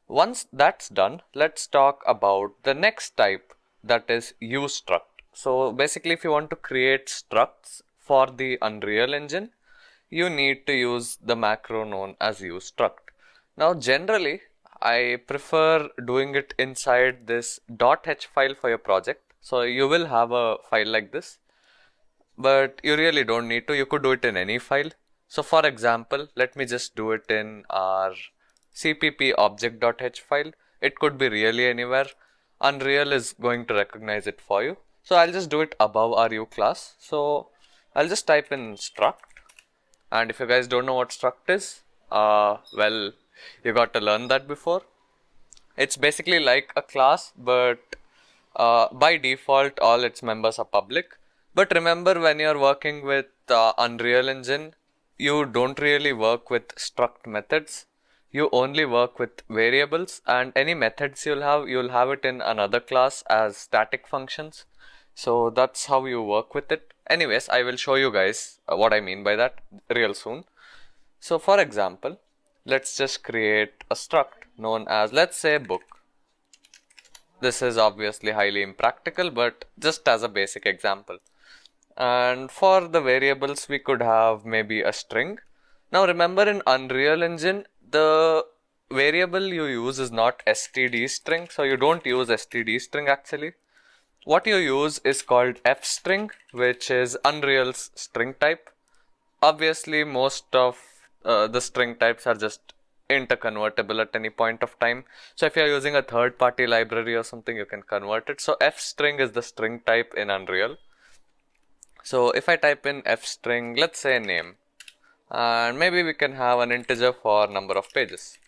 A: Once that's done, let's talk about the next type, that is uStruct. So basically, if you want to create structs for the Unreal Engine, you need to use the macro known as uStruct. Now generally, I prefer doing it inside this .h file for your project. So you will have a file like this, but you really don't need to. You could do it in any file. So for example, let me just do it in our cpp object.h file. It could be really anywhere. Unreal is going to recognize it for you. So I'll just do it above our u class. So I'll just type in struct. And if you guys don't know what struct is, well, you got to learn that before. It's basically like a class, but by default, all its members are public. But remember, when you're working with Unreal Engine, you don't really work with struct methods. you only work with variables, and any methods you'll have it in another class as static functions. So that's how you work with it. Anyways, I will show you guys what I mean by that real soon. So for example, let's just create a struct known as, let's say, book. This is obviously highly impractical, but just as a basic example. And for the variables, we could have maybe a string. Now remember, in Unreal Engine, the variable you use is not std string, so you don't use std string actually. What you use is called fstring, which is Unreal's string type. Obviously, most of the string types are just interconvertible at any point of time. So if you're using a third-party library or something, you can convert it. So fstring is the string type in Unreal. So if I type in fstring, let's say name, and maybe we can have an integer for number of pages,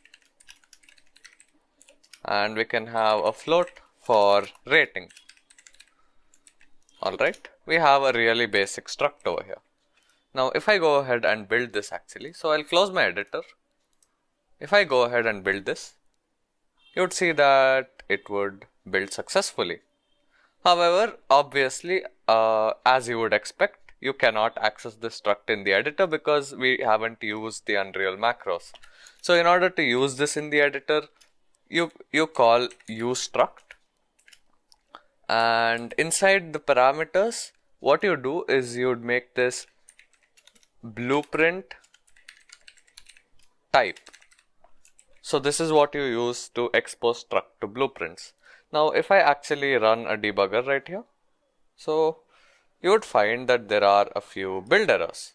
A: and we can have a float for rating. Alright, we have a really basic struct over here. Now if I go ahead and build this actually, so I'll close my editor. If I go ahead and build this, you would see that it would build successfully. However, obviously, as you would expect, you cannot access this struct in the editor because we haven't used the Unreal macros. So in order to use this in the editor, you call useStruct, and inside the parameters, what you do is you would make this blueprint type. So this is what you use to expose struct to blueprints. Now if I actually run a debugger right here, so you would find that there are a few build errors.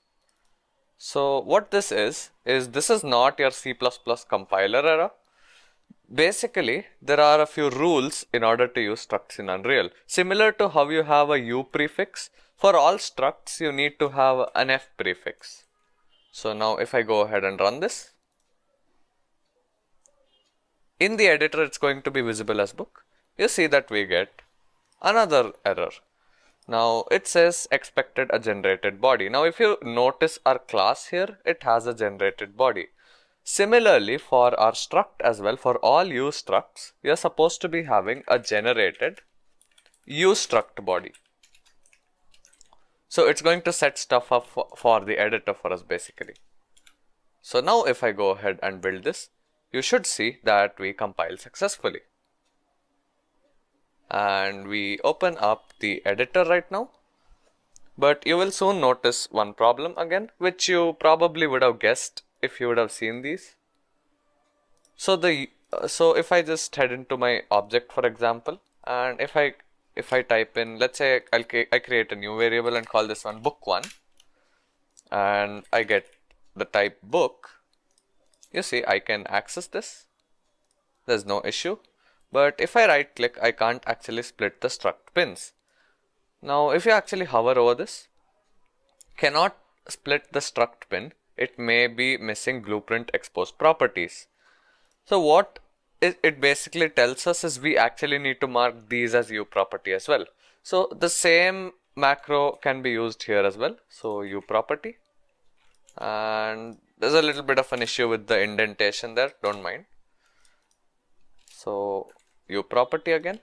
A: So what this is this is not your C++ compiler error. Basically, there are a few rules in order to use structs in Unreal. Similar to how you have a U prefix, for all structs you need to have an F prefix. So now if I go ahead and run this, in the editor it's going to be visible as book. You see that we get another error. Now it says expected a generated body. Now if you notice our class here, it has a generated body. Similarly, for our struct as well, for all use structs, we are supposed to be having a generated useStruct body. So it's going to set stuff up for the editor for us basically. So now if I go ahead and build this, you should see that we compile successfully. And we open up the editor right now. But you will soon notice one problem again, which you probably would have guessed if you would have seen these. So if I just head into my object, for example, and if I type in, let's say I create a new variable and call this one book1, and I get the type book, you see I can access this. There's no issue. But if I right click, I can't actually split the struct pins. Now if you actually hover over this, cannot split the struct pin, it may be missing blueprint exposed properties. So what it basically tells us is we actually need to mark these as U property as well. So the same macro can be used here as well. So U property, and there's a little bit of an issue with the indentation there, don't mind. So U property again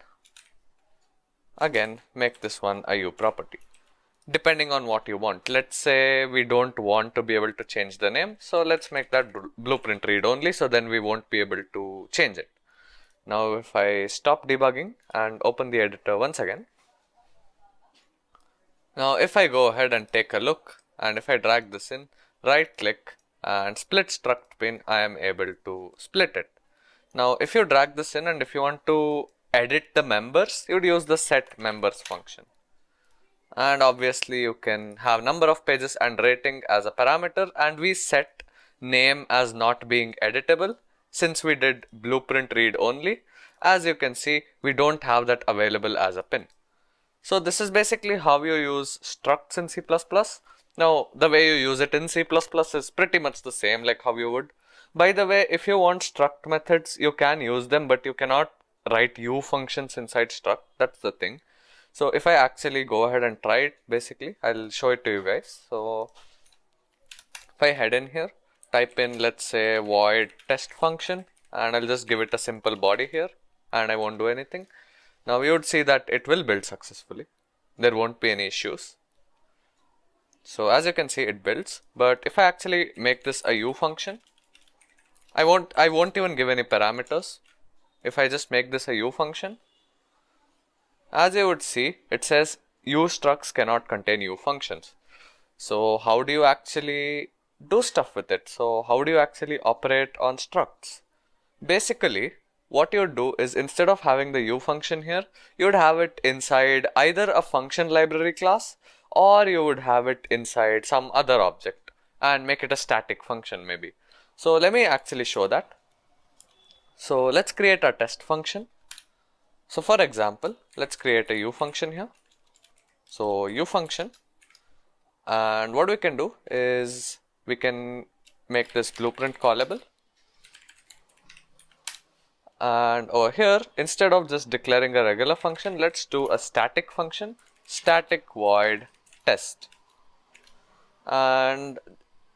A: make this one a U property, depending on what you want. Let's say we don't want to be able to change the name, so let's make that blueprint read only, so then we won't be able to change it. Now if I stop debugging and open the editor once again, now if I go ahead and take a look, and if I drag this in, right click and split struct pin, I am able to split it. Now if you drag this in and if you want to edit the members, you would use the set members function. And obviously you can have number of pages and rating as a parameter, and we set name as not being editable. Since we did blueprint read only, as you can see, we don't have that available as a pin. So this is basically how you use structs in C++. Now the way you use it in C++ is pretty much the same like how you would. By the way, if you want struct methods, you can use them, but you cannot write U functions inside struct. That's the thing. So if I actually go ahead and try it, basically, I'll show it to you guys. So if I head in here type in, let's say, void test function, and I'll just give it a simple body here, and I won't do anything. Now you would see that it will build successfully. There won't be any issues. So as you can see, it builds. But if I actually make this a u function, I won't even give any parameters. If I just make this a u function, as you would see, it says u structs cannot contain u functions. So how do you actually do stuff with it? So how do you actually operate on structs? Basically, what you would do is, instead of having the u function here, you would have it inside either a function library class, or you would have it inside some other object and make it a static function maybe. So let me actually show that. So let's create a test function. So for example, let's create a u function here. So u function, and what we can do is we can make this blueprint callable. And over here, instead of just declaring a regular function, let's do a static function, static void test. And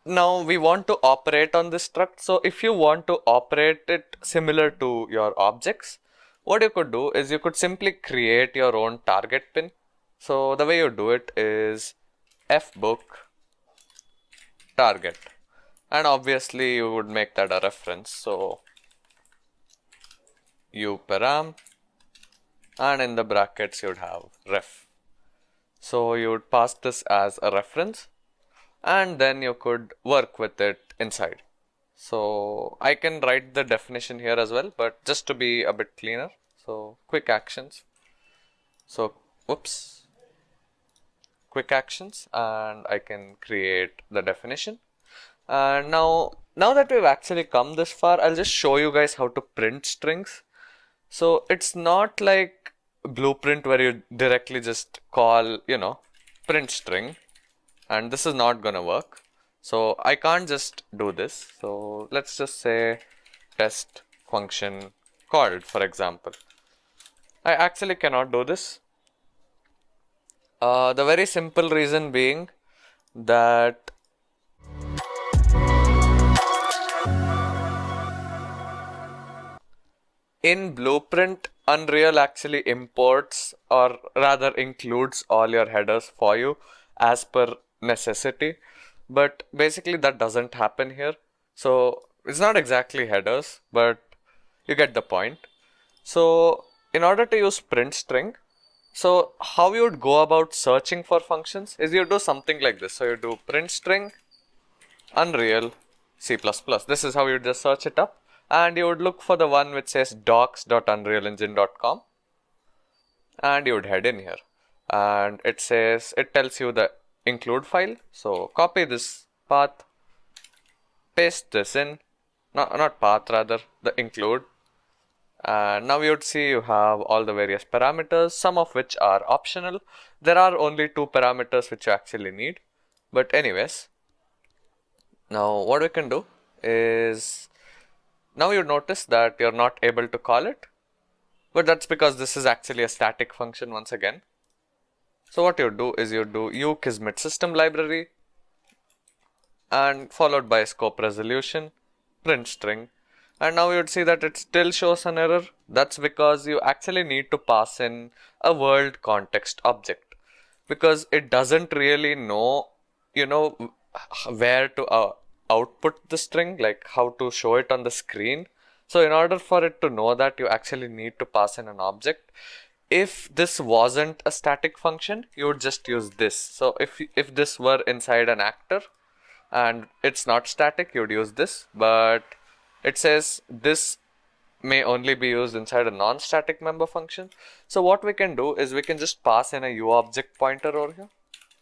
A: now we want to operate on this struct. So if you want to operate it similar to your objects, what you could do is you could simply create your own target pin. So the way you do it is fbook target, and obviously you would make that a reference. So u param, and in the brackets you would have ref. So you would pass this as a reference, and then you could work with it inside. So I can write the definition here as well, but just to be a bit cleaner. So quick actions. So quick actions, and I can create the definition. And now that we've actually come this far, I'll just show you guys how to print strings. So it's not like blueprint where you directly just call, print string, and this is not gonna work. So I can't just do this. So let's just say test function called, for example. I actually cannot do this. The very simple reason being that in Blueprint, Unreal actually imports, or rather includes, all your headers for you as per necessity. But basically that doesn't happen here. So it's not exactly headers, but you get the point. So in order to use print string, so how you would go about searching for functions is you do something like this. So you do print string Unreal C++. This is how you just search it up, and you would look for the one which says docs.unrealengine.com, and you would head in here, and it tells you the include file. So copy this path, paste this in, not path, rather the include, and now you would see you have all the various parameters, some of which are optional. There are only 2 parameters which you actually need, but anyways, now what we can do is, now you notice that you're not able to call it, but that's because this is actually a static function once again. So what you do is you do ukismet system library, and followed by scope resolution, print string, and now you'd see that it still shows an error. That's because you actually need to pass in a world context object, because it doesn't really know, where to output the string, like how to show it on the screen. So in order for it to know that, you actually need to pass in an object. If this wasn't a static function, you would just use this. So if this were inside an actor and it's not static, you would use this, but it says this may only be used inside a non-static member function. So what we can do is we can just pass in a uObject pointer over here,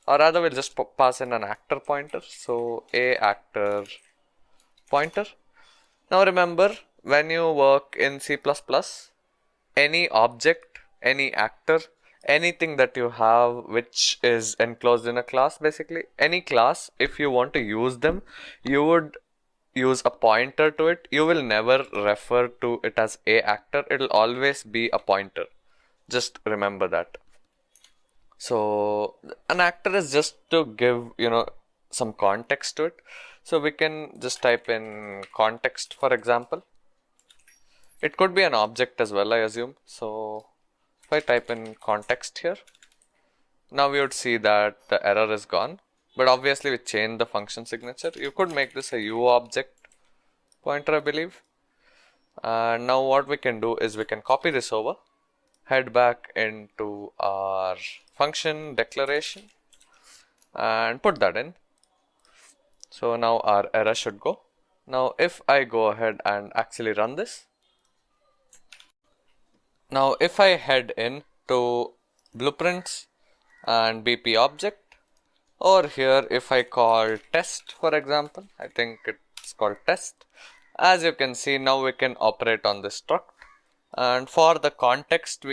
A: or rather we'll just pass in an actor pointer. So a actor pointer. Now remember, when you work in C++, any object, any actor, anything that you have which is enclosed in a class, basically any class, if you want to use them, you would use a pointer to it. You will never refer to it as a actor. It will always be a pointer. Just remember that. So an actor is just to give, some context to it. So we can just type in context, for example. It could be an object as well, I assume. So if I type in context here, now we would see that the error is gone. But obviously we changed the function signature. You could make this a U object pointer, I believe. And now what we can do is we can copy this over, head back into our function declaration and put that in. So now our error should go. Now if I go ahead and actually run this, now if I head in to blueprints and BP object, or here if I call test, for example, I think it's called test. As you can see, now we can operate on this struct, and for the context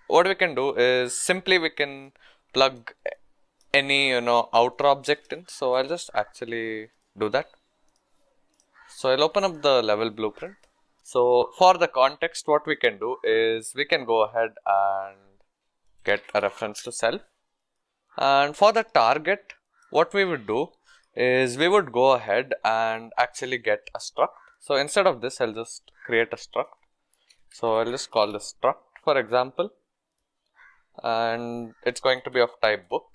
A: what we can do is simply we can plug any outer object in. So I'll just actually do that. So I'll open up the level blueprint. So for the context, what we can do is we can go ahead and get a reference to self. And for the target, what we would do is we would go ahead and actually get a struct. So instead of this, I'll just create a struct. So I'll just call this struct, for example, and it's going to be of type book.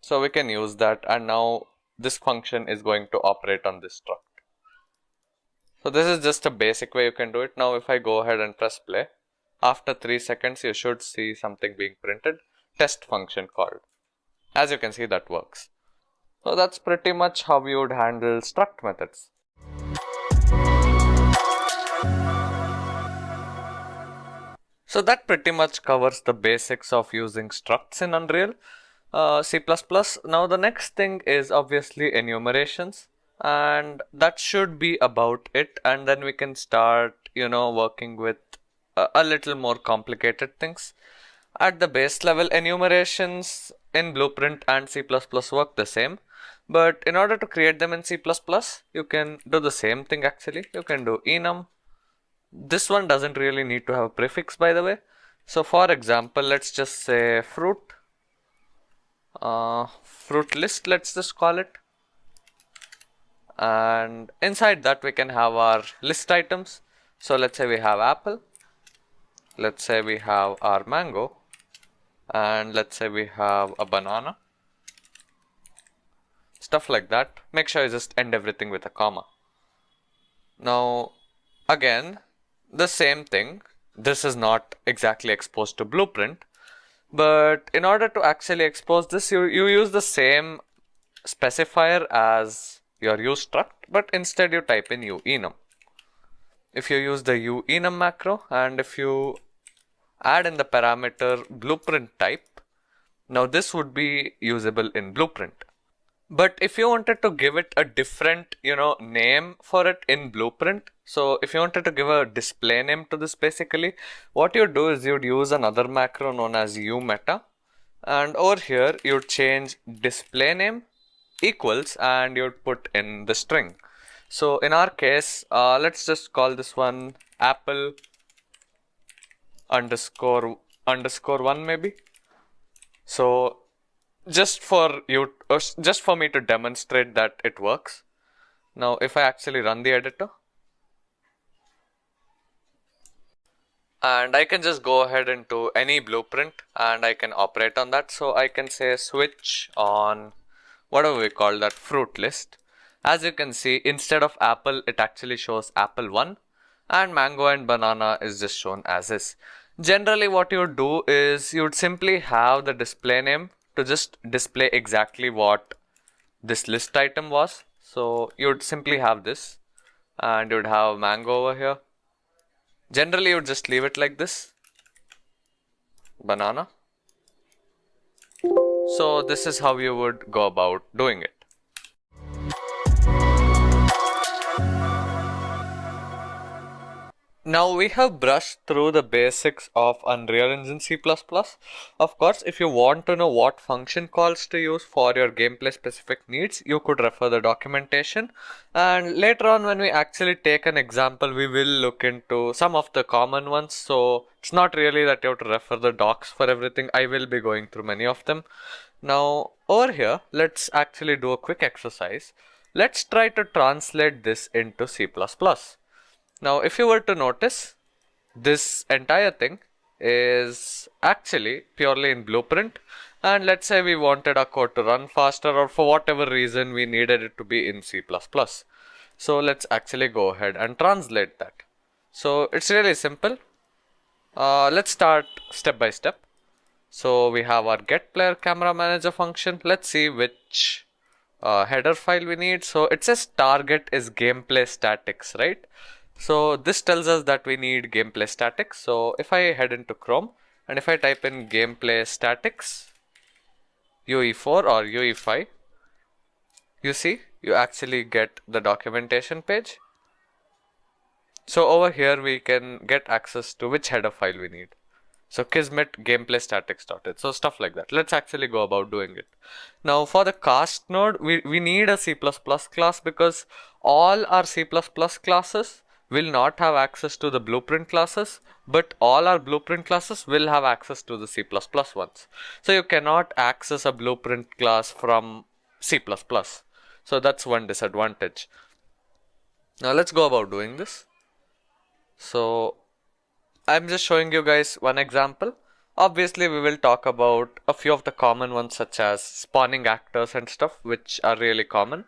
A: So we can use that, and now this function is going to operate on this struct. So this is just a basic way you can do it. Now if I go ahead and press play, after 3 seconds you should see something being printed, test function called. As you can see, that works. So that's pretty much how we would handle struct methods. So that pretty much covers the basics of using structs in Unreal C++. Now the next thing is obviously enumerations, and that should be about it, and then we can start working with a little more complicated things. At the base level, enumerations in Blueprint and C++ work the same, but in order to create them in C++, you can do the same thing actually. You can do enum. This one doesn't really need to have a prefix, by the way. So for example, let's just say fruit list, let's just call it. And inside that we can have our list items. So let's say we have apple, let's say we have our mango, and let's say we have a banana. Stuff like that. Make sure you just end everything with a comma. Now again, the same thing. This is not exactly exposed to Blueprint, but in order to actually expose this, you use the same specifier as your use struct, but instead you type in uenum. If you use the uenum macro, and if you add in the parameter blueprint type, now this would be usable in Blueprint. But if you wanted to give it a different name for it in Blueprint, so if you wanted to give a display name to this, basically what you'd do is you'd use another macro known as umeta, and over here you'd change display name equals and you'd put in the string. So in our case, let's just call this one apple underscore 1 maybe. So just for me to demonstrate that it works. Now if I actually run the editor, and I can just go ahead into any blueprint and I can operate on that. So I can say switch on whatever we call that fruit list. As you can see, instead of apple, it actually shows apple 1, and mango and banana is just shown as is. Generally what you would do is you would simply have the display name to just display exactly what this list item was. So you would simply have this, and you would have mango over here. Generally you would just leave it like this, banana. So this is how you would go about doing it. Now we have brushed through the basics of Unreal Engine C++. Of course, if you want to know what function calls to use for your gameplay specific needs, you could refer the documentation. And later on, when we actually take an example, we will look into some of the common ones. So it's not really that you have to refer the docs for everything. I will be going through many of them. Now over here, let's actually do a quick exercise. Let's try to translate this into C++. Now if you were to notice, this entire thing is actually purely in Blueprint, and let's say we wanted our code to run faster, or for whatever reason we needed it to be in C++. So let's actually go ahead and translate that. So it's really simple. Let's start step by step. So we have our get player camera manager function. Let's see which header file we need. So it says target is gameplay statics, right? So this tells us that we need gameplay statics. So if I head into Chrome and if I type in gameplay statics UE4 or UE5, you see you actually get the documentation page. So over here we can get access to which header file we need. So Kismet gameplay statics.it. So stuff like that. Let's actually go about doing it. Now for the cast node, we need a C++ class, because all our C++ classes will not have access to the blueprint classes, but all our blueprint classes will have access to the C++ ones. So you cannot access a blueprint class from C++. So that's one disadvantage. Now let's go about doing this. So I'm just showing you guys one example. Obviously we will talk about a few of the common ones, such as spawning actors and stuff, which are really common.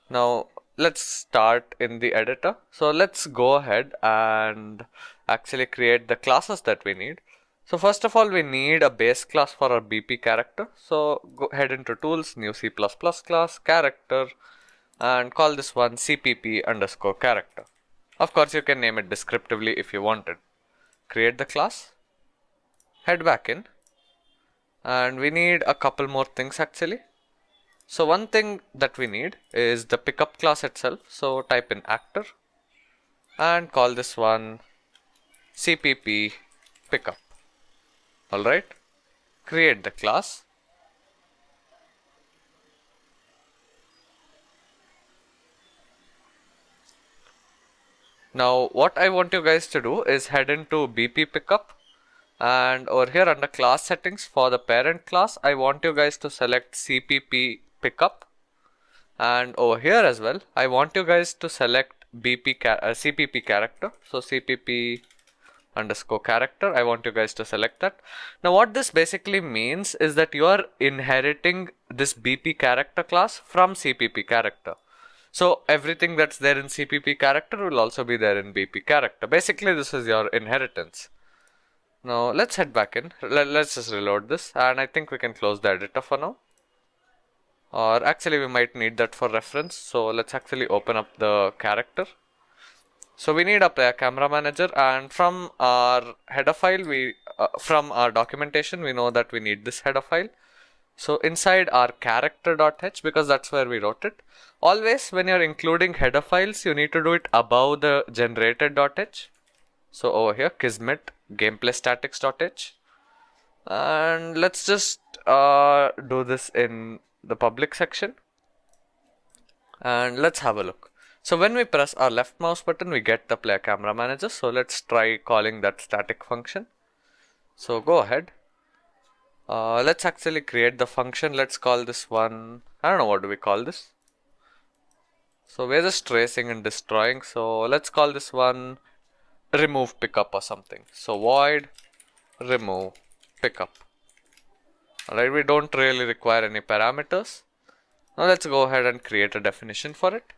A: Now let's start in the editor. So let's go ahead and actually create the classes that we need. So first of all, we need a base class for our BP character. So go ahead into tools, new C++ class, character, and call this one cpp_character. Of course, you can name it descriptively if you wanted. Create the class, head back in, and we need a couple more things actually. So one thing that we need is the pickup class itself. So type in actor and call this one cpp pickup. Alright, create the class. Now what I want you guys to do is head into BP pickup, and over here under class settings for the parent class, I want you guys to select CPP pickup, and over here as well I want you guys to select CPP character. So CPP_character, I want you guys to select that. Now what this basically means is that you are inheriting this BP character class from CPP character. So everything that's there in CPP character will also be there in BP character. Basically this is your inheritance. Now let's head back in. Let's just reload this, and I think we can close the editor for now. Or actually we might need that for reference. So let's actually open up the character. So we need a player camera manager, and from our header file, from our documentation, we know that we need this header file. So inside our character.h, because that's where we wrote it, always when you're including header files, you need to do it above the generated.h. So over here, Kismet gameplay statics.h, and let's just do this in the public section, and let's have a look. So when we press our left mouse button, we get the player camera manager. So let's try calling that static function. So go ahead. Let's actually create the function. Let's call this one, I don't know, what do we call this? So we're just tracing and destroying. So let's call this one remove pickup or something. So void remove pickup. Alright, we don't really require any parameters. Now let's go ahead and create a definition for it.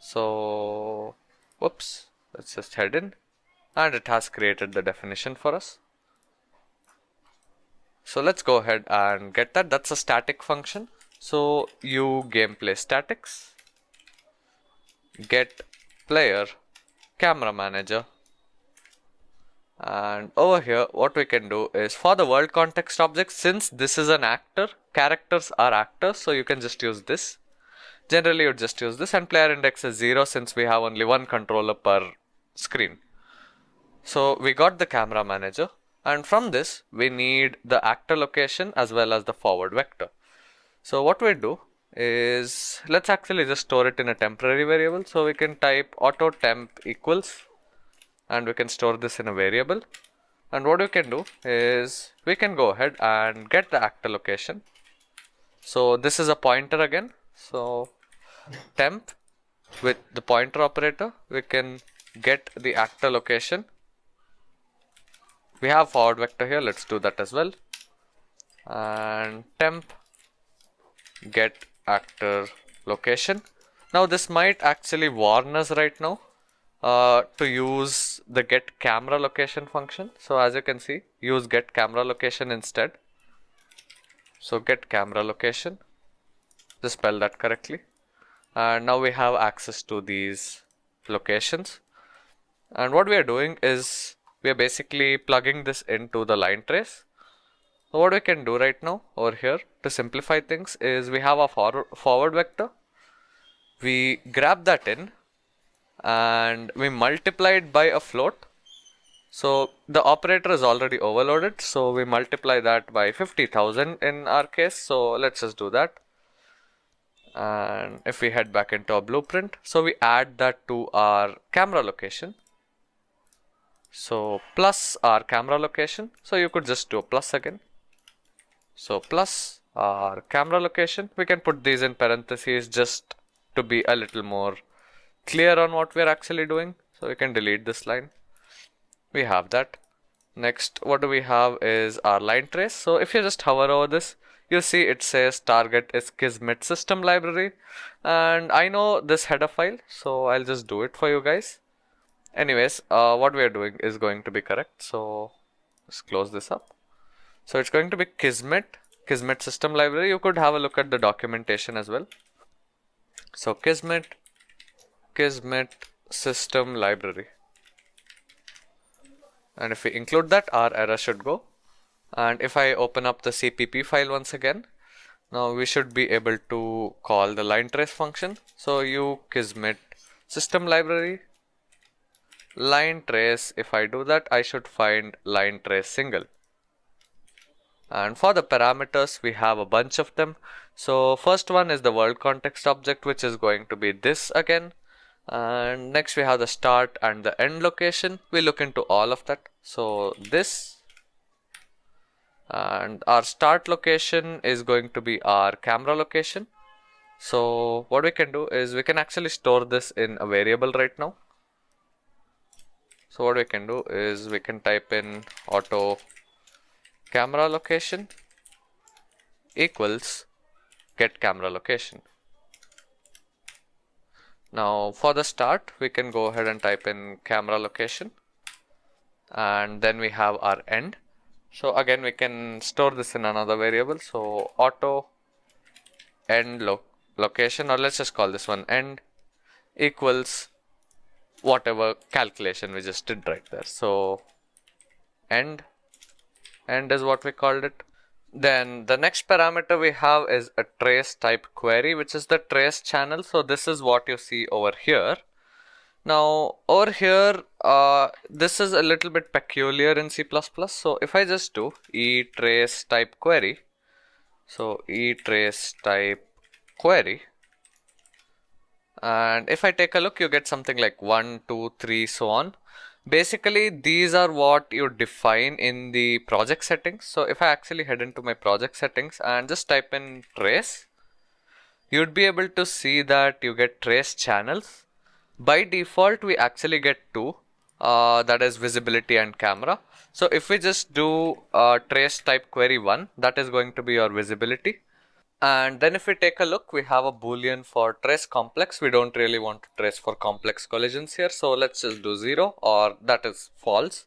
A: So, whoops, let's just head in, and it has created the definition for us. So let's go ahead and get that. That's a static function. So you gameplay statics get player camera manager, and over here what we can do is for the world context object, since this is an actor, characters are actors, so you can just use this. Generally you just use this, and player index is 0 since we have only one controller per screen. So we got the camera manager, and from this we need the actor location as well as the forward vector. So what we do is, let's actually just store it in a temporary variable. So we can type auto temp equals, and we can store this in a variable, And what we can do is we can go ahead and get the actor location. So this is a pointer again. So temp with the pointer operator, we can get the actor location. We have forward vector here, let's do that as well. And temp get actor location. Now this might actually warn us right now to use the get camera location function. So as you can see, use get camera location instead. So get camera location, just spell that correctly. And now we have access to these locations. And what we are doing is we are basically plugging this into the line trace. So what we can do right now over here to simplify things is we have a forward vector. We grab that in and we multiply it by a float. So the operator is already overloaded, so we multiply that by 50,000 in our case. So let's just do that. And if we head back into our blueprint, so we add that to our camera location. So plus our camera location, so you could just do a plus again. So plus our camera location, we can put these in parentheses just to be a little more clear on what we're actually doing. So we can delete this line. We have that. Next, what do we have is our line trace. So if you just hover over this, you see it says target is Kismet system library. And I know this header file, so I'll just do it for you guys. Anyways, what we are doing is going to be correct. So let's close this up. So it's going to be Kismet system library. You could have a look at the documentation as well. So Kismet system library. And if we include that, our error should go. And if I open up the CPP file once again, now we should be able to call the line trace function. So u Kismet system library line trace. If I do that, I should find line trace single. And for the parameters, we have a bunch of them. So first one is the world context object, which is going to be this again. And next we have the start and the end location. We look into all of that. So this, and our start location is going to be our camera location. So what we can do is we can actually store this in a variable right now. So what we can do is we can type in auto camera location equals get camera location. Now for the start, we can go ahead and type in camera location, and then we have our end. So again, we can store this in another variable. So auto end location, or let's just call this one end equals whatever calculation we just did right there. So end is what we called it. Then the next parameter we have is a trace type query, which is the trace channel. So this is what you see over here. Now over here, this is a little bit peculiar in C++. So if I just do eTrace type query, so eTrace type query, and if I take a look, you get something like 1, 2, 3, so on. Basically, these are what you define in the project settings. So if I actually head into my project settings and just type in trace, you'd be able to see that you get trace channels. By default, we actually get two, that is visibility and camera. So if we just do trace type query 1, that is going to be your visibility. And then if we take a look, we have a boolean for trace complex. We don't really want to trace for complex collisions here. So let's just do 0, or that is false.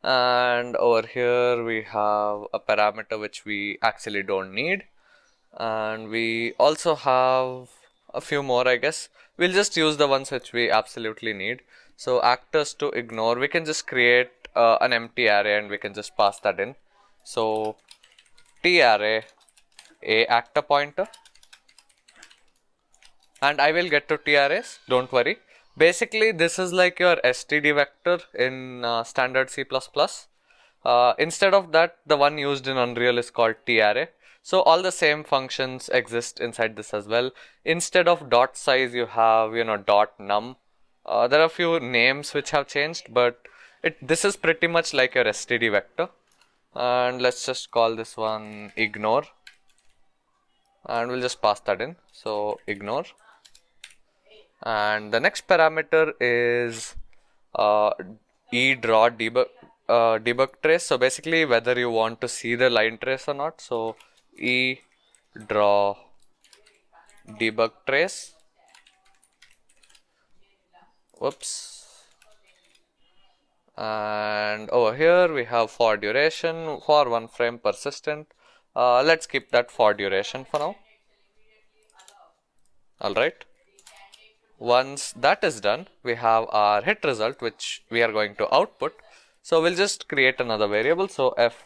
A: And over here we have a parameter which we actually don't need. And we also have a few more, I guess. We'll just use the ones which we absolutely need. So actors to ignore, we can just create an empty array and we can just pass that in. So tarray a actor pointer, and I will get to TRAs, don't worry. Basically, this is like your std vector in standard C++. Instead of that, the one used in Unreal is called tarray. So all the same functions exist inside this as well. Instead of dot size, you have dot num. There are a few names which have changed, but This is pretty much like your std vector, and let's just call this one ignore, and we'll just pass that in. So ignore, and the next parameter is uh, draw debug trace. So basically whether you want to see the line trace or not. So draw debug trace. Whoops. And over here we have for duration, for 1 frame persistent. Let's keep that for duration for now. Alright. Once that is done, we have our hit result which we are going to output. So we'll just create another variable. So f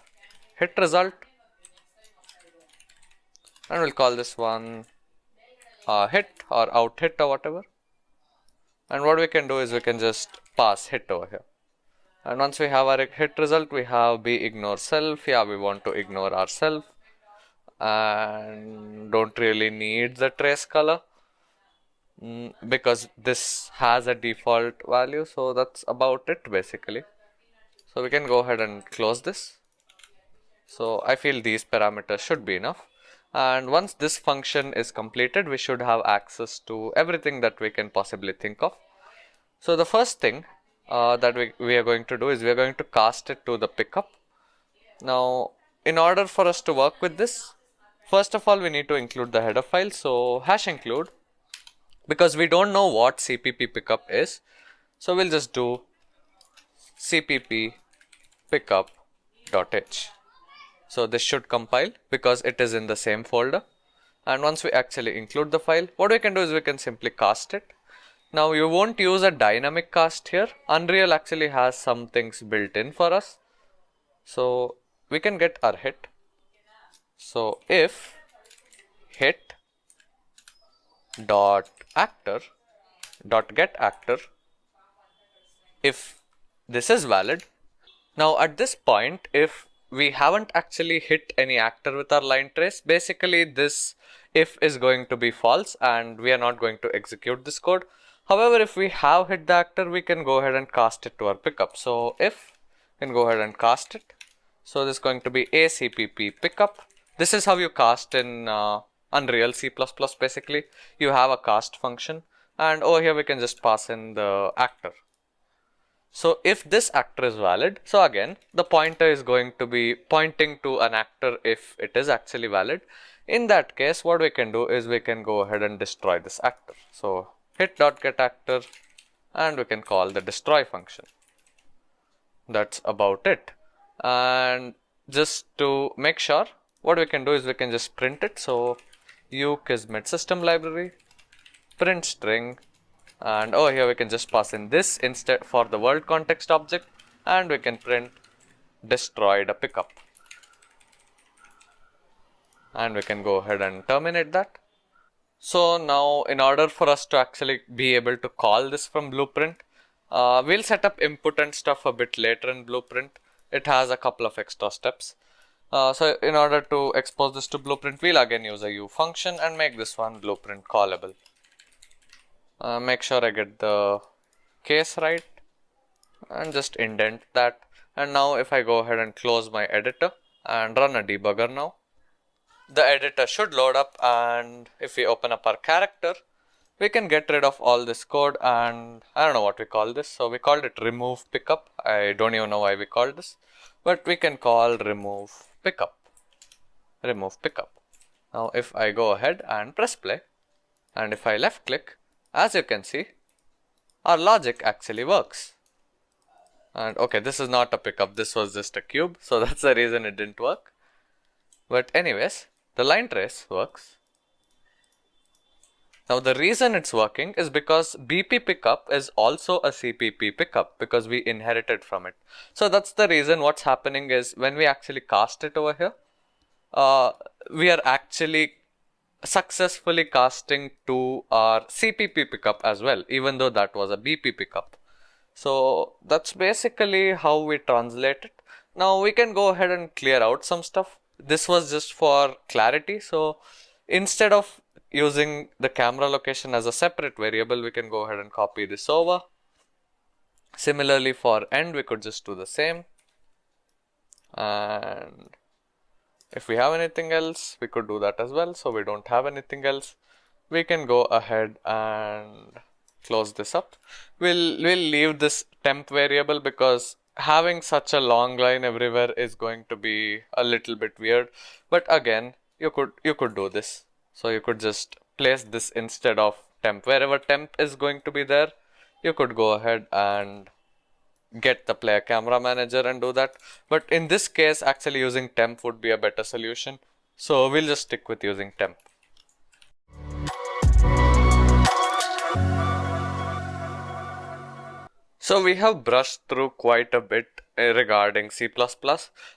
A: hit result, and we'll call this one hit or out hit or whatever. And what we can do is we can just pass hit over here. And once we have our hit result, we have be ignore self. Yeah, we want to ignore ourself and don't really need the trace color because this has a default value. So that's about it basically. So we can go ahead and close this. So I feel these parameters should be enough. And once this function is completed, we should have access to everything that we can possibly think of. So the first thing that we are going to do is we are going to cast it to the pickup. Now, in order for us to work with this, first of all, we need to include the header file. So hash include, because we don't know what cpp pickup is. So we'll just do cpp pickup.h. So this should compile because it is in the same folder. And once we actually include the file, what we can do is we can simply cast it. Now you won't use a dynamic cast here. Unreal actually has some things built in for us. So we can get our hit. So if hit dot actor dot get actor, if this is valid. Now at this point, if we haven't actually hit any actor with our line trace, basically this if is going to be false and we are not going to execute this code. However, if we have hit the actor, we can go ahead and cast it to our pickup. So if we can go ahead and cast it. So this is going to be a cpp pickup. This is how you cast in Unreal C++ basically. You have a cast function and over here we can just pass in the actor. So if this actor is valid, so again the pointer is going to be pointing to an actor if it is actually valid. In that case, what we can do is we can go ahead and destroy this actor. So hit.getActor, and we can call the destroy function. That's about it. And just to make sure, what we can do is we can just print it. So ukismet system library print string, and over here we can just pass in this instead for the world context object, and we can print destroyed a pickup, and we can go ahead and terminate that. So now in order for us to actually be able to call this from Blueprint, we'll set up input and stuff a bit later in Blueprint. It has a couple of extra steps. So in order to expose this to Blueprint, we'll again use a u function and make this one Blueprint callable. Make sure I get the case right and just indent that. And now if I go ahead and close my editor and run a debugger now, the editor should load up, and if we open up our character, we can get rid of all this code, and I don't know what we call this. So we called it remove pickup. I don't even know why we called this, but we can call remove pickup. Remove pickup. Now if I go ahead and press play, and if I left click, as you can see, our logic actually works. And okay, this is not a pickup, this was just a cube, so that's the reason it didn't work. But anyways, the line trace works. Now the reason it's working is because BP pickup is also a CPP pickup because we inherited from it. So that's the reason. What's happening is when we actually cast it over here, we are actually successfully casting to our CPP pickup as well, even though that was a BP pickup. So that's basically how we translate it. Now we can go ahead and clear out some stuff. This was just for clarity. So instead of using the camera location as a separate variable, we can go ahead and copy this over. Similarly for end, we could just do the same. And if we have anything else, we could do that as well. So we don't have anything else. We can go ahead and close this up. We'll leave this temp variable because having such a long line everywhere is going to be a little bit weird. But again, you could do this. So you could just place this instead of temp. Wherever temp is going to be there, you could go ahead and get the player camera manager and do that. But in this case, actually using temp would be a better solution. So we'll just stick with using temp. So we have brushed through quite a bit regarding C++,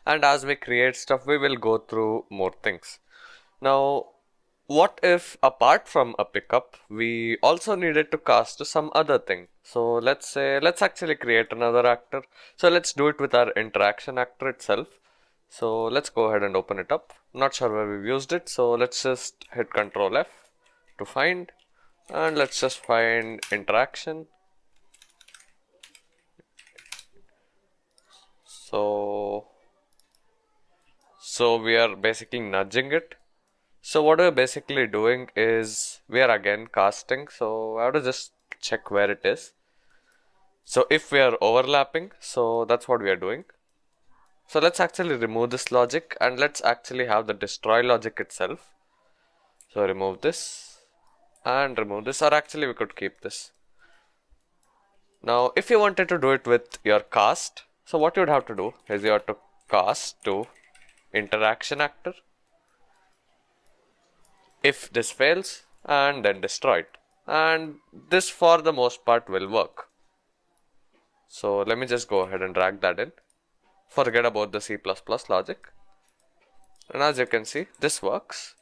A: and as we create stuff, we will go through more things. Now, what if apart from a pickup, we also needed to cast to some other thing? So let's actually create another actor. So let's do it with our interaction actor itself. So let's go ahead and open it up. Not sure where we've used it, so let's just hit Ctrl F to find, and let's just find interaction. So we are basically nudging it. So what we're basically doing is we are again casting. So I have to just check where it is. So if we are overlapping, so that's what we are doing. So let's actually remove this logic and let's actually have the destroy logic itself. So remove this and remove this, or actually we could keep this. Now if you wanted to do it with your cast, so what you would have to do is you have to cast to interaction actor. If this fails, and then destroy it. And this for the most part will work. So let me just go ahead and drag that in. Forget about the C++ logic. And as you can see, this works.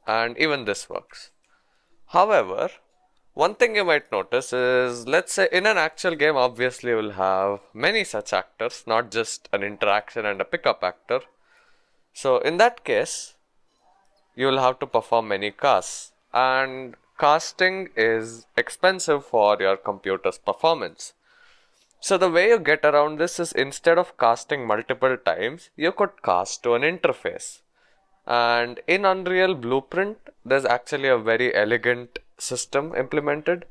A: And even this works. However, one thing you might notice is, let's say in an actual game, obviously we'll have many such actors, not just an interaction and a pickup actor. So in that case, you will have to perform many casts, and casting is expensive for your computer's performance. So the way you get around this is, instead of casting multiple times, you could cast to an interface. And in Unreal Blueprint, there's actually a very elegant system implemented.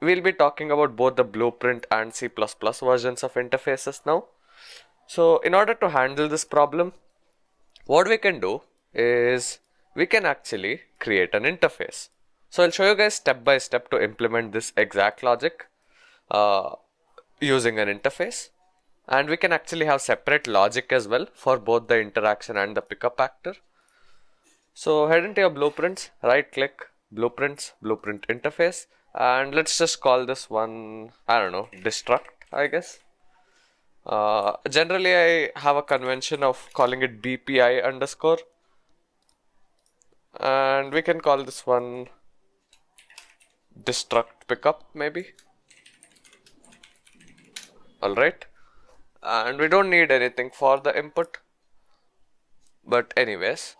A: We'll be talking about both the Blueprint and C++ versions of interfaces now. So in order to handle this problem, what we can do is we can actually create an interface. So I'll show you guys step by step to implement this exact logic using an interface. And we can actually have separate logic as well for both the interaction and the pickup actor. So head into your blueprints, right click, blueprints, blueprint interface, and let's just call this one, I don't know, destruct, I guess. Generally I have a convention of calling it BPI underscore, and we can call this one destruct pickup maybe. Alright, and we don't need anything for the input, but anyways,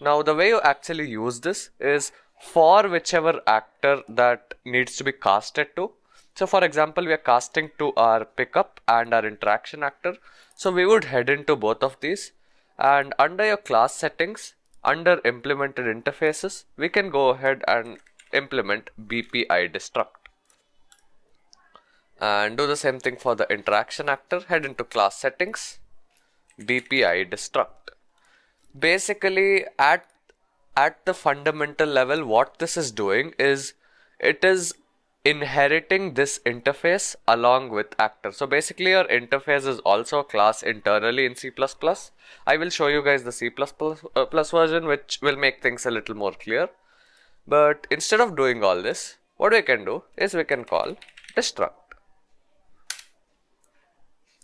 A: now the way you actually use this is for whichever actor that needs to be casted to. So for example, we are casting to our pickup and our interaction actor. So we would head into both of these, and under your class settings, under implemented interfaces, we can go ahead and implement BPI destruct. And do the same thing for the interaction actor. Head into class settings, BPI destruct. Basically, at the fundamental level, what this is doing is it is inheriting this interface along with actor. So basically your interface is also a class internally in C++. I will show you guys the C++ plus version, which will make things a little more clear. But instead of doing all this, what we can do is we can call destruct.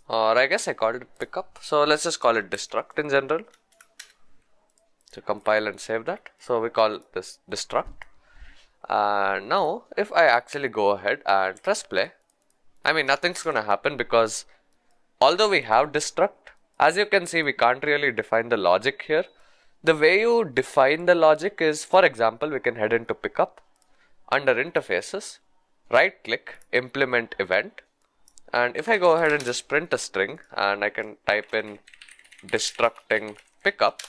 A: Or I guess I called it pickup. So let's just call it destruct in general. To compile and save that. So we call this destruct. And now if I actually go ahead and press play, I mean nothing's gonna happen because although we have destruct, as you can see we can't really define the logic here. The way you define the logic is, for example, we can head into pickup, under interfaces, right click, implement event, And if I go ahead and just print a string and I can type in destructing pickup,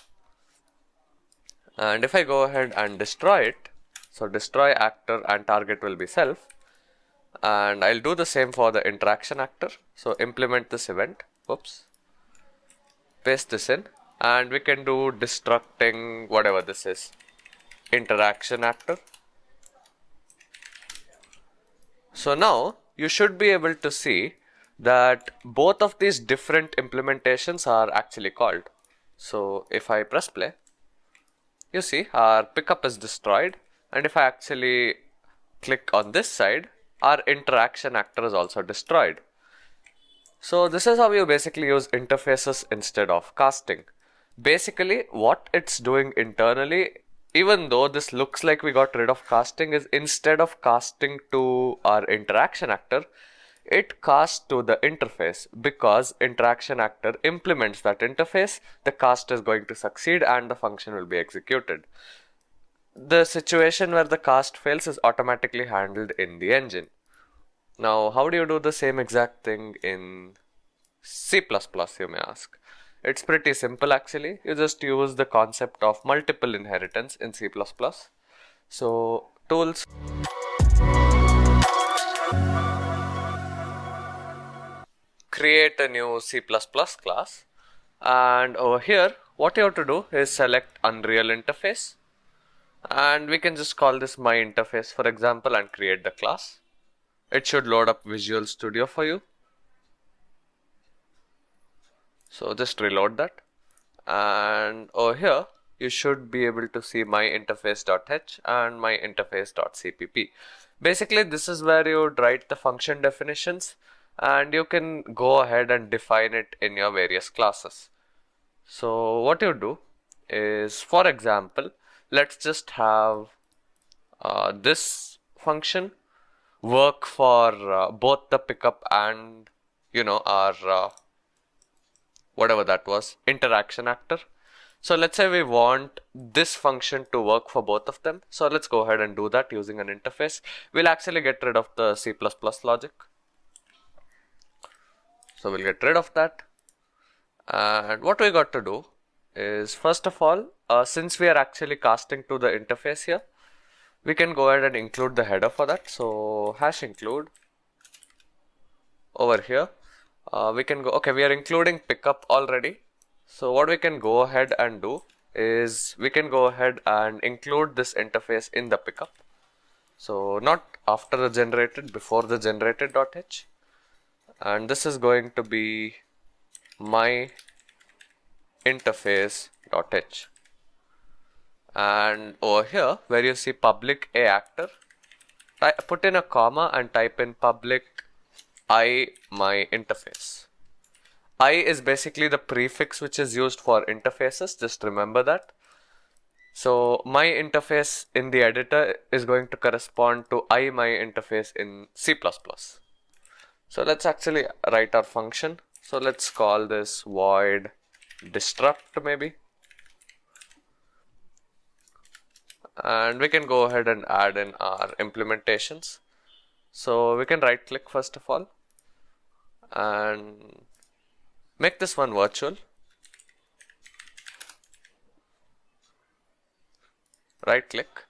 A: and if I go ahead and destroy it, so destroy actor and target will be self, and I'll do the same for the interaction actor. So implement this event, oops, paste this in, and we can do destructing whatever this is, interaction actor. So now you should be able to see that both of these different implementations are actually called. So if I press play, you see our pickup is destroyed, and if I actually click on this side, our interaction actor is also destroyed. So this is how you basically use interfaces instead of casting. Basically what it's doing internally, even though this looks like we got rid of casting, is instead of casting to our interaction actor, it casts to the interface, because interaction actor implements that interface, the cast is going to succeed and the function will be executed. The situation where the cast fails is automatically handled in the engine. Now, how do you do the same exact thing in C++, you may ask? It's pretty simple actually. You just use the concept of multiple inheritance in C++. So, tools, create a new C++ class, and over here what you have to do is select Unreal Interface, and we can just call this my interface for example and create the class. It should load up Visual Studio for you. So just reload that, and over here you should be able to see my interface.h and my interface.cpp. Basically this is where you would write the function definitions, and you can go ahead and define it in your various classes. So what you do is, for example, let's just have this function work for both the pickup and our whatever that was, interaction actor. So let's say we want this function to work for both of them. So let's go ahead and do that using an interface. We'll actually get rid of the C++ logic. So we'll get rid of that. And what we got to do is, first of all, since we are actually casting to the interface here, we can go ahead and include the header for that. So hash include over here. We can go, okay, we are including pickup already. So what we can go ahead and do is we can go ahead and include this interface in the pickup. So not after the generated, before the generated.h. And this is going to be my interface.h. And over here where you see public a actor, put in a comma and type in public I my interface. I is basically the prefix which is used for interfaces, just remember that. So my interface in the editor is going to correspond to I my interface in C++. So let's actually write our function. So let's call this void destruct maybe. And we can go ahead and add in our implementations. So we can right click first of all and make this one virtual. Right click,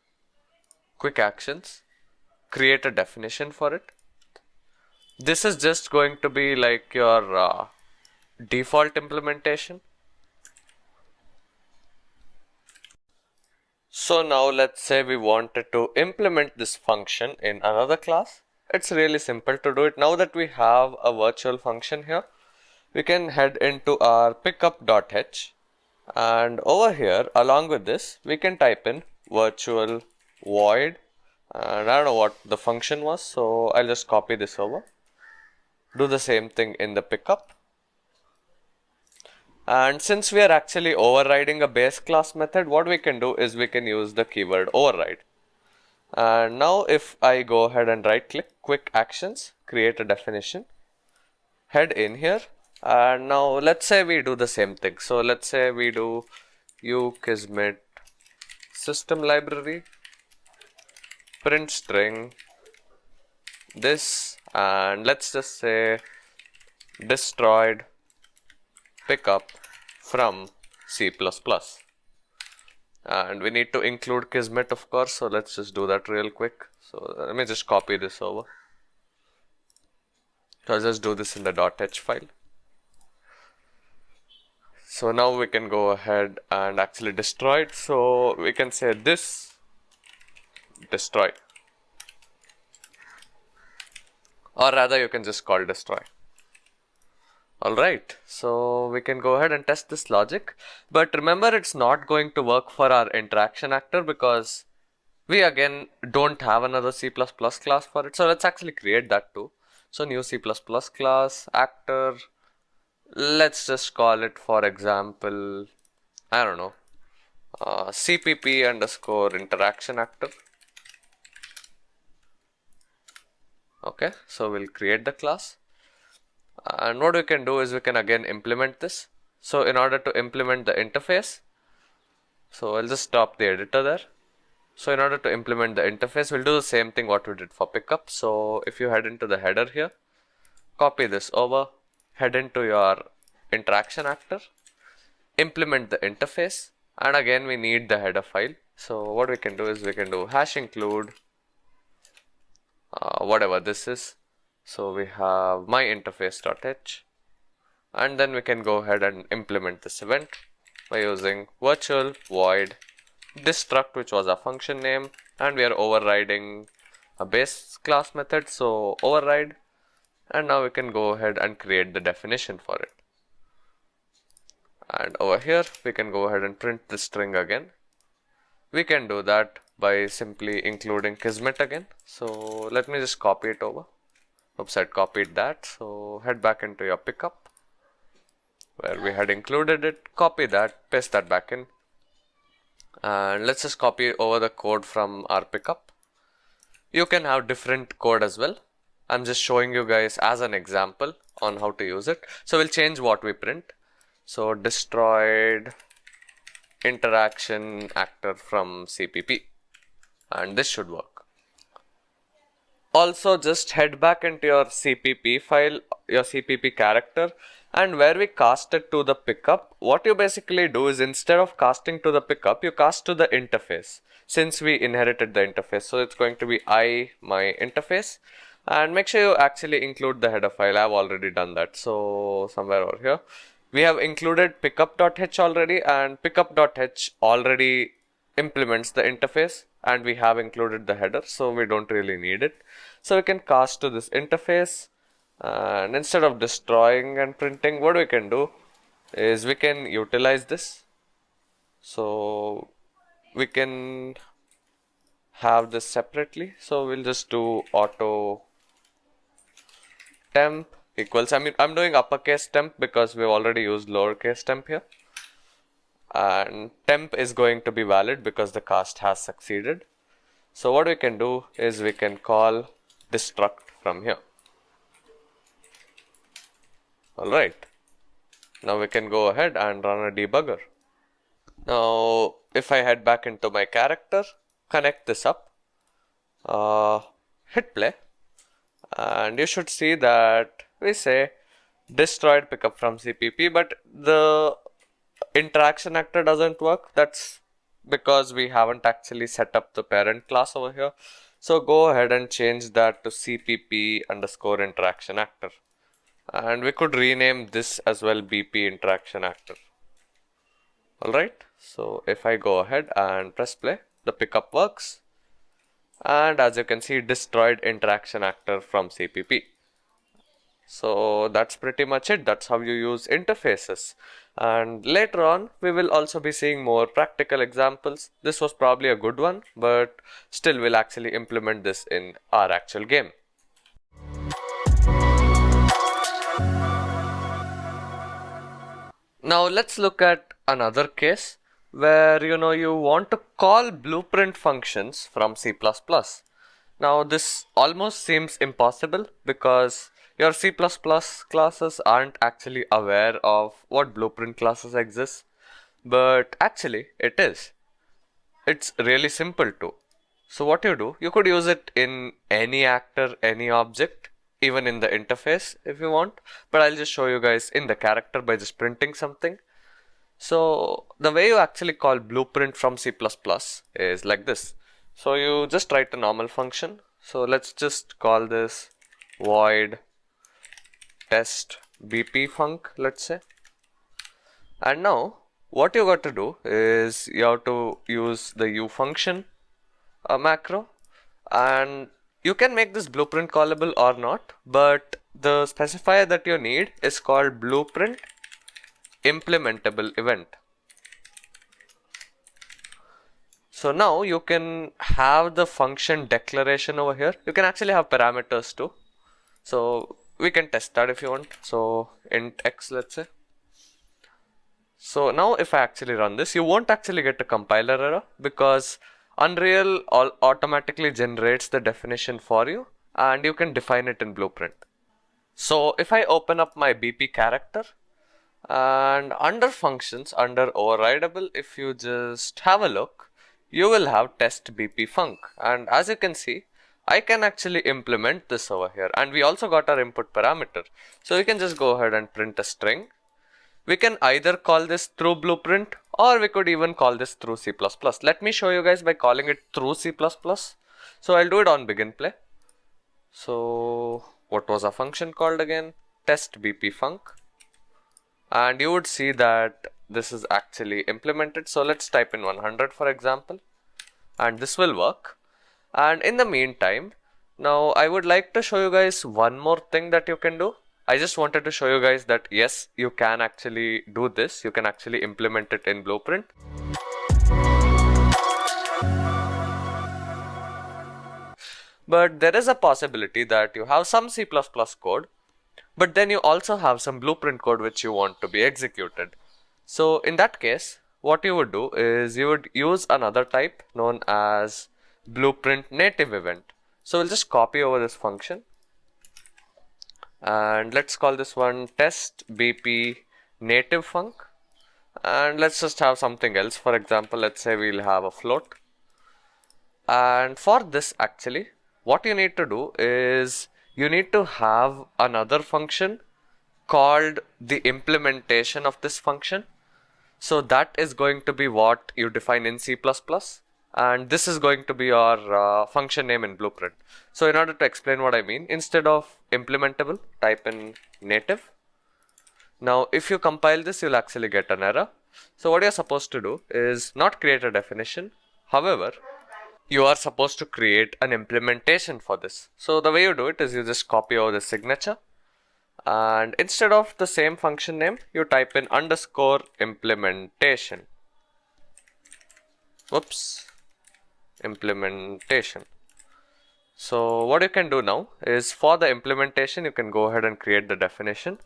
A: quick actions, create a definition for it. This is just going to be like your default implementation. So now let's say we wanted to implement this function in another class. It's really simple to do it. Now that we have a virtual function here, we can head into our pickup.h, and over here along with this we can type in virtual void, and I don't know what the function was, so I'll just copy this over. Do the same thing in the pickup. And since we are actually overriding a base class method, what we can do is we can use the keyword override. And now if I go ahead and right click, quick actions, create a definition, head in here, and now let's say we do the same thing. So let's say we do ukismet system library print string this, and let's just say destroyed pickup from C++. And we need to include Kismet, of course, so let's just do that real quick. So let me just copy this over. So I'll just do this in the .h file. So now we can go ahead and actually destroy it. So we can say this destroy, or rather you can just call destroy. Alright, so we can go ahead and test this logic, but remember it's not going to work for our interaction actor because we again don't have another C++ class for it. So let's actually create that too. So new C++ class actor, let's just call it, for example, I don't know, cpp underscore interaction actor. Okay, so we'll create the class. And what we can do is we can again implement this. So in order to implement the interface, so I'll just stop the editor there. So in order to implement the interface, we'll do the same thing what we did for pickup. So if you head into the header here, copy this over, head into your interaction actor, implement the interface, and again we need the header file. So what we can do is we can do hash include whatever this is. So we have my interface.h, and then we can go ahead and implement this event by using virtual void destruct, which was our function name, and we are overriding a base class method, so override, and now we can go ahead and create the definition for it. And over here we can go ahead and print the string again. We can do that by simply including Kismet again. So let me just copy it over. Oops, I copied that. So head back into your pickup where we had included it, copy that, paste that back in, and let's just copy over the code from our pickup. You can have different code as well. I'm just showing you guys as an example on how to use it. So we'll change what we print. So destroyed interaction actor from CPP, and this should work. Also just head back into your CPP file, your CPP character, and where we cast it to the pickup, what you basically do is instead of casting to the pickup, you cast to the interface, since we inherited the interface. So it's going to be my interface, and make sure you actually include the header file. I've already done that. So somewhere over here we have included pickup.h already, and pickup.h already implements the interface, and we have included the header, so we don't really need it. So we can cast to this interface, and instead of destroying and printing, what we can do is we can utilize this. So we can have this separately. So we'll just do auto temp equals, I'm doing uppercase temp because we've already used lowercase temp here, and temp is going to be valid because the cast has succeeded. So what we can do is we can call destruct from here. Alright, now we can go ahead and run a debugger. Now if I head back into my character, connect this up, hit play, and you should see that we say destroyed pickup from CPP, but the interaction actor doesn't work. That's because we haven't actually set up the parent class over here. So go ahead and change that to CPP underscore interaction actor, and we could rename this as well BP interaction actor. Alright, so if I go ahead and press play, the pickup works, and as you can see, destroyed interaction actor from CPP. So that's pretty much it. That's how you use interfaces. And later on, we will also be seeing more practical examples. This was probably a good one, but still we'll actually implement this in our actual game. Now let's look at another case where you want to call blueprint functions from C++. Now this almost seems impossible because your C++ classes aren't actually aware of what blueprint classes exist, but actually it is. It's really simple too. So what you do, you could use it in any actor, any object, even in the interface if you want, but I'll just show you guys in the character by just printing something. So the way you actually call blueprint from C++ is like this. So you just write a normal function. So let's just call this void test bp func, let's say. And now what you got to do is you have to use the u function macro, and you can make this blueprint callable or not, but the specifier that you need is called blueprint implementable event. So now you can have the function declaration over here. You can actually have parameters too. So we can test that if you want. So int x, let's say. So now if I actually run this, you won't actually get a compiler error because Unreal automatically generates the definition for you and you can define it in Blueprint. So if I open up my BP character and under functions, under overrideable, if you just have a look, you will have test BP func, and as you can see, I can actually implement this over here, and we also got our input parameter. So we can just go ahead and print a string. We can either call this through Blueprint or we could even call this through C++. Let me show you guys by calling it through C++. So I'll do it on begin play. So what was our function called again? Test BP func. And you would see that this is actually implemented. So let's type in 100 for example, and this will work. And in the meantime, now I would like to show you guys one more thing that you can do. I just wanted to show you guys that yes, you can actually do this. You can actually implement it in Blueprint. But there is a possibility that you have some C++ code, but then you also have some Blueprint code which you want to be executed. So in that case, what you would do is you would use another type known as Blueprint native event. So we'll just copy over this function. And let's call this one test bp native func, and let's just have something else. For example, let's say we'll have a float, and for this actually what you need to do is you need to have another function called the implementation of this function. So that is going to be what you define in C++, and this is going to be your function name in Blueprint. So in order to explain what I mean, instead of implementable, type in native. Now if you compile this, you'll actually get an error. So what you're supposed to do is not create a definition. However, you are supposed to create an implementation for this. So the way you do it is you just copy over the signature, and instead of the same function name, you type in underscore implementation. Whoops. Implementation. So what you can do now is for the implementation, you can go ahead and create the definition.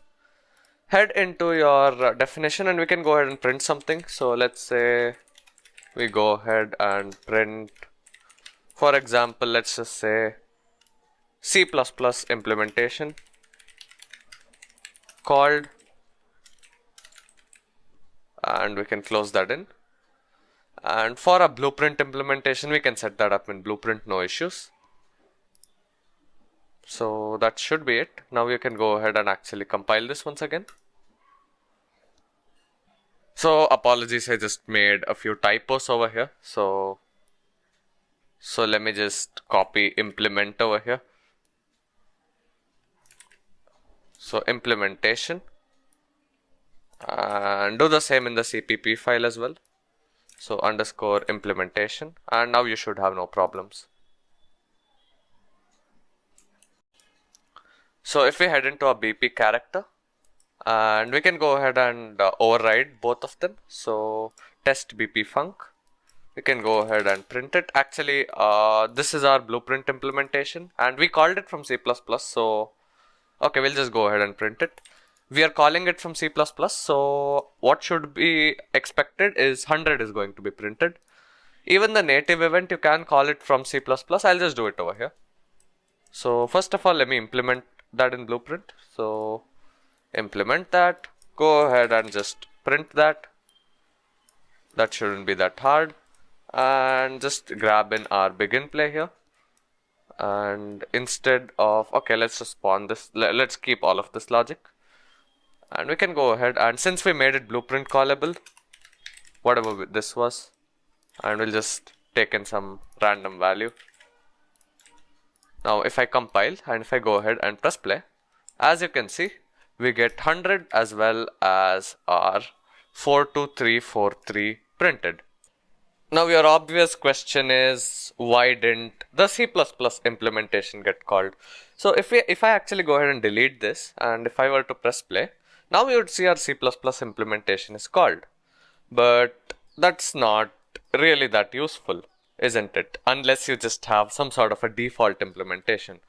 A: Head into your definition and we can go ahead and print something. So let's say we go ahead and print, for example, let's just say C++ implementation called, and we can close that in. And for a Blueprint implementation, we can set that up in Blueprint, no issues. So that should be it. Now you can go ahead and actually compile this once again. So apologies, I just made a few typos over here. So let me just copy implement over here. So implementation, and do the same in the CPP file as well. So underscore implementation, and now you should have no problems. So if we head into our BP character, and we can go ahead and override both of them. So test BP func, we can go ahead and print it. Actually, this is our Blueprint implementation, and we called it from C++. So okay, we'll just go ahead and print it. We are calling it from C++, so what should be expected is 100 is going to be printed. Even the native event, you can call it from C++. I'll just do it over here. So first of all, let me implement that in Blueprint. So implement that, go ahead and just print that. That shouldn't be that hard. And just grab in our begin play here. And instead of, okay, let's just spawn this, let's keep all of this logic. And we can go ahead, and since we made it blueprint callable, whatever this was, and we'll just take in some random value. Now if I compile and if I go ahead and press play, as you can see, we get 100 as well as our 42343 printed. Now your obvious question is, why didn't the C++ implementation get called? So if I actually go ahead and delete this, and if I were to press play, now we would see our C++ implementation is called. But that's not really that useful, isn't it? Unless you just have some sort of a default implementation.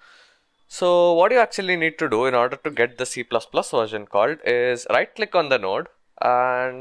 A: So what you actually need to do in order to get the C++ version called is right click on the node and